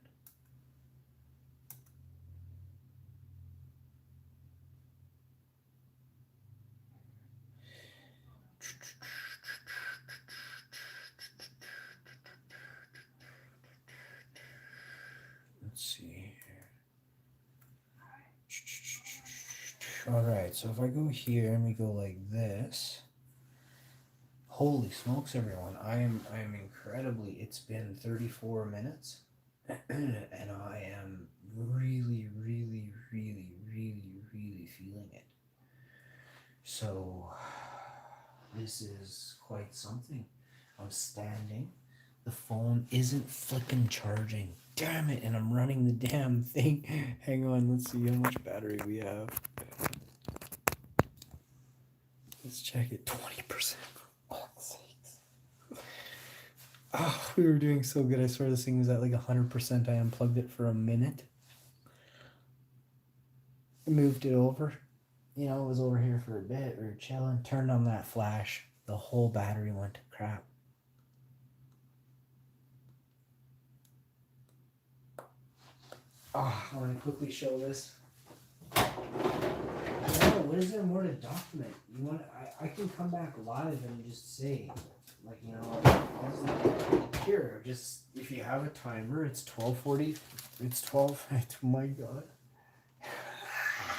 Let's see here. All right, so if I go here and we go like this, holy smokes, everyone! I'm incredibly. It's been 34 minutes, and I am really, really, really, really, really feeling it. So this is quite something. I'm standing. The phone isn't flipping charging. Damn it! And I'm running the damn thing. Hang on, let's see how much battery we have. Let's check it. 20%. For fuck's sakes. Oh, we were doing so good. I swear this thing was at like 100%. I unplugged it for a minute. I moved it over. You know, it was over here for a bit. We were chilling. Turned on that flash. The whole battery went to crap. Oh, I want to quickly show this. What is there more to document? You want? I can come back live and just say, like, you know, here. Just if you have a timer, it's 12:40. It's 12. Oh my god.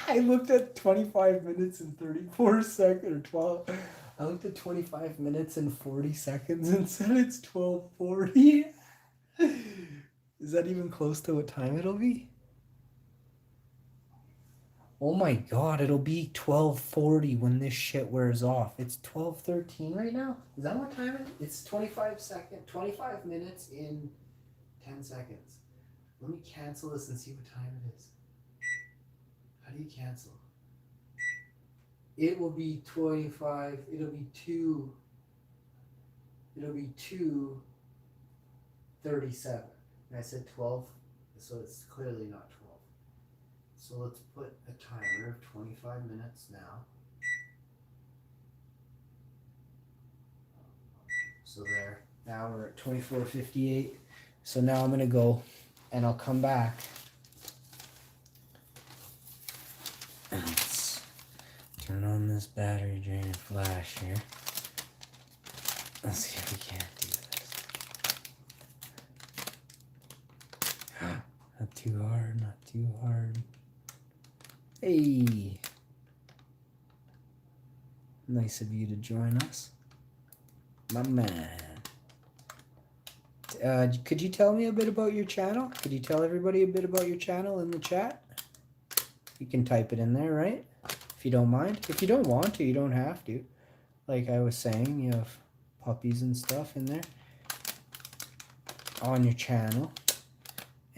I looked at 25 minutes and 34 seconds or 12. I looked at 25 minutes and 40 seconds and said it's 12:40. Is that even close to what time it'll be? Oh my god, it'll be 12:40 when this shit wears off. It's 12:13 right now? Is that what time it is? It's 25 minutes in 10 seconds. Let me cancel this and see what time it is. How do you cancel? It will be 25, it'll be 2:37. And I said 12, so it's clearly not 12. So let's put a timer of 25 minutes now. So there. Now we're at 24:58. So now I'm gonna go and I'll come back. And let's turn on this battery drain flash here. Let's see if we can't do this. Not too hard, not too hard. Hey, nice of you to join us, my man. Could you tell me a bit about your channel? Could you tell everybody a bit about your channel in the chat? You can type it in there, right? If you don't mind. If you don't want to, you don't have to. Like I was saying, you have puppies and stuff in there on your channel.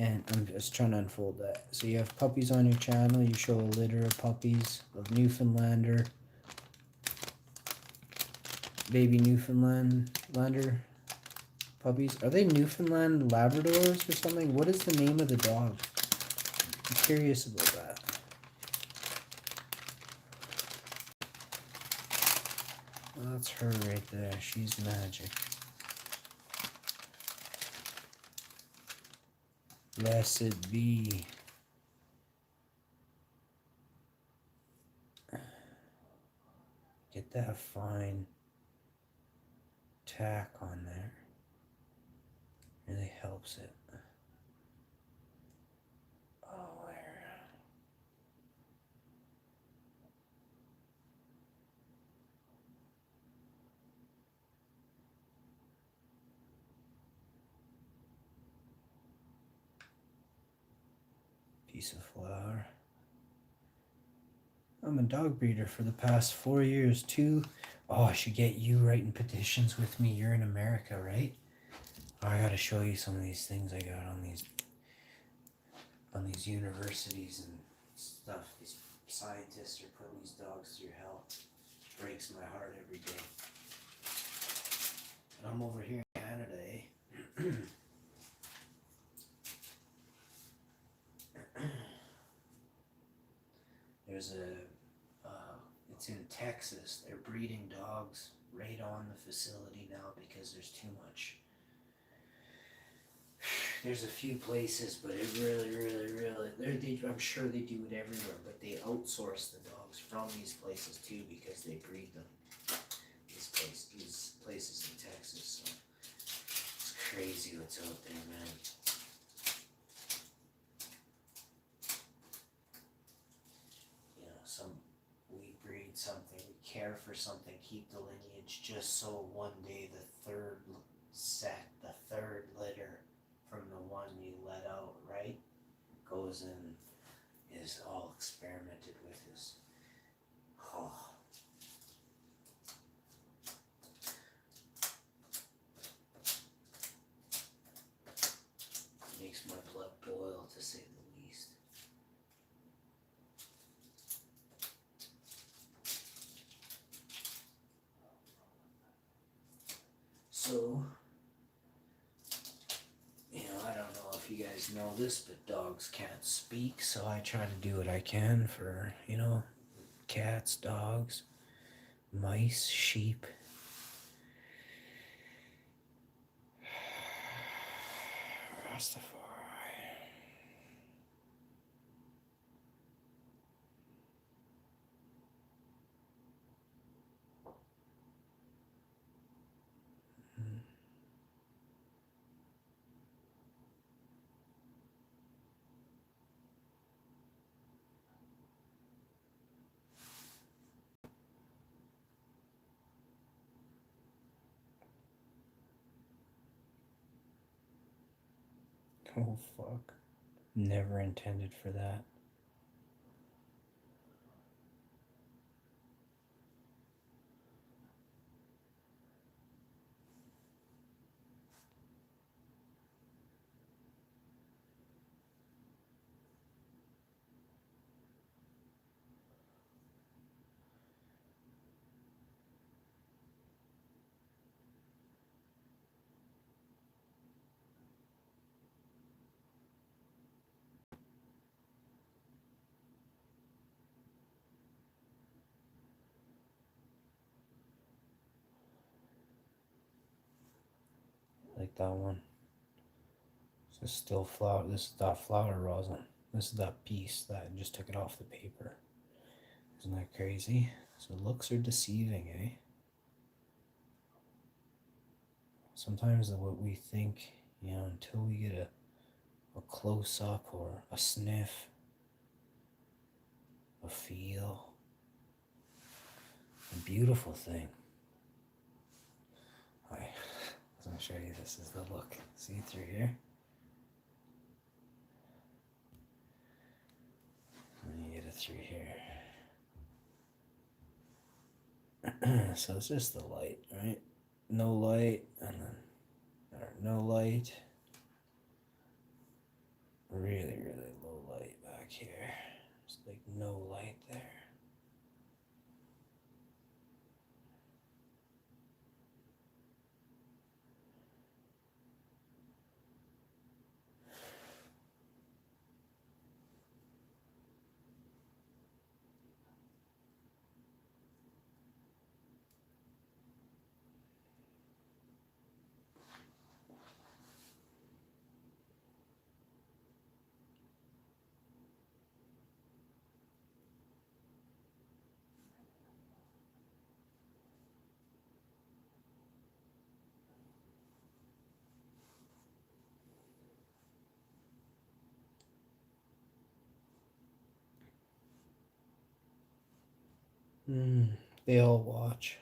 And I'm just trying to unfold that. So you have puppies on your channel. You show a litter of puppies of Newfoundlander, baby Newfoundlander puppies. Are they Newfoundland Labradors or something? What is the name of the dog? I'm curious about that. Well, that's her right there. She's magic. Blessed be. Get that fine tack on there. Really helps it. Oh, there. Piece of flour. I'm a dog breeder for the past 4 years too. Oh, I should get you writing petitions with me. You're in America, right? Oh, I gotta show you some of these things I got on these universities and stuff. These scientists are putting these dogs through hell. Breaks my heart every day. And I'm over here in Canada, eh? There's it's in Texas. They're breeding dogs right on the facility now because there's too much. There's a few places, but it really, I'm sure they do it everywhere, but they outsource the dogs from these places too because they breed them. These places in Texas. So it's crazy what's out there, man. You know, we breed something, we care for something, keep the lineage just so one day the third litter from the one you let out, right, goes and is all experimented with. Oh. Makes my blood boil, to say the least. So, I don't know if you guys know this, but dogs can't speak, so I try to do what I can for, cats, dogs, mice, sheep. Rastafari. Oh, fuck. Never intended for that. Like that one. This is still flour. This is that flour rosin. This is that piece that I just took it off the paper. Isn't that crazy? So looks are deceiving, eh? Sometimes what we think, until we get a close up or a sniff, a feel, a beautiful thing. I was going to show you, this is the look. See through here? Let me get it through here. So it's just the light, right? No light, and then, or no light. Really, really low light back here. Just like no light there. They all watch.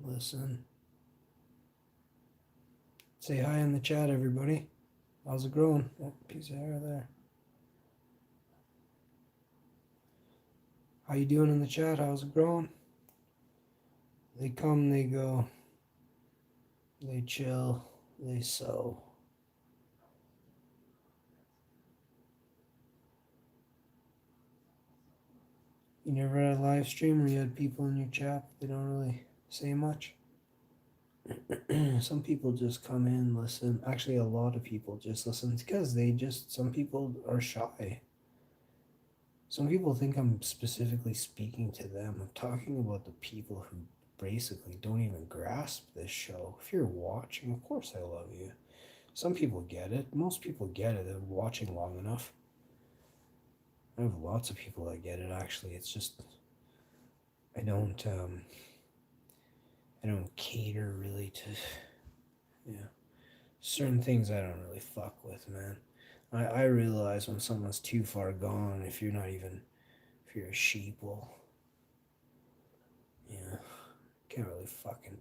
Listen. Say hi in the chat, everybody. How's it growing? Oh, piece of hair there. How you doing in the chat? How's it growing? They come, they go. They chill. They sew. You never had a live stream where you had people in your chat, they don't really say much? Some people just come in, listen. Actually, a lot of people just listen because some people are shy. Some people think I'm specifically speaking to them. I'm talking about the people who basically don't even grasp this show. If you're watching, of course I love you. Some people get it. Most people get it. They're watching long enough. I have lots of people that get it, actually. It's just I don't cater really to certain things I don't really fuck with, man. I realize when someone's too far gone if you're a sheeple. Yeah. Can't really fucking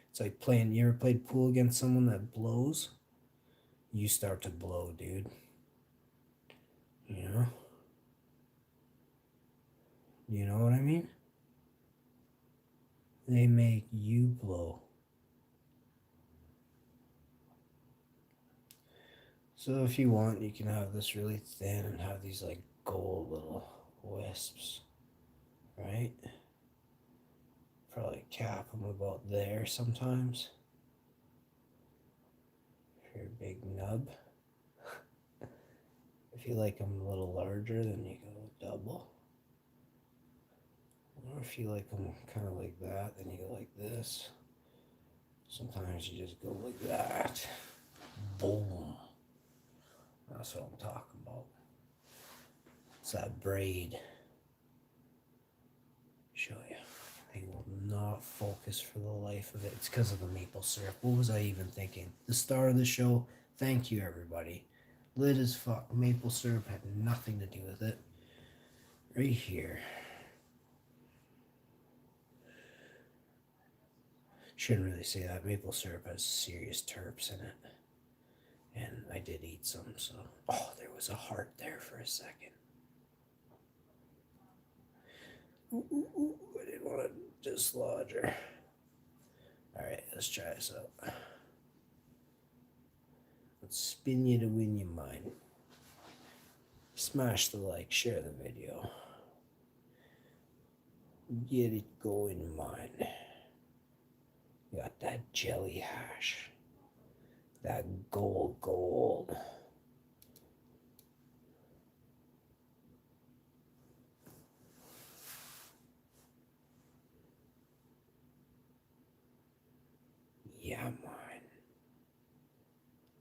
it's like you ever played pool against someone that blows? You start to blow, dude. You know? You know what I mean? They make you blow. So if you want, you can have this really thin and have these like gold little wisps, right? Probably cap them about there sometimes. If you're a big nub. If you like them a little larger, then you go double. Or if you like them kind of like that, then you go like this. Sometimes you just go like that. Boom. That's what I'm talking about. It's that braid. Show you. They will not focus for the life of it. It's because of the maple syrup. What was I even thinking? The star of the show. Thank you, everybody. Lit as fuck. Maple syrup had nothing to do with it. Right here. Shouldn't really say that. Maple syrup has serious terps in it. And I did eat some, so... Oh, there was a heart there for a second. Ooh, ooh, ooh. I didn't want to dislodge her. Alright, let's try this out. Let's spin you to win your mind. Smash the like, share the video. Get it going, mine. Got that jelly hash. That gold. Yeah, mine.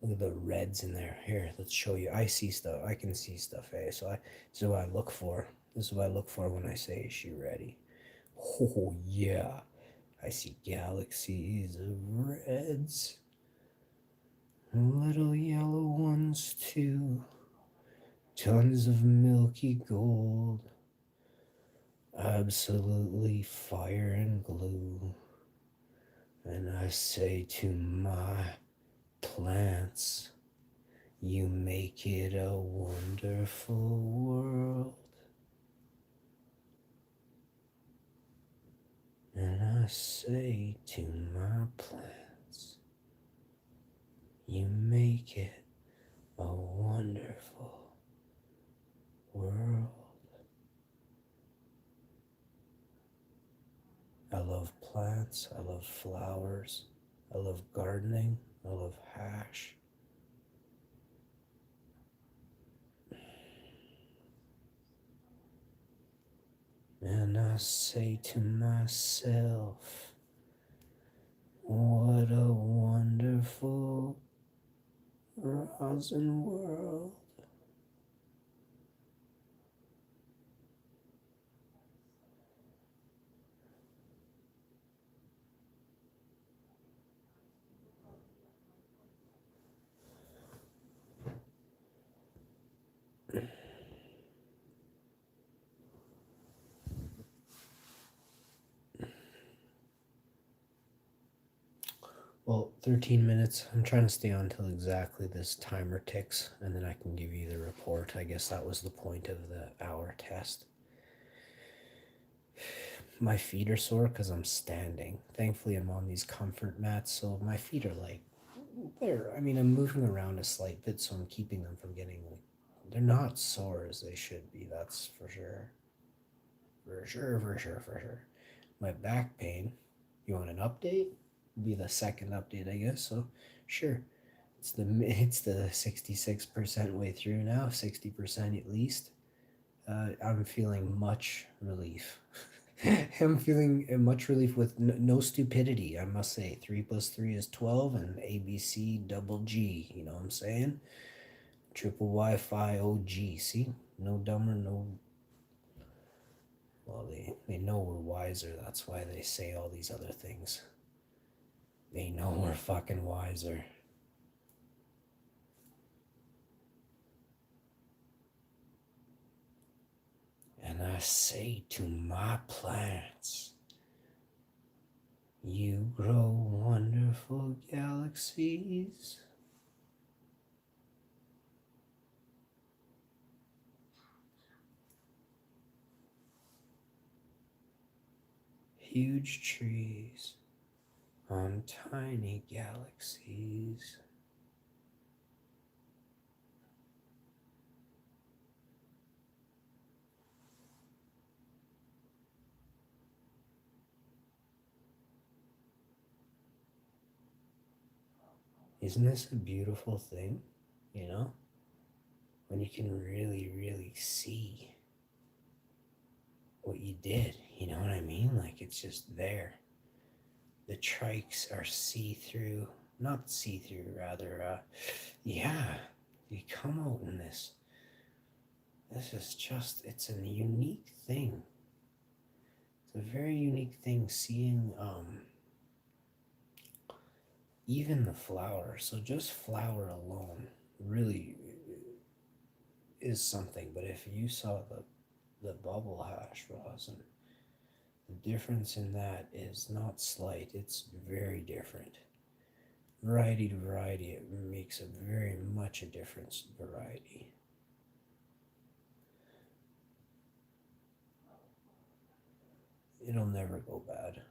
Look at the reds in there. Here, let's show you. I see stuff. I can see stuff, eh? So this is what I look for. This is what I look for when I say, is she ready? Oh, yeah. I see galaxies of reds. Little yellow ones, too. Tons of milky gold. Absolutely fire and glue. And I say to my plants, you make it a wonderful world. And I say to my plants, you make it a wonderful world. I love plants, I love flowers, I love gardening, I love hash. And I say to myself, what a wonderful rosin world. Well, 13 minutes. I'm trying to stay on till exactly this timer ticks, and then I can give you the report. I guess that was the point of the hour test. My feet are sore because I'm standing. Thankfully, I'm on these comfort mats, so my feet are like, I'm moving around a slight bit, so I'm keeping them from getting, like, they're not sore as they should be, that's for sure. For sure. My back pain, you want an update? Be the second update, I guess, so sure. It's the 66% way through now, 60% at least. I'm feeling much relief. I'm feeling much relief with no stupidity, I must say. 3 plus 3 is 12, and ABC double G, you know what I'm saying? Triple Wi-Fi OG, see? No dumber, no... Well, they know we're wiser, that's why they say all these other things. They know we're fucking wiser. And I say to my plants, you grow wonderful galaxies. Huge trees on tiny galaxies. Isn't this a beautiful thing? You know? When you can really, really see what you did. You know what I mean? Like, it's just there. The trikes are see-through. Not see-through, rather, yeah. You come out in this. This is just, it's a unique thing. It's a very unique thing seeing, even the flower. So just flower alone really is something. But if you saw the bubble hash rosin, the difference in that is not slight. It's very different. Variety to variety, it makes a very much a difference. Variety. It'll never go bad.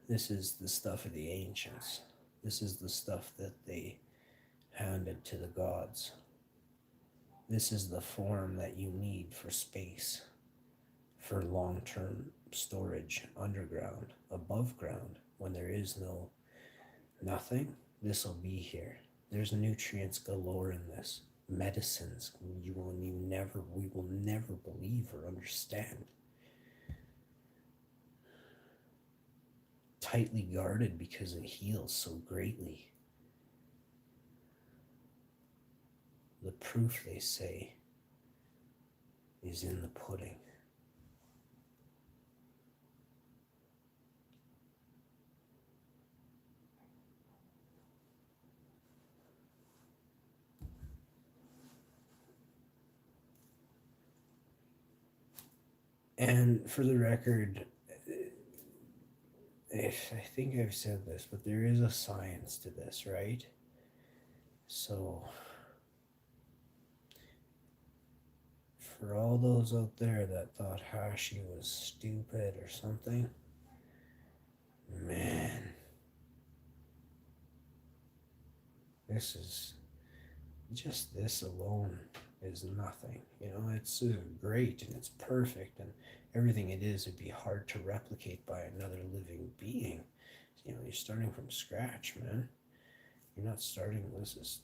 This is the stuff of the ancients. This is the stuff that they handed to the gods. This is the form that you need for space, for long-term storage, underground, above ground, when there is nothing. This will be here. There's nutrients galore in this. Medicines we will never believe or understand. Tightly guarded because it heals so greatly. The proof, they say, is in the pudding. And for the record, I think I've said this, but there is a science to this, right? So, for all those out there that thought Hashi was stupid or something, man, this alone is nothing. You know, it's great and it's perfect, and everything it is would be hard to replicate by another living being. You know, you're starting from scratch, man. You're not starting, this is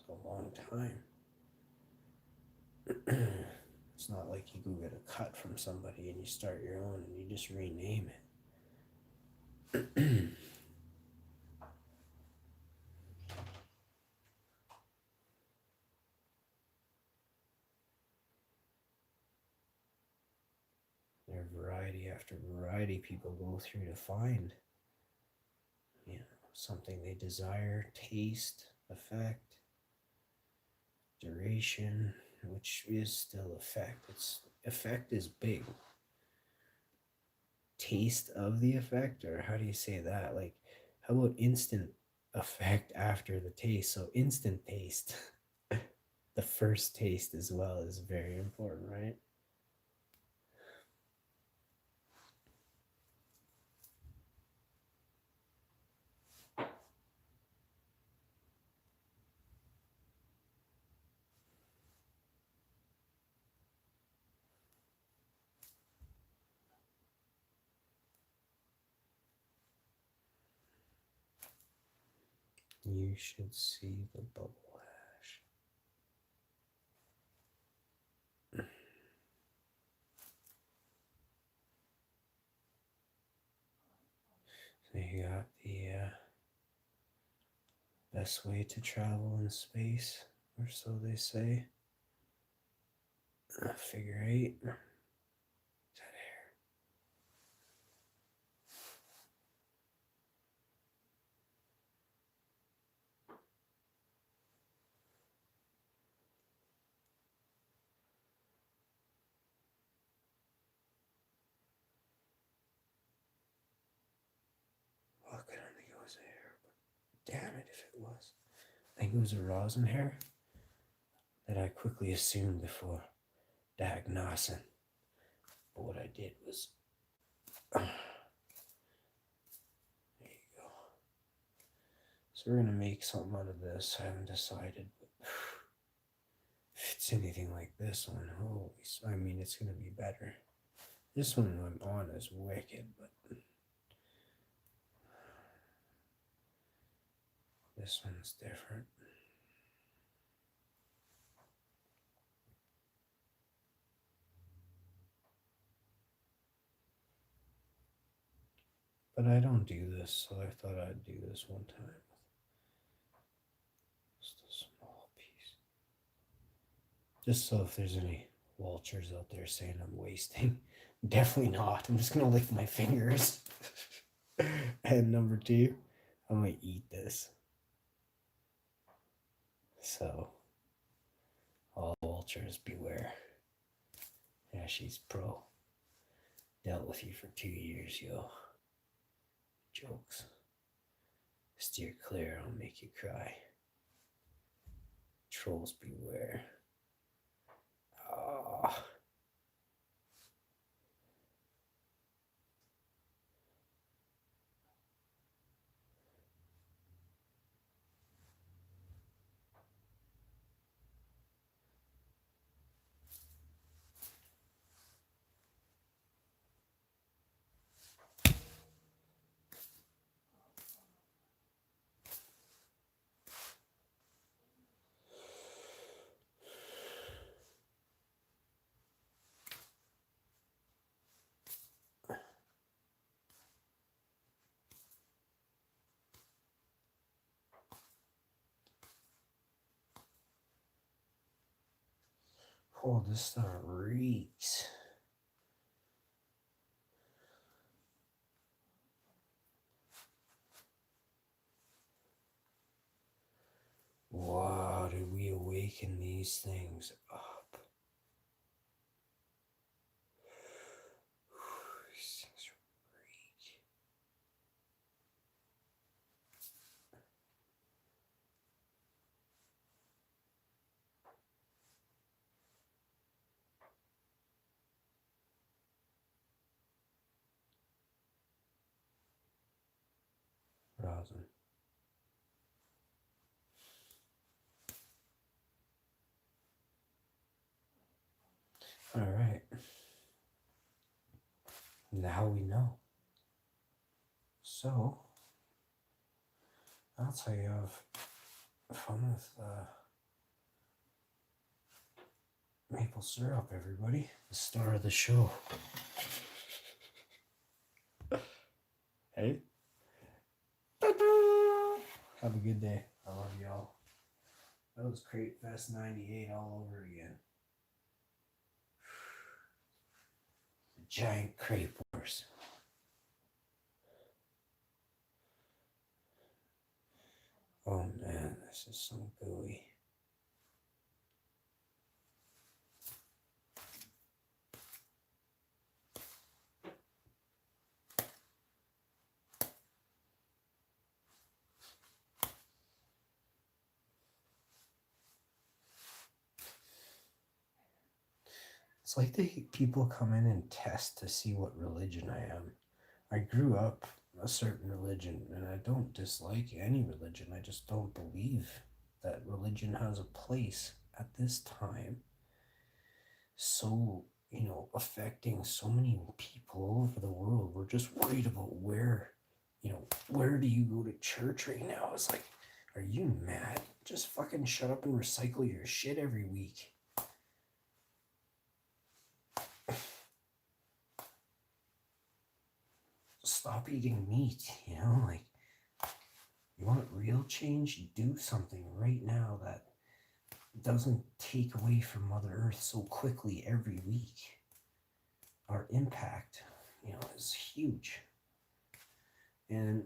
a long time. It's not like you go get a cut from somebody and you start your own and you just rename it. There are variety after variety people go through to find, you know, something they desire, taste, effect, duration, which is still effect. Effect is big. Taste of the effect, or how do you say that? Like, How about instant effect after the taste? So instant taste. The first taste as well is very important, right? You should see the bubble hash. So you got the best way to travel in space, or so they say. Figure 8. Is that hair? Well, I don't think it was hair, but damn it if it was. I think it was a rosin hair that I quickly assumed before diagnosing. But what I did was, there you go. So we're gonna make something out of this. I haven't decided, but if it's anything like this one, I mean, it's gonna be better. This one I'm on is wicked, but this one's different. But I don't do this, so I thought I'd do this one time. Just a small piece. Just so if there's any vultures out there saying I'm wasting, definitely not. I'm just gonna lick my fingers. And number 2, I'm gonna eat this. So, all vultures beware. Yeah, she's pro. Dealt with you for 2 years, yo. Jokes. Steer clear, I'll make you cry. Trolls beware. Ah. Oh, this stuff reeks. Wow, did we awaken these things up? These things reek. Rosin. All right. Now we know. So, that's how you have fun with maple syrup, everybody. The star of the show. Hey. Have a good day. I love y'all. That was Crate Fest 98 all over again. The giant crepe wars. Oh man, this is so gooey. It's like people come in and test to see what religion I am. I grew up a certain religion and I don't dislike any religion. I just don't believe that religion has a place at this time. So, affecting so many people all over the world. We're just worried about where do you go to church right now? It's like, are you mad? Just fucking shut up and recycle your shit every week. Stop eating meat, like, you want real change? Do something right now that doesn't take away from Mother Earth so quickly every week. Our impact, is huge. And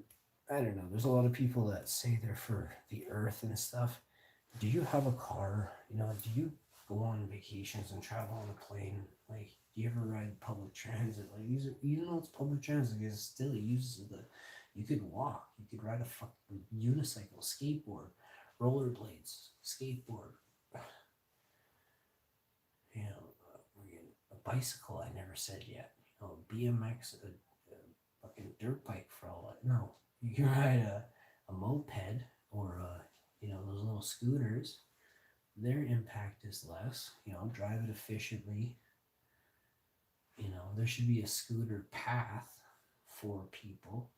I don't know, there's a lot of people that say they're for the earth and stuff. Do you have a car? Do you go on vacations and travel on a plane? Like, do you ever ride public transit? Like, even though it's public transit, it still uses you could walk, you could ride a fucking unicycle, skateboard, rollerblades, skateboard, a bicycle, I never said yet. BMX, a fucking dirt bike for all that. No, you can ride a moped or those little scooters. Their impact is less. Drive it efficiently. There should be a scooter path for people.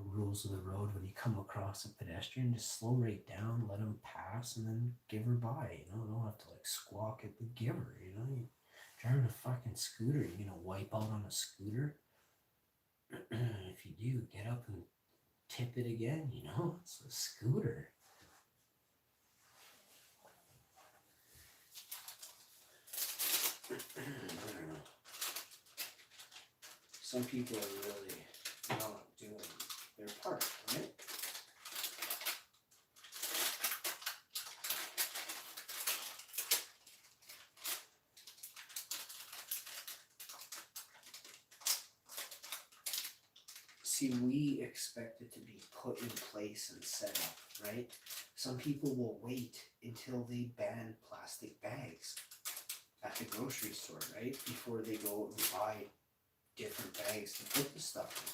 Rules of the road, when you come across a pedestrian, just slow right down, let them pass, and then give her by. Don't have to like squawk at the giver. You driving a fucking scooter, you're gonna wipe out on a scooter. If you do, get up and tip it again. It's a scooter. I don't know. Some people are really not doing their part, right? See, we expect it to be put in place and set up, right? Some people will wait until they ban plastic bags at the grocery store, right? Before they go and buy different bags to put the stuff in.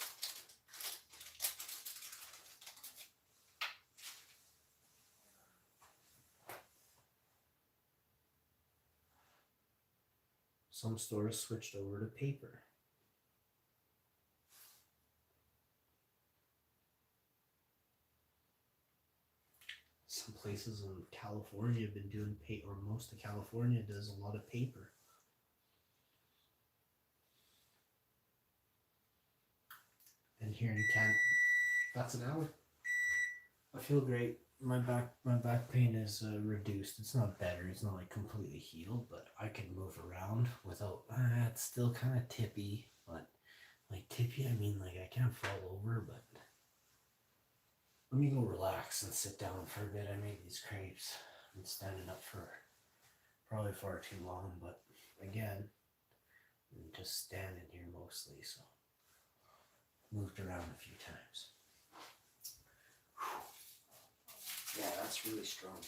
Some stores switched over to paper. Some places in California have been doing paper, or most of California does a lot of paper. And here in Canada, that's an hour. I feel great. My back pain is reduced. It's not better. It's not like completely healed, but I can move around without. It's still kind of tippy, but like tippy, I mean like I can't fall over. But let me go relax and sit down for a bit. I made these crepes. I'm standing up for probably far too long, but again, I'm just standing here mostly, so moved around a few times. Yeah, that's really strong.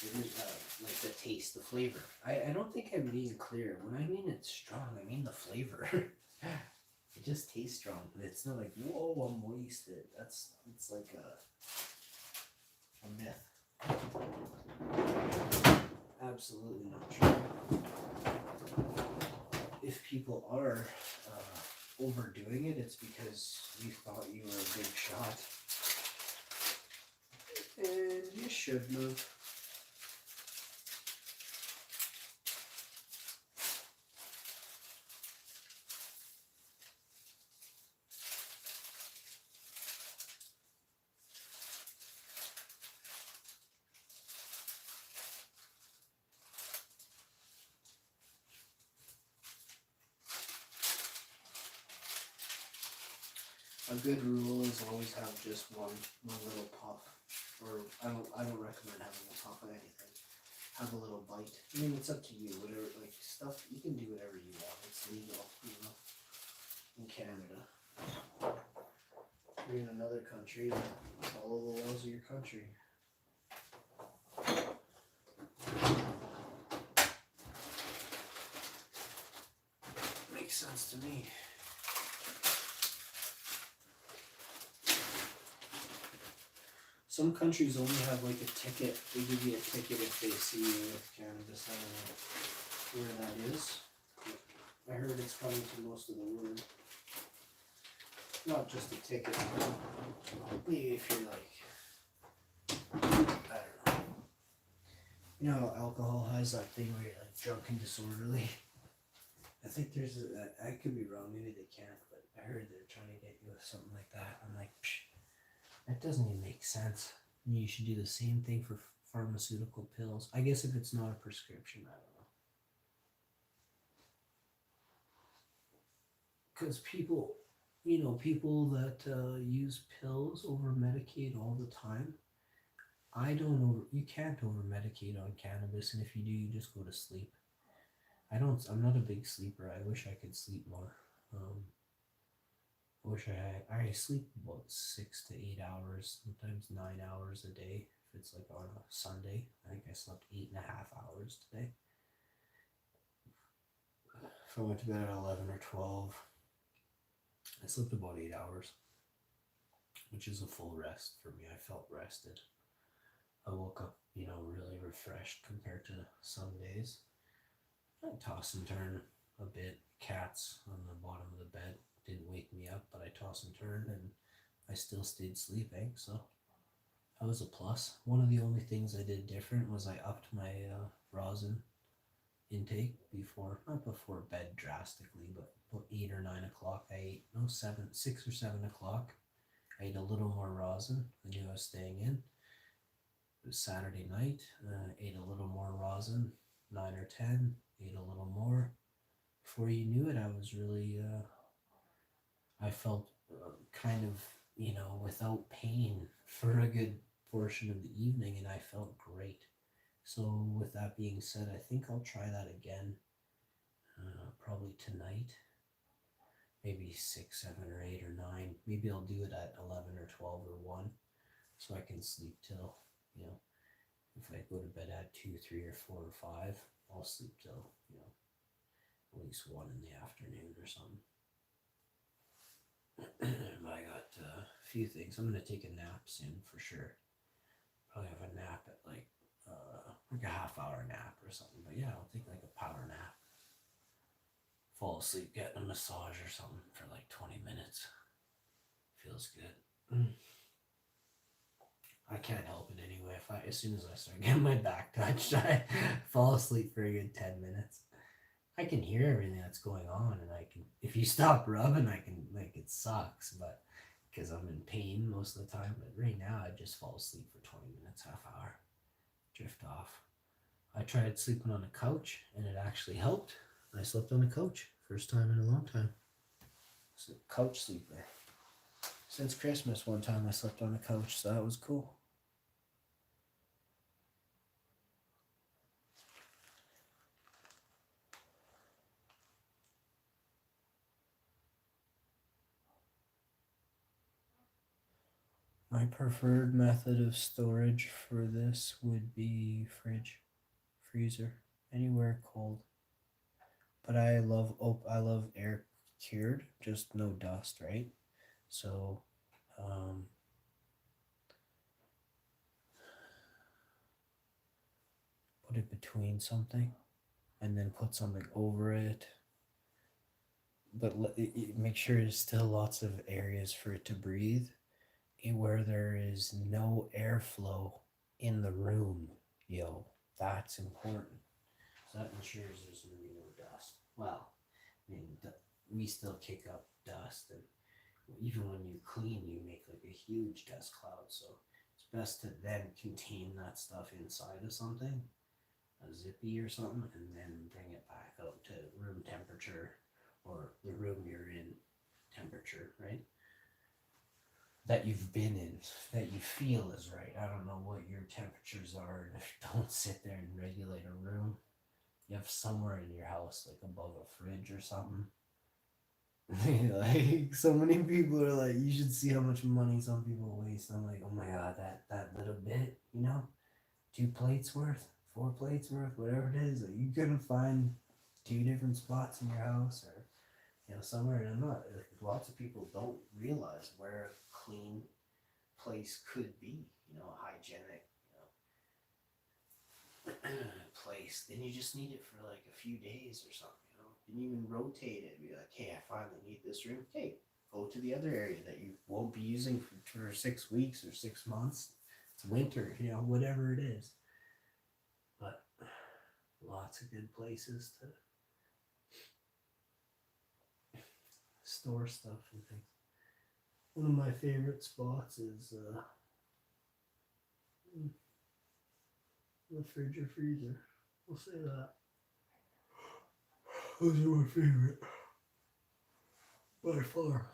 It is like the taste, the flavor. I don't think I'm being clear. When I mean it's strong, I mean the flavor. It just tastes strong. It's not like, whoa, I'm wasted. It's like a myth. Absolutely not true. If people are overdoing it, it's because you thought you were a big shot. And you should move. A good rule is always have just one little puff. Or I don't recommend having a puff of anything. Have a little bite. I mean, it's up to you. Whatever, like stuff, you can do whatever you want. It's legal, in Canada. You're in another country, follow the laws of your country. makes sense to me. Some countries only have like a ticket. They give you a ticket if they see you with cannabis. I don't know where that is. I heard it's coming to most of the world. Not just a ticket. Maybe if you're like, I don't know. You know how alcohol has that thing where you're like drunk and disorderly? I think there's I could be wrong, maybe they can't, but I heard they're trying to get you with something like that. I'm like, psh, that doesn't even make sense. You should do the same thing for pharmaceutical pills. I guess if it's not a prescription, I don't know. Because people, people that use pills over medicate all the time. You can't over medicate on cannabis, and if you do, you just go to sleep. I'm not a big sleeper. I wish I could sleep more. I sleep about 6 to 8 hours, sometimes 9 hours a day. If it's like on a Sunday, I think I slept 8.5 hours today. If I went to bed at 11 or 12, I slept about 8 hours, which is a full rest for me. I felt rested. I woke up, really refreshed compared to some days. I toss and turn a bit. Cats on the bottom of the bed didn't wake me up, but I tossed and turned and I still stayed sleeping, so that was a plus. One of the only things I did different was I upped my rosin intake not before bed drastically, but about 8 or 9 o'clock. I ate 6 or 7 o'clock. I ate a little more rosin. I knew I was staying in. It was Saturday night. Ate a little more rosin, 9 or 10. Ate a little more. Before you knew it, I was really, I felt kind of, without pain for a good portion of the evening, and I felt great. So with that being said, I think I'll try that again, probably tonight. Maybe 6, 7, or 8, or 9. Maybe I'll do it at 11 or 12 or 1, so I can sleep till, if I go to bed at 2, 3, or 4 or 5, I'll sleep till, at least 1 in the afternoon or something. I got a few things. I'm going to take a nap soon for sure. Probably have a nap at like a half-hour nap or something. But yeah, I'll take like a power nap. Fall asleep, get a massage or something for like 20 minutes. Feels good. I can't help it anyway. As soon as I start getting my back touched, I fall asleep for a good 10 minutes. I can hear everything that's going on, and if you stop rubbing, it sucks, but because I'm in pain most of the time. But right now, I just fall asleep for 20 minutes, half hour, drift off. I tried sleeping on a couch, and it actually helped. I slept on a couch, first time in a long time. So couch sleeper. Since Christmas, one time I slept on a couch, so that was cool. My preferred method of storage for this would be fridge, freezer, anywhere cold. But I love air cured, just no dust, right? So, put it between something, and then put something over it. But make sure there's still lots of areas for it to breathe, where there is no airflow in the room. That's important. So that ensures there's going to be no dust. Well, we still kick up dust, and even when you clean, you make like a huge dust cloud. So it's best to then contain that stuff inside of something, a zippy or something, and then bring it back out to room temperature, or the room you're in temperature, right? That you've been in, that you feel is right. I don't know what your temperatures are, and if you don't sit there and regulate a room, you have somewhere in your house, like above a fridge or something. Like, so many people are like, you should see how much money some people waste. I'm like, oh my god, that little bit, 2 plates worth, 4 plates worth, whatever it is. Like, you couldn't find 2 different spots in your house, or somewhere, and I'm not. Lots of people don't realize where a clean place could be. A hygienic, place. Then you just need it for like a few days or something. Didn't even rotate it. Be like, hey, I finally need this room. Hey, go to the other area that you won't be using for 6 weeks or 6 months. It's winter, whatever it is. But lots of good places to store stuff and things. One of my favorite spots is the fridge or freezer. We'll say that. Those are my favorite. By far.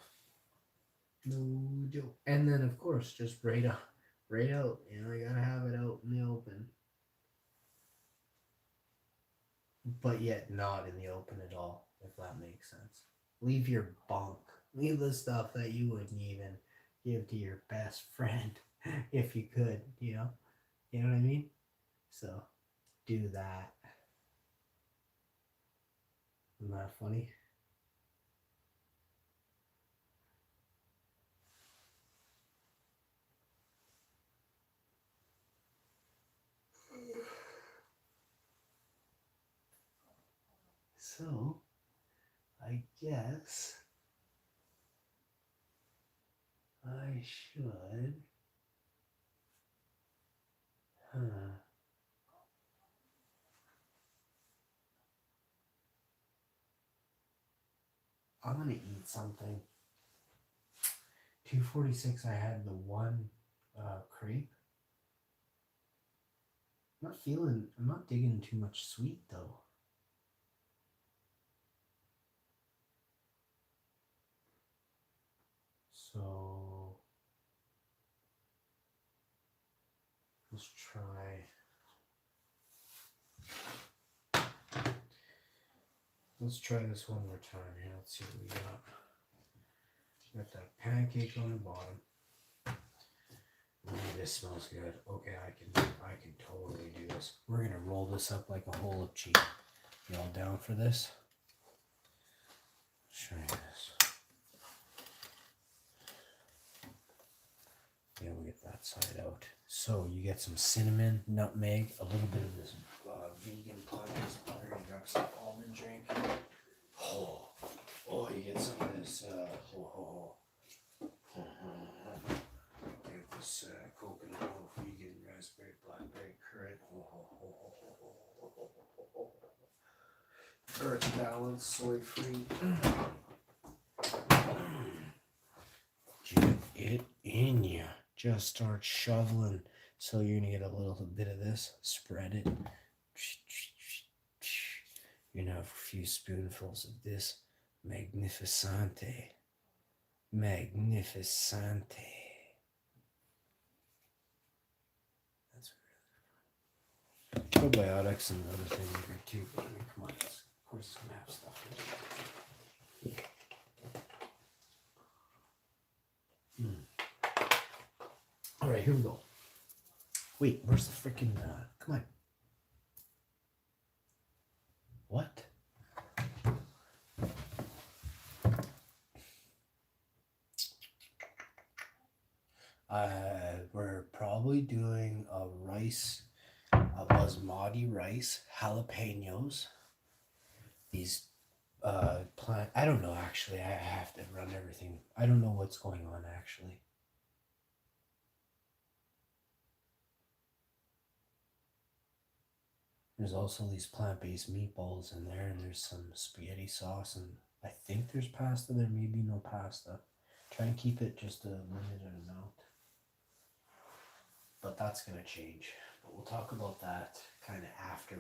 No joke. And then, of course, just right out. You gotta have it out in the open. But yet not in the open at all, if that makes sense. Leave your bunk. Leave the stuff that you wouldn't even give to your best friend if you could, You know what I mean? So, do that. Isn't that funny? So, I guess I should. I'm gonna eat something. 2:46. I had the one crepe. I'm not digging too much sweet though. So let's try. Let's try this one more time here. Let's see what we got. Got that pancake on the bottom. Ooh, this smells good. Okay, I can totally do this. We're gonna roll this up like a whole of cheese. Y'all down for this? Show you this. Yeah, we'll get that side out. So you get some cinnamon, nutmeg, a little bit of this vegan plant-based butter. You got some almond drink. Oh, you get some of this. Get this coconut milk, vegan raspberry blackberry currant. Earth balance, soy free. Get it in ya. Just start shoveling. So you're gonna get a little bit of this. Spread it. You're gonna have a few spoonfuls of this. Magnificente. That's really good. Probiotics and other things are good too. But come on, of course it's gonna have stuff in it. All right, here we go. Wait, where's the freaking? Come on. What? We're probably doing a basmati rice, jalapenos. These plant. I don't know actually. I have to run everything. I don't know what's going on actually. There's also these plant-based meatballs in there, and there's some spaghetti sauce, and I think there's pasta. There may be no pasta. Try and keep it just a limited amount. But that's gonna change. But we'll talk about that kind of after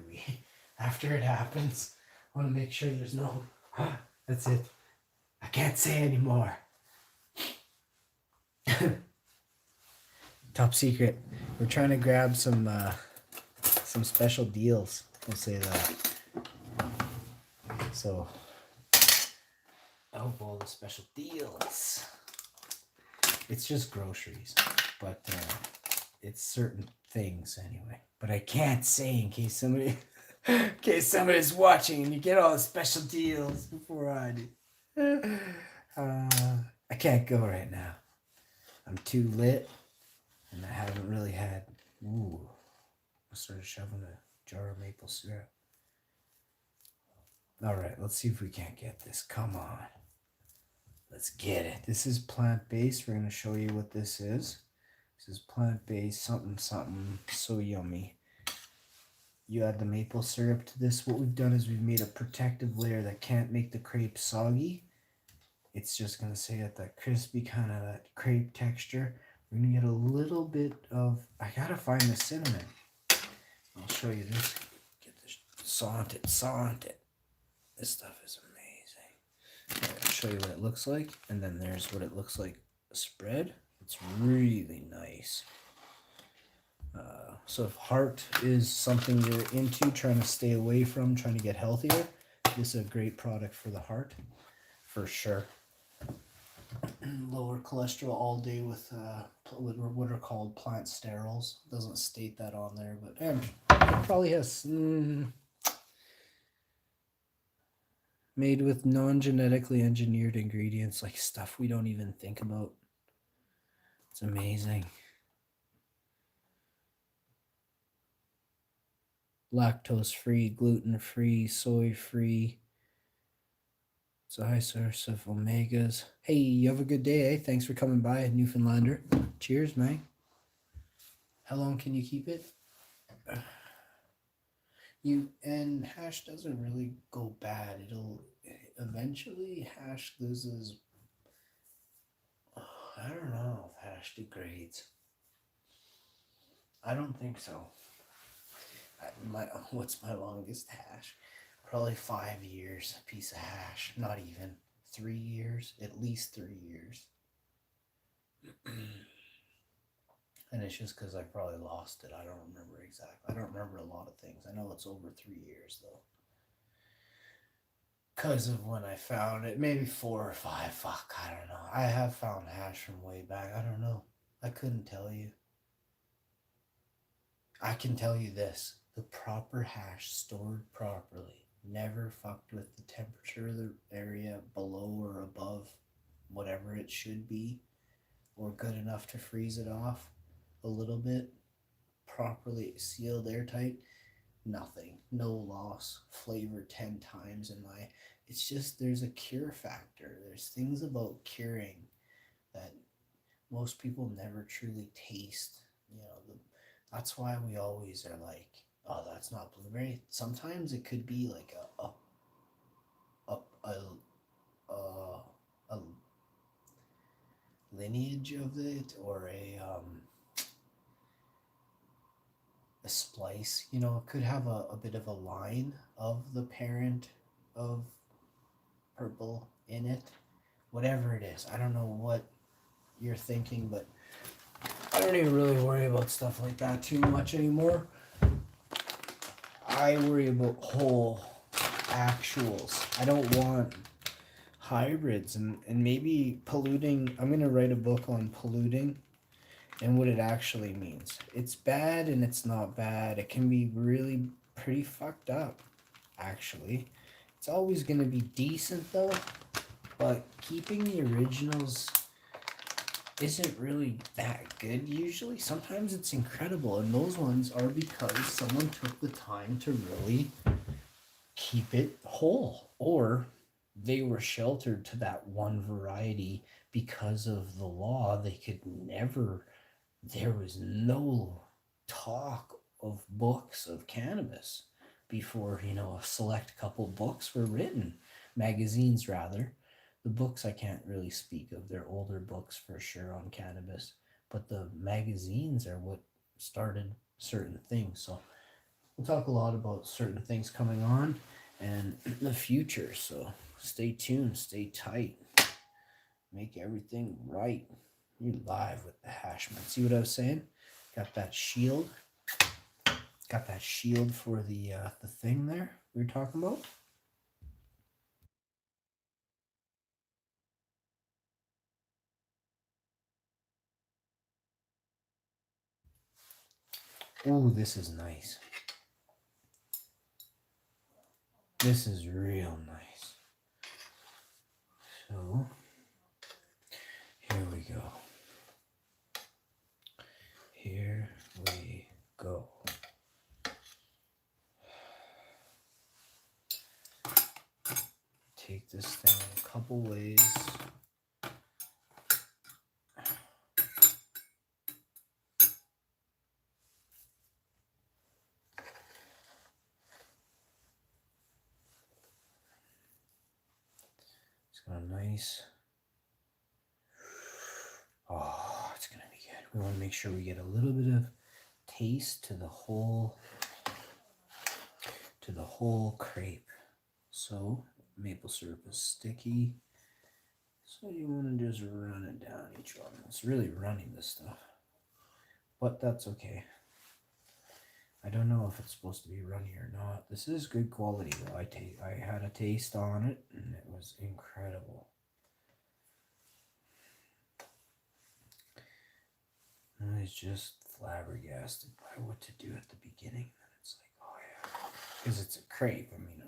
it happens. I want to make sure there's no. That's it. I can't say anymore. Top secret. We're trying to grab some special deals. We'll say that. So, all the special deals. It's just groceries, but it's certain things anyway. But I can't say in case somebody's watching and you get all the special deals before I do. I can't go right now. I'm too lit, and I haven't really had. Ooh, I started shoving a jar of maple syrup. All right, let's see if we can't get this. Come on, let's get it. This is plant-based. We're gonna show you what this is. This is plant-based, something, something, so yummy. You add the maple syrup to this. What we've done is we've made a protective layer that can't make the crepe soggy. It's just going to stay at that crispy kind of that crepe texture. We're going to get a little bit of, I got to find the cinnamon. I'll show you this. Get this, saunt it. This stuff is amazing. I'll show you what it looks like. And then there's what it looks like spread. It's really nice. So if heart is something you're into, trying to stay away from, trying to get healthier, this is a great product for the heart, for sure. Lower cholesterol all day with what are called plant sterols. Doesn't state that on there, but probably has made with non-genetically engineered ingredients, like stuff we don't even think about. It's amazing. Lactose free, gluten free, soy free. It's a high source of omegas. Hey, you have a good day, eh? Thanks for coming by, Newfoundlander. Cheers, man. How long can you keep it? And hash doesn't really go bad. It'll eventually hash loses. I don't know if hash degrades. I don't think so. What's my longest hash? Probably 5 years, a piece of hash. Not even 3 years, at least 3 years. And it's just because I probably lost it. I don't remember exactly. I don't remember a lot of things. I know it's over 3 years though. Because of when I found it, maybe 4 or 5. Fuck, I don't know. I have found hash from way back. I don't know. I couldn't tell you. I can tell you this: the proper hash stored properly, never fucked with the temperature of the area below or above whatever it should be, or good enough to freeze it off a little bit, properly sealed airtight, nothing, no loss, flavor 10 times in my. It's just there's a cure factor. There's things about curing that most people never truly taste. That's why we always are like, oh, that's not blueberry. Sometimes it could be like a lineage of it, or a splice. It could have a bit of a line of the parent of purple in it. Whatever it is, I don't know what you're thinking, but I don't even really worry about stuff like that too much anymore. I worry about whole actuals. I don't want hybrids and maybe polluting. I'm going to write a book on polluting and what it actually means. It's bad and it's not bad. It can be really pretty fucked up, actually. It's always going to be decent though, but keeping the originals isn't really that good usually. Sometimes it's incredible, and those ones are because someone took the time to really keep it whole, or they were sheltered to that one variety because of the law. There was no talk of books of cannabis before, a select couple books were written, magazines rather. The books I can't really speak of. They're older books for sure on cannabis, but the magazines are what started certain things. So we'll talk a lot about certain things coming on and the future. So stay tuned, stay tight, make everything right. You're live with the Hashman. See what I was saying? Got that shield. Got that shield for the thing there we were talking about. Oh, this is nice. This is real nice. take this thing a couple ways. It's got a nice. Oh, it's gonna be good. We want to make sure we get a little bit of taste to the whole crepe. So maple syrup is sticky. So you want to just run it down each one. It's really running this stuff, but that's okay. I don't know if it's supposed to be runny or not. This is good quality though. I had a taste on it and it was incredible. I was just flabbergasted by what to do at the beginning. And it's like, oh yeah, because it's a crepe. I mean,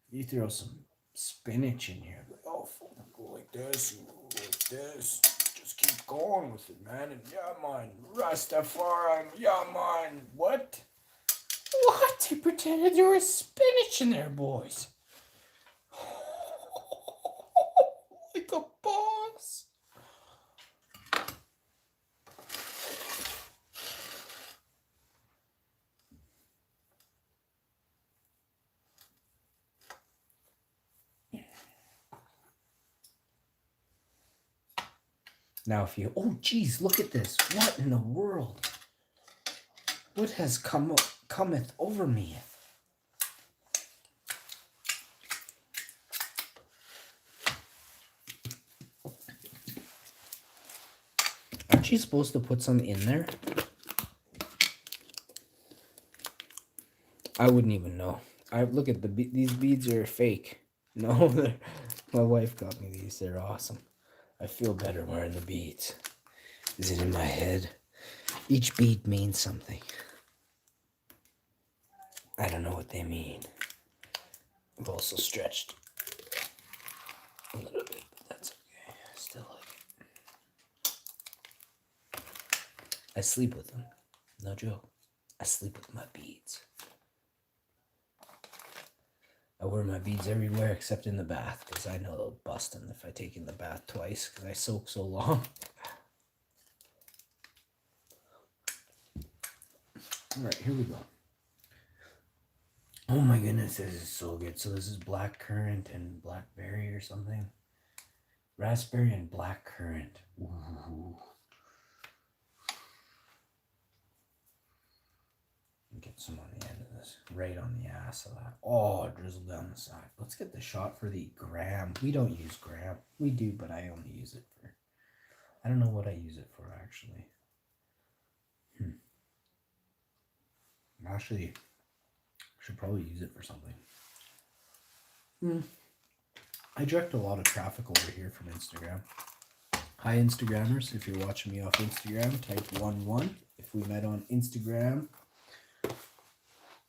if you throw some spinach in here, like, oh, go like this, and go like this. Just keep going with it, man. And yeah, man, Rastafari, yeah, man. What? What? He pretended there was spinach in there, boys. Like a boss. Now if you, oh geez, look at this. What in the world? What has cometh over me? Aren't you supposed to put some in there? I wouldn't even know. I look at these beads are fake. No, my wife got me these. They're awesome. I feel better wearing the beads. Is it in my head? Each bead means something. I don't know what they mean. I've also stretched a little bit, but that's okay. I still like it. I sleep with them. No joke. I sleep with my beads. I wear my beads everywhere except in the bath because I know they'll bust them if I take in the bath twice because I soak so long. All right, here we go. Oh my goodness, this is so good. So this is black currant and blackberry or something. Raspberry and black currant. Ooh. Get some on the end of this, right on the ass of that. Oh, drizzle down the side. Let's get the shot for the gram. We don't use gram. We do, but I only use it for, I don't know what I use it for actually. Actually, I should probably use it for something. I direct a lot of traffic over here from Instagram. Hi Instagrammers, if you're watching me off Instagram, type 11. If we met on Instagram,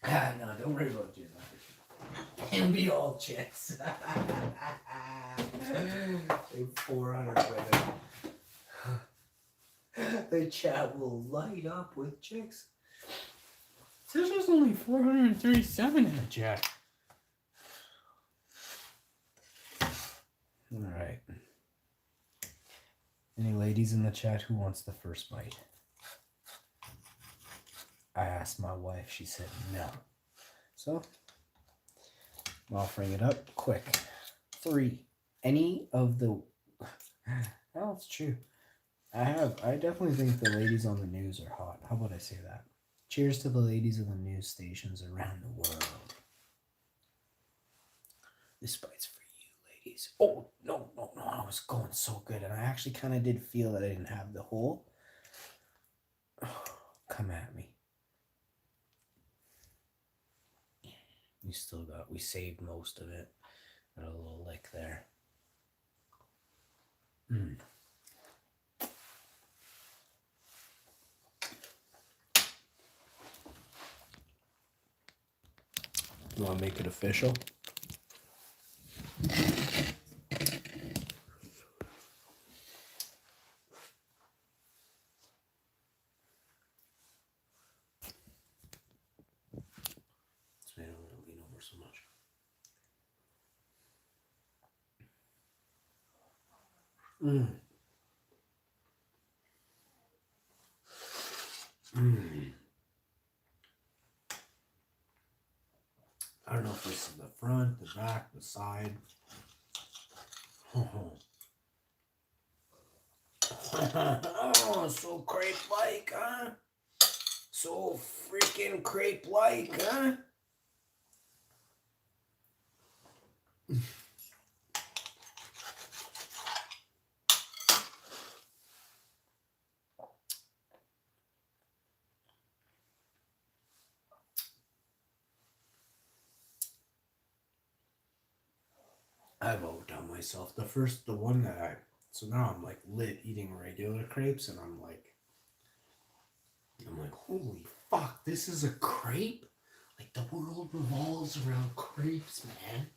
no, don't worry about doing that. It'll be all chicks. 400 women. The chat will light up with chicks. This is only 437 in the chat. All right. Any ladies in the chat who wants the first bite? I asked my wife. She said no. So, I'm offering it up quick. 3. Any of the... Well, it's true. I definitely think the ladies on the news are hot. How about I say that? Cheers to the ladies of the news stations around the world. This bite's for you, ladies. Oh, no. I was going so good. And I actually kind of did feel that I didn't have the hole. Oh, come at me. We saved most of it. Got a little lick there. You want to make it official? I don't want to lean over so much. Mm. Mm. I don't know if this is the front, the back, the side. Oh, so crepe-like, huh? So freaking crepe-like, huh? I've outdone myself. The one that so now I'm like lit eating regular crepes, and I'm like, holy fuck, this is a crepe? Like, the world revolves around crepes, man.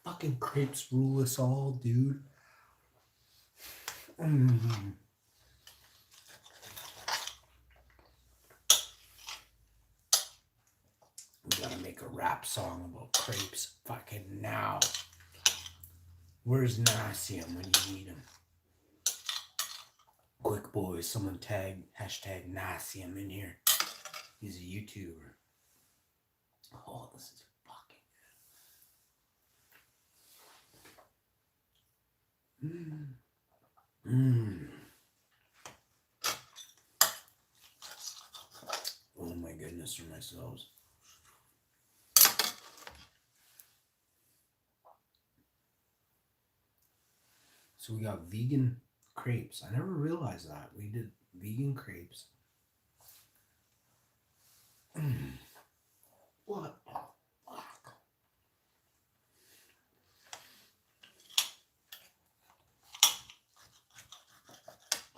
Fucking crepes rule us all, dude. Mm. We gotta make a rap song about crepes fucking now. Where's Nasium when you need him? Quick boys, someone tag hashtag Nasium in here. He's a YouTuber. Oh, this is fucking good. Oh my goodness, for myself. So we got vegan crepes. I never realized that. We did vegan crepes. What the fuck?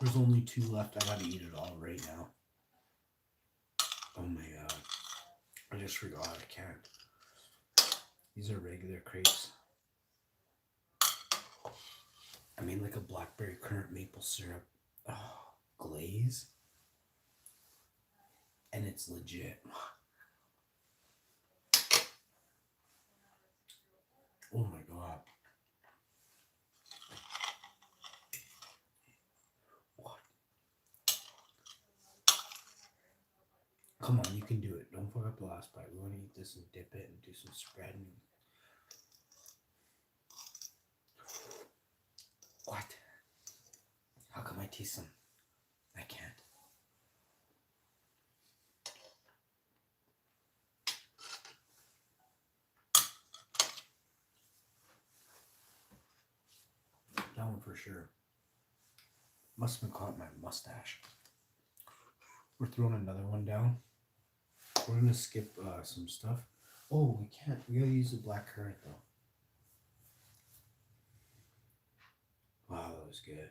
There's only 2 left. I gotta eat it all right now. Oh my god. I just forgot I can't. These are regular crepes. I mean, like a blackberry currant maple syrup glaze. And it's legit. Oh my god. What? Come on, you can do it. Don't fuck up the last bite. We want to eat this and dip it and do some spreading. What? How come I taste them? I can't. That one for sure. Must have been caught in my mustache. We're throwing another one down. We're gonna skip some stuff. Oh, we can't. We gotta use the black currant though. Wow, that was good.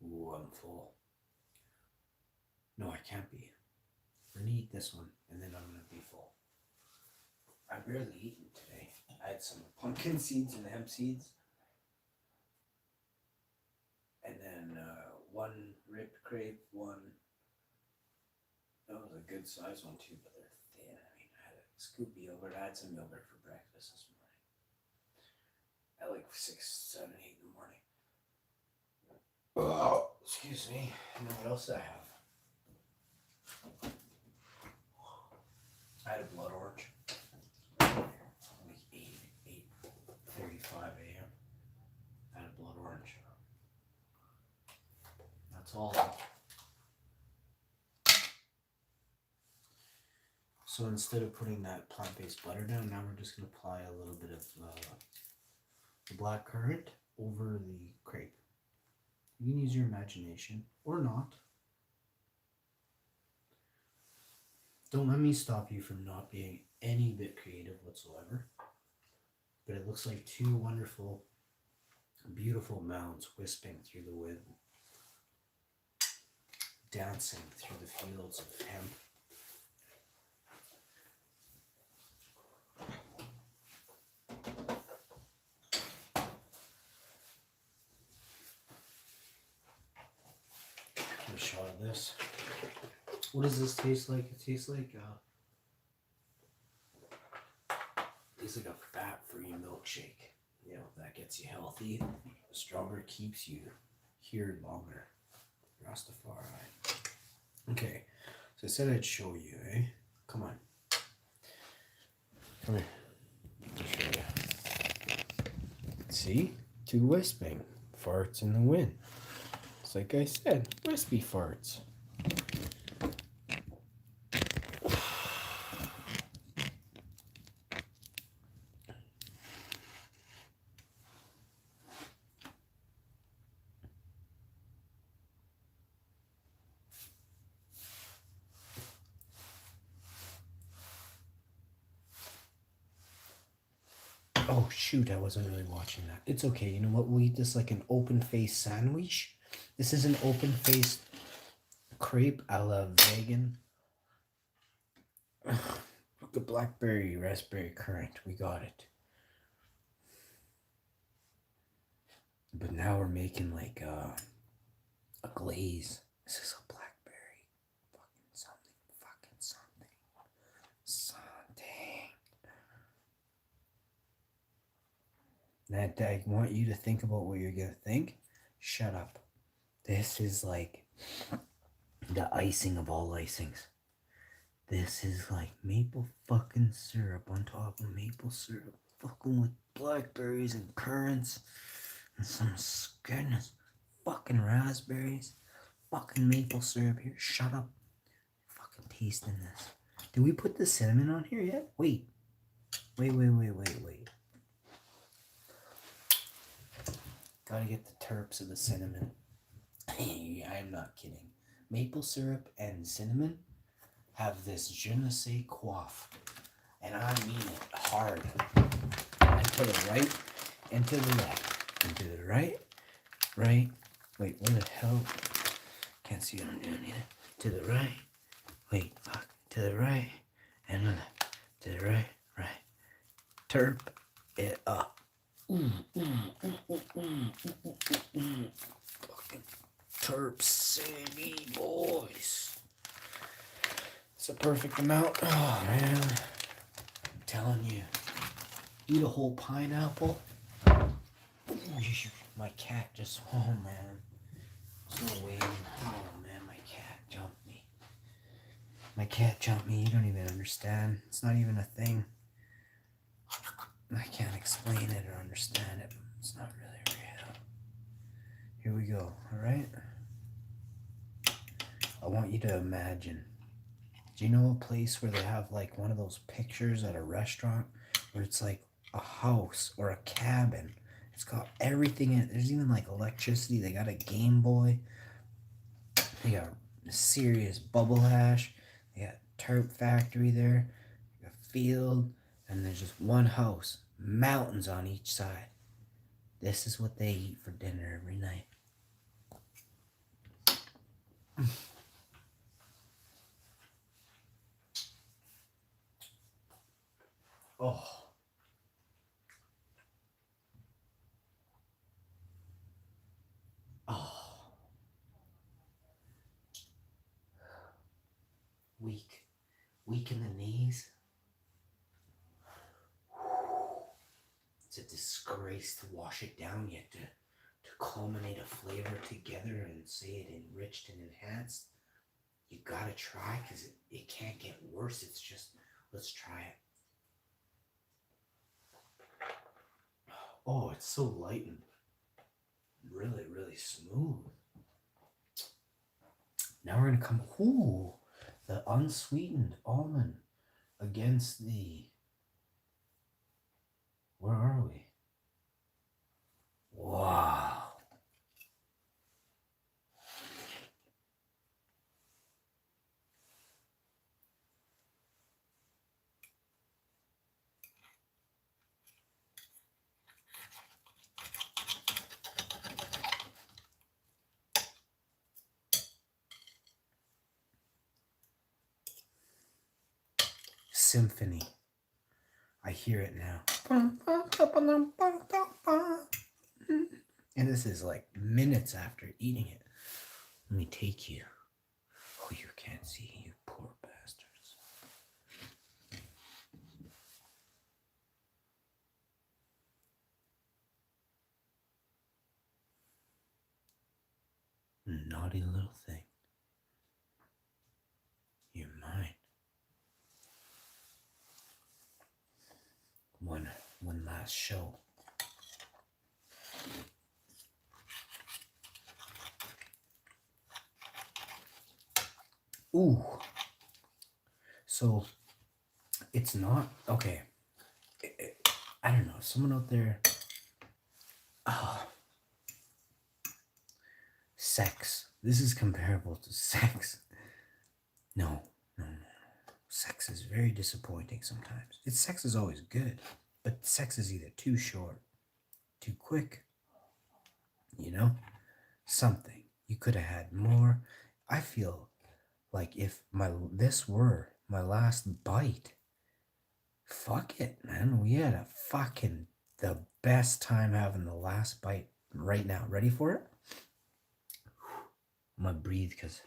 Ooh, I'm full. No, I can't be. We're gonna eat this one, and then I'm gonna be full. I barely eaten today. I had some pumpkin seeds and hemp seeds. And then one ripped crepe, one. That was a good size one too, but they're thin. I mean, I had a scoop of yogurt. I had some yogurt for breakfast this morning. At like 6, 7, 8 in the morning. Oh, excuse me. And then what else did I have? I had a blood orange. Like 8:35 a.m. I had a blood orange. That's all. So instead of putting that plant-based butter down, now we're just going to apply a little bit of the black currant over the crepe. You can use your imagination or not. Don't let me stop you from not being any bit creative whatsoever. But it looks like 2 wonderful, beautiful mounds wisping through the wind, dancing through the fields of hemp. A shot of this. What does this taste like? It tastes like It's like a fat-free milkshake. You know, that gets you healthy. The stronger keeps you here longer. Rastafari. Okay, so I said I'd show you, eh? Come on. Come here. I'll show you. See? 2 wisping. Farts in the wind. It's like I said, wispy farts. Oh shoot, I wasn't really watching that. It's okay, you know what? We'll eat this like an open-faced sandwich. This is an open-faced crepe a la vegan. The blackberry, raspberry currant. We got it. But now we're making like a glaze. This is a blackberry. Fucking something. That I want you to think about what you're gonna think. Shut up. This is like the icing of all icings. This is like maple fucking syrup on top of maple syrup. Fucking with blackberries and currants and some goodness. Fucking raspberries. Fucking maple syrup here. Shut up. Fucking tasting this. Did we put the cinnamon on here yet? Wait. Gotta get the terps of the cinnamon. I'm not kidding. Maple syrup and cinnamon have this je ne sais quoi. And I mean it hard. And to the right and to the left. And to the right. Wait, where the hell? Can't see what I'm doing either. To the right. Wait, fuck. To the right and the left. To the right. Terp it up. Fucking Terp City boys. It's a perfect amount. Oh man. I'm telling you. Eat a whole pineapple. My cat just, oh man. There's no way. Oh man, my cat jumped me. You don't even understand. It's not even a thing. I can't explain it or understand it. It's not really real. Here we go, alright? I want you to imagine. Do you know a place where they have like one of those pictures at a restaurant where it's like a house or a cabin? It's got everything in it. There's even like electricity. They got a Game Boy. They got a serious bubble hash. They got a terp factory there. A field. And there's just one house, mountains on each side. This is what they eat for dinner every night. Oh. Weak in the knees. It's a disgrace to wash it down yet to culminate a flavor together and say it enriched and enhanced. You gotta try because it can't get worse. It's just, let's try it. Oh, it's so light and really, really smooth. Now we're gonna come, the unsweetened almond against the, where are we? Wow. Symphony. I hear it now. And this is like minutes after eating it. Let me take you. Oh, you can't see, you poor bastards. naughty little thing. You're mine. One last show. Ooh. So it's not okay. I don't know. Someone out there. Sex. This is comparable to sex. No. Sex is very disappointing sometimes. Sex is always good, but sex is either too short, too quick. You know, something you could have had more. I feel like if this were my last bite, fuck it, man. We had the best time having the last bite right now. Ready for it? I'm gonna breathe because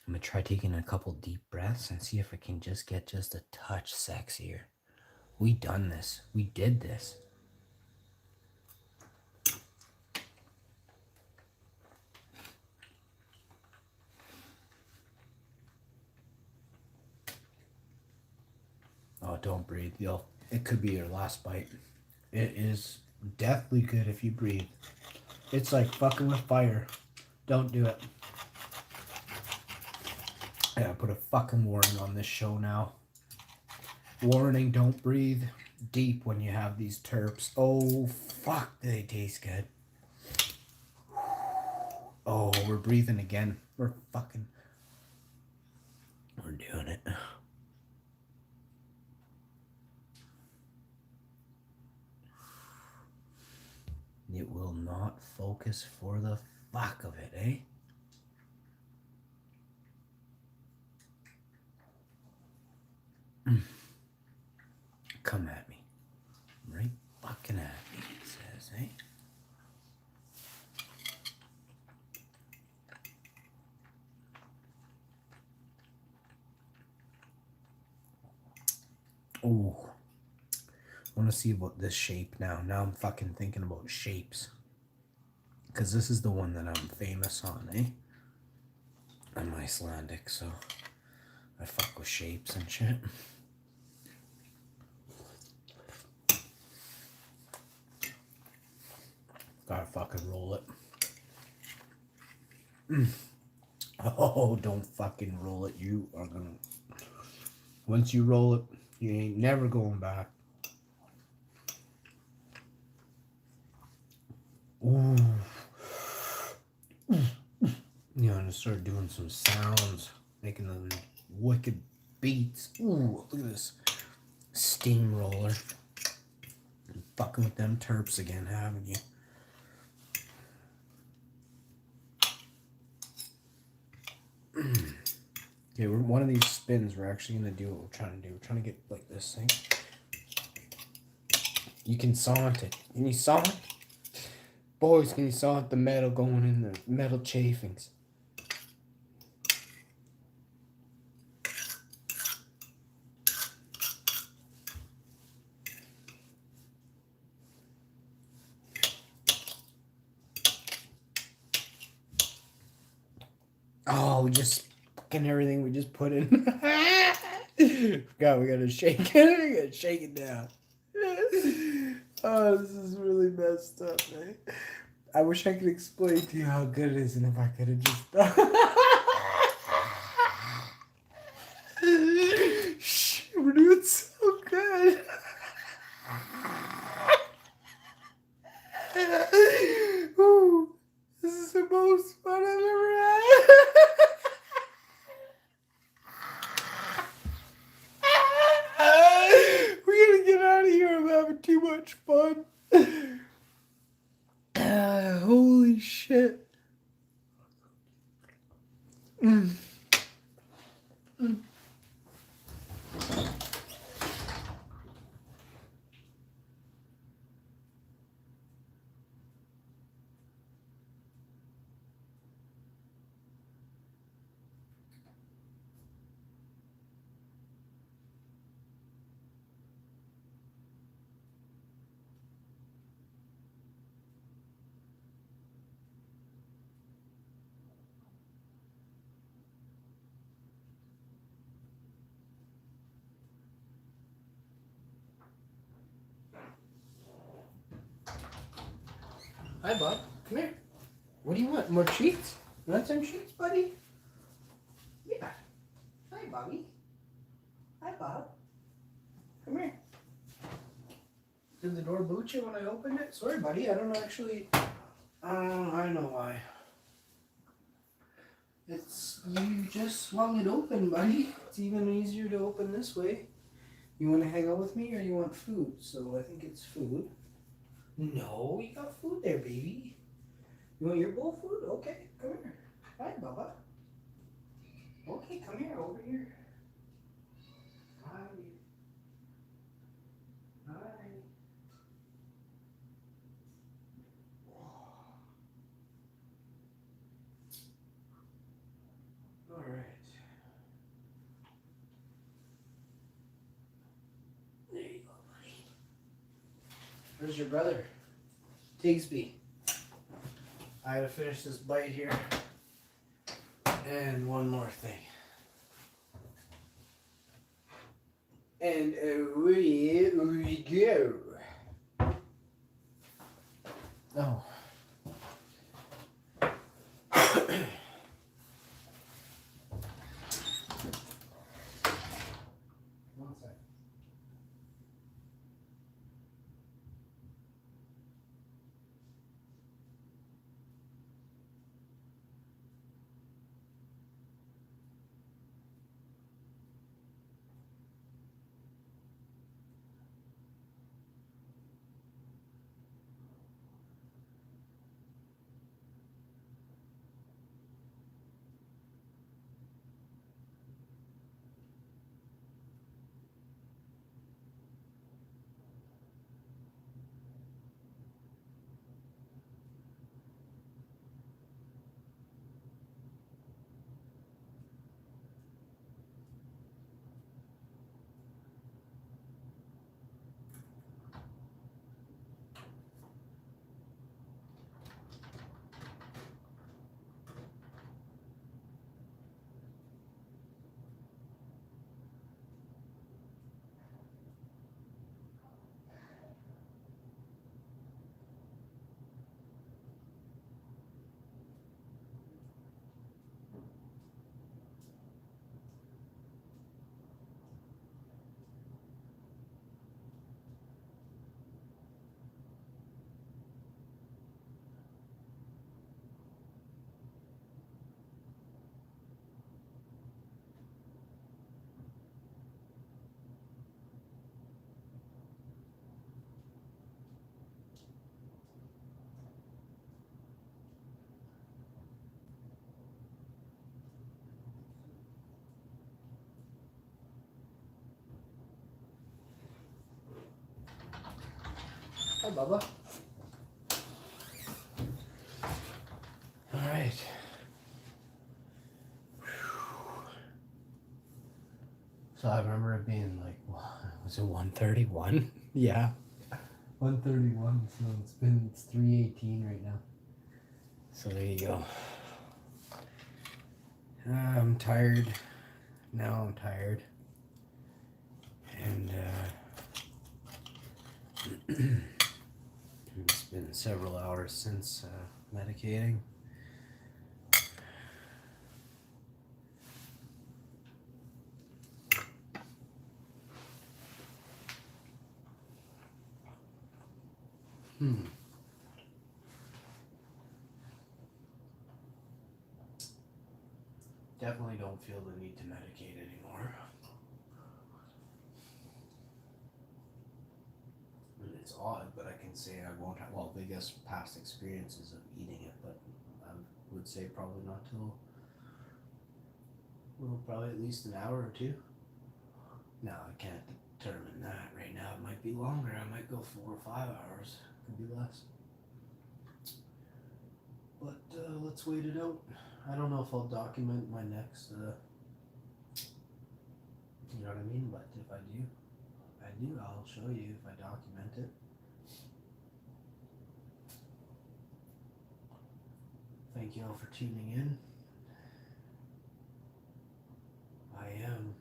I'm gonna try taking a couple deep breaths and see if I can just get just a touch sexier. We done this. We did this. Oh, don't breathe. It could be your last bite. It is deathly good if you breathe. It's like fucking with fire. Don't do it. I gotta put a fucking warning on this show now. Warning, don't breathe deep when you have these terps. Oh, fuck, they taste good. Oh, we're breathing again. We're doing it. It will not focus for the fuck of it, eh? Come at me. Right fucking at me, it says, eh? Oh. I want to see about this shape now. Now I'm fucking thinking about shapes. Because this is the one that I'm famous on, eh? I'm Icelandic, so I fuck with shapes and shit. Gotta fucking roll it. Oh, don't fucking roll it. You are gonna... Once you roll it, you ain't never going back. Ooh. You know, I'm gonna start doing some sounds, making them wicked beats. Ooh, look at this steamroller. I'm fucking with them terps again, haven't you? Okay, one of these spins, we're actually gonna do what we're trying to do. We're trying to get like this thing. You can saunt it. Can you saunt? Boys, can you saunt the metal going in the metal chafings? Oh, we just fucking everything we just put in. God, we gotta shake it. We gotta shake it down. Oh, this is really messed up, man. I wish I could explain to you how good it is, and if I could have just Shh, we're doing so good. Ooh, this is the most fun I've ever had. We gotta get out of here. I'm having too much fun. Holy shit. Hi, Bob. Come here. What do you want? More treats? You want some treats, buddy? Yeah. Hi, Bobby. Hi, Bob. Come here. Did the door boot you when I opened it? Sorry, buddy. I don't actually. I know why. It's you just swung it open, buddy. It's even easier to open this way. You want to hang out with me or you want food? So I think it's food. No, you got food there, baby. You want your bowl food? Okay, come here. Hi, Bubba. Okay, come here, over here. Hi. Hi. All right. There you go, buddy. Where's your brother? Tigsby. I gotta finish this bite here. And one more thing. And away we go. Oh. One sec. Hi, Bubba. All right. So I remember it being like, was it 1:31? Yeah. 1:31. So it's 3:18 right now. So there you go. I'm tired. Now I'm tired. And it's been several hours since medicating. Definitely don't feel the need to medicate anymore. And it's odd, but I can say I won't have, well, I guess past experiences of eating it, but I would say probably not till, well, probably at least an hour or two. No, I can't determine that right now. It might be longer. I might go 4 or 5 hours. Could be less. But let's wait it out. I don't know if I'll document my next, you know what I mean? But if I do, I'll show you if I document it. Thank you all for tuning in. I am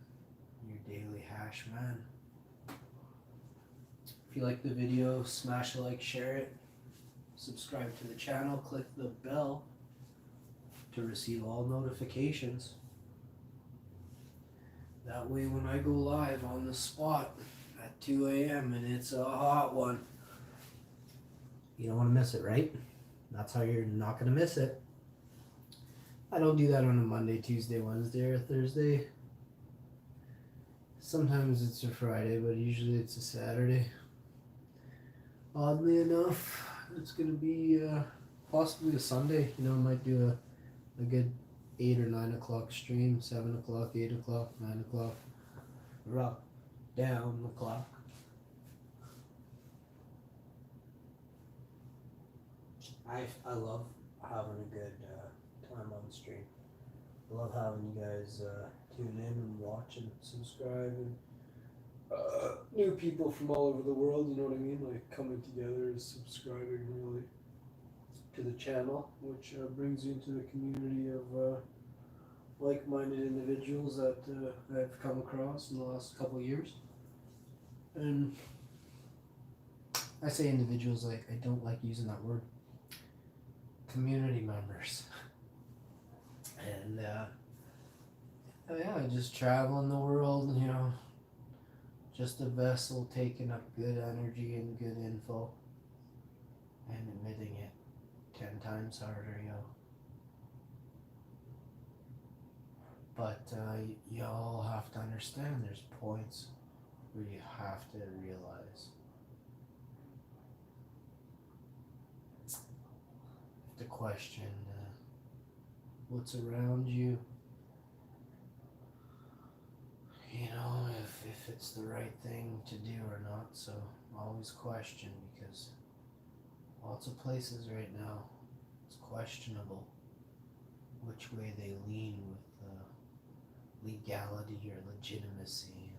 your daily hash man. If you like the video, smash a like, share it, subscribe to the channel, click the bell to receive all notifications. That way when I go live on the spot at 2 a.m. and it's a hot one, you don't want to miss it, right? That's how you're not going to miss it. I don't do that on a Monday, Tuesday, Wednesday, or Thursday. Sometimes it's a Friday, but usually it's a Saturday. Oddly enough, it's going to be possibly a Sunday. You know, I might do a good 8 or 9 o'clock stream, 7 o'clock, 8 o'clock, 9 o'clock. Rock down the clock. I love having a good time on stream. I love having you guys tune in and watch and subscribe, and new people from all over the world, you know what I mean? Like coming together and subscribing really to the channel, which brings you into the community of like-minded individuals that I've come across in the last couple of years. And I say individuals, like I don't like using that word. Community members. And yeah, I just travel in the world, you know, just a vessel taking up good energy and good info and emitting it 10 times harder, yo. But y'all have to understand there's points where you have to realize to question what's around you, you know, if it's the right thing to do or not. So always question, because lots of places right now it's questionable which way they lean with legality or legitimacy.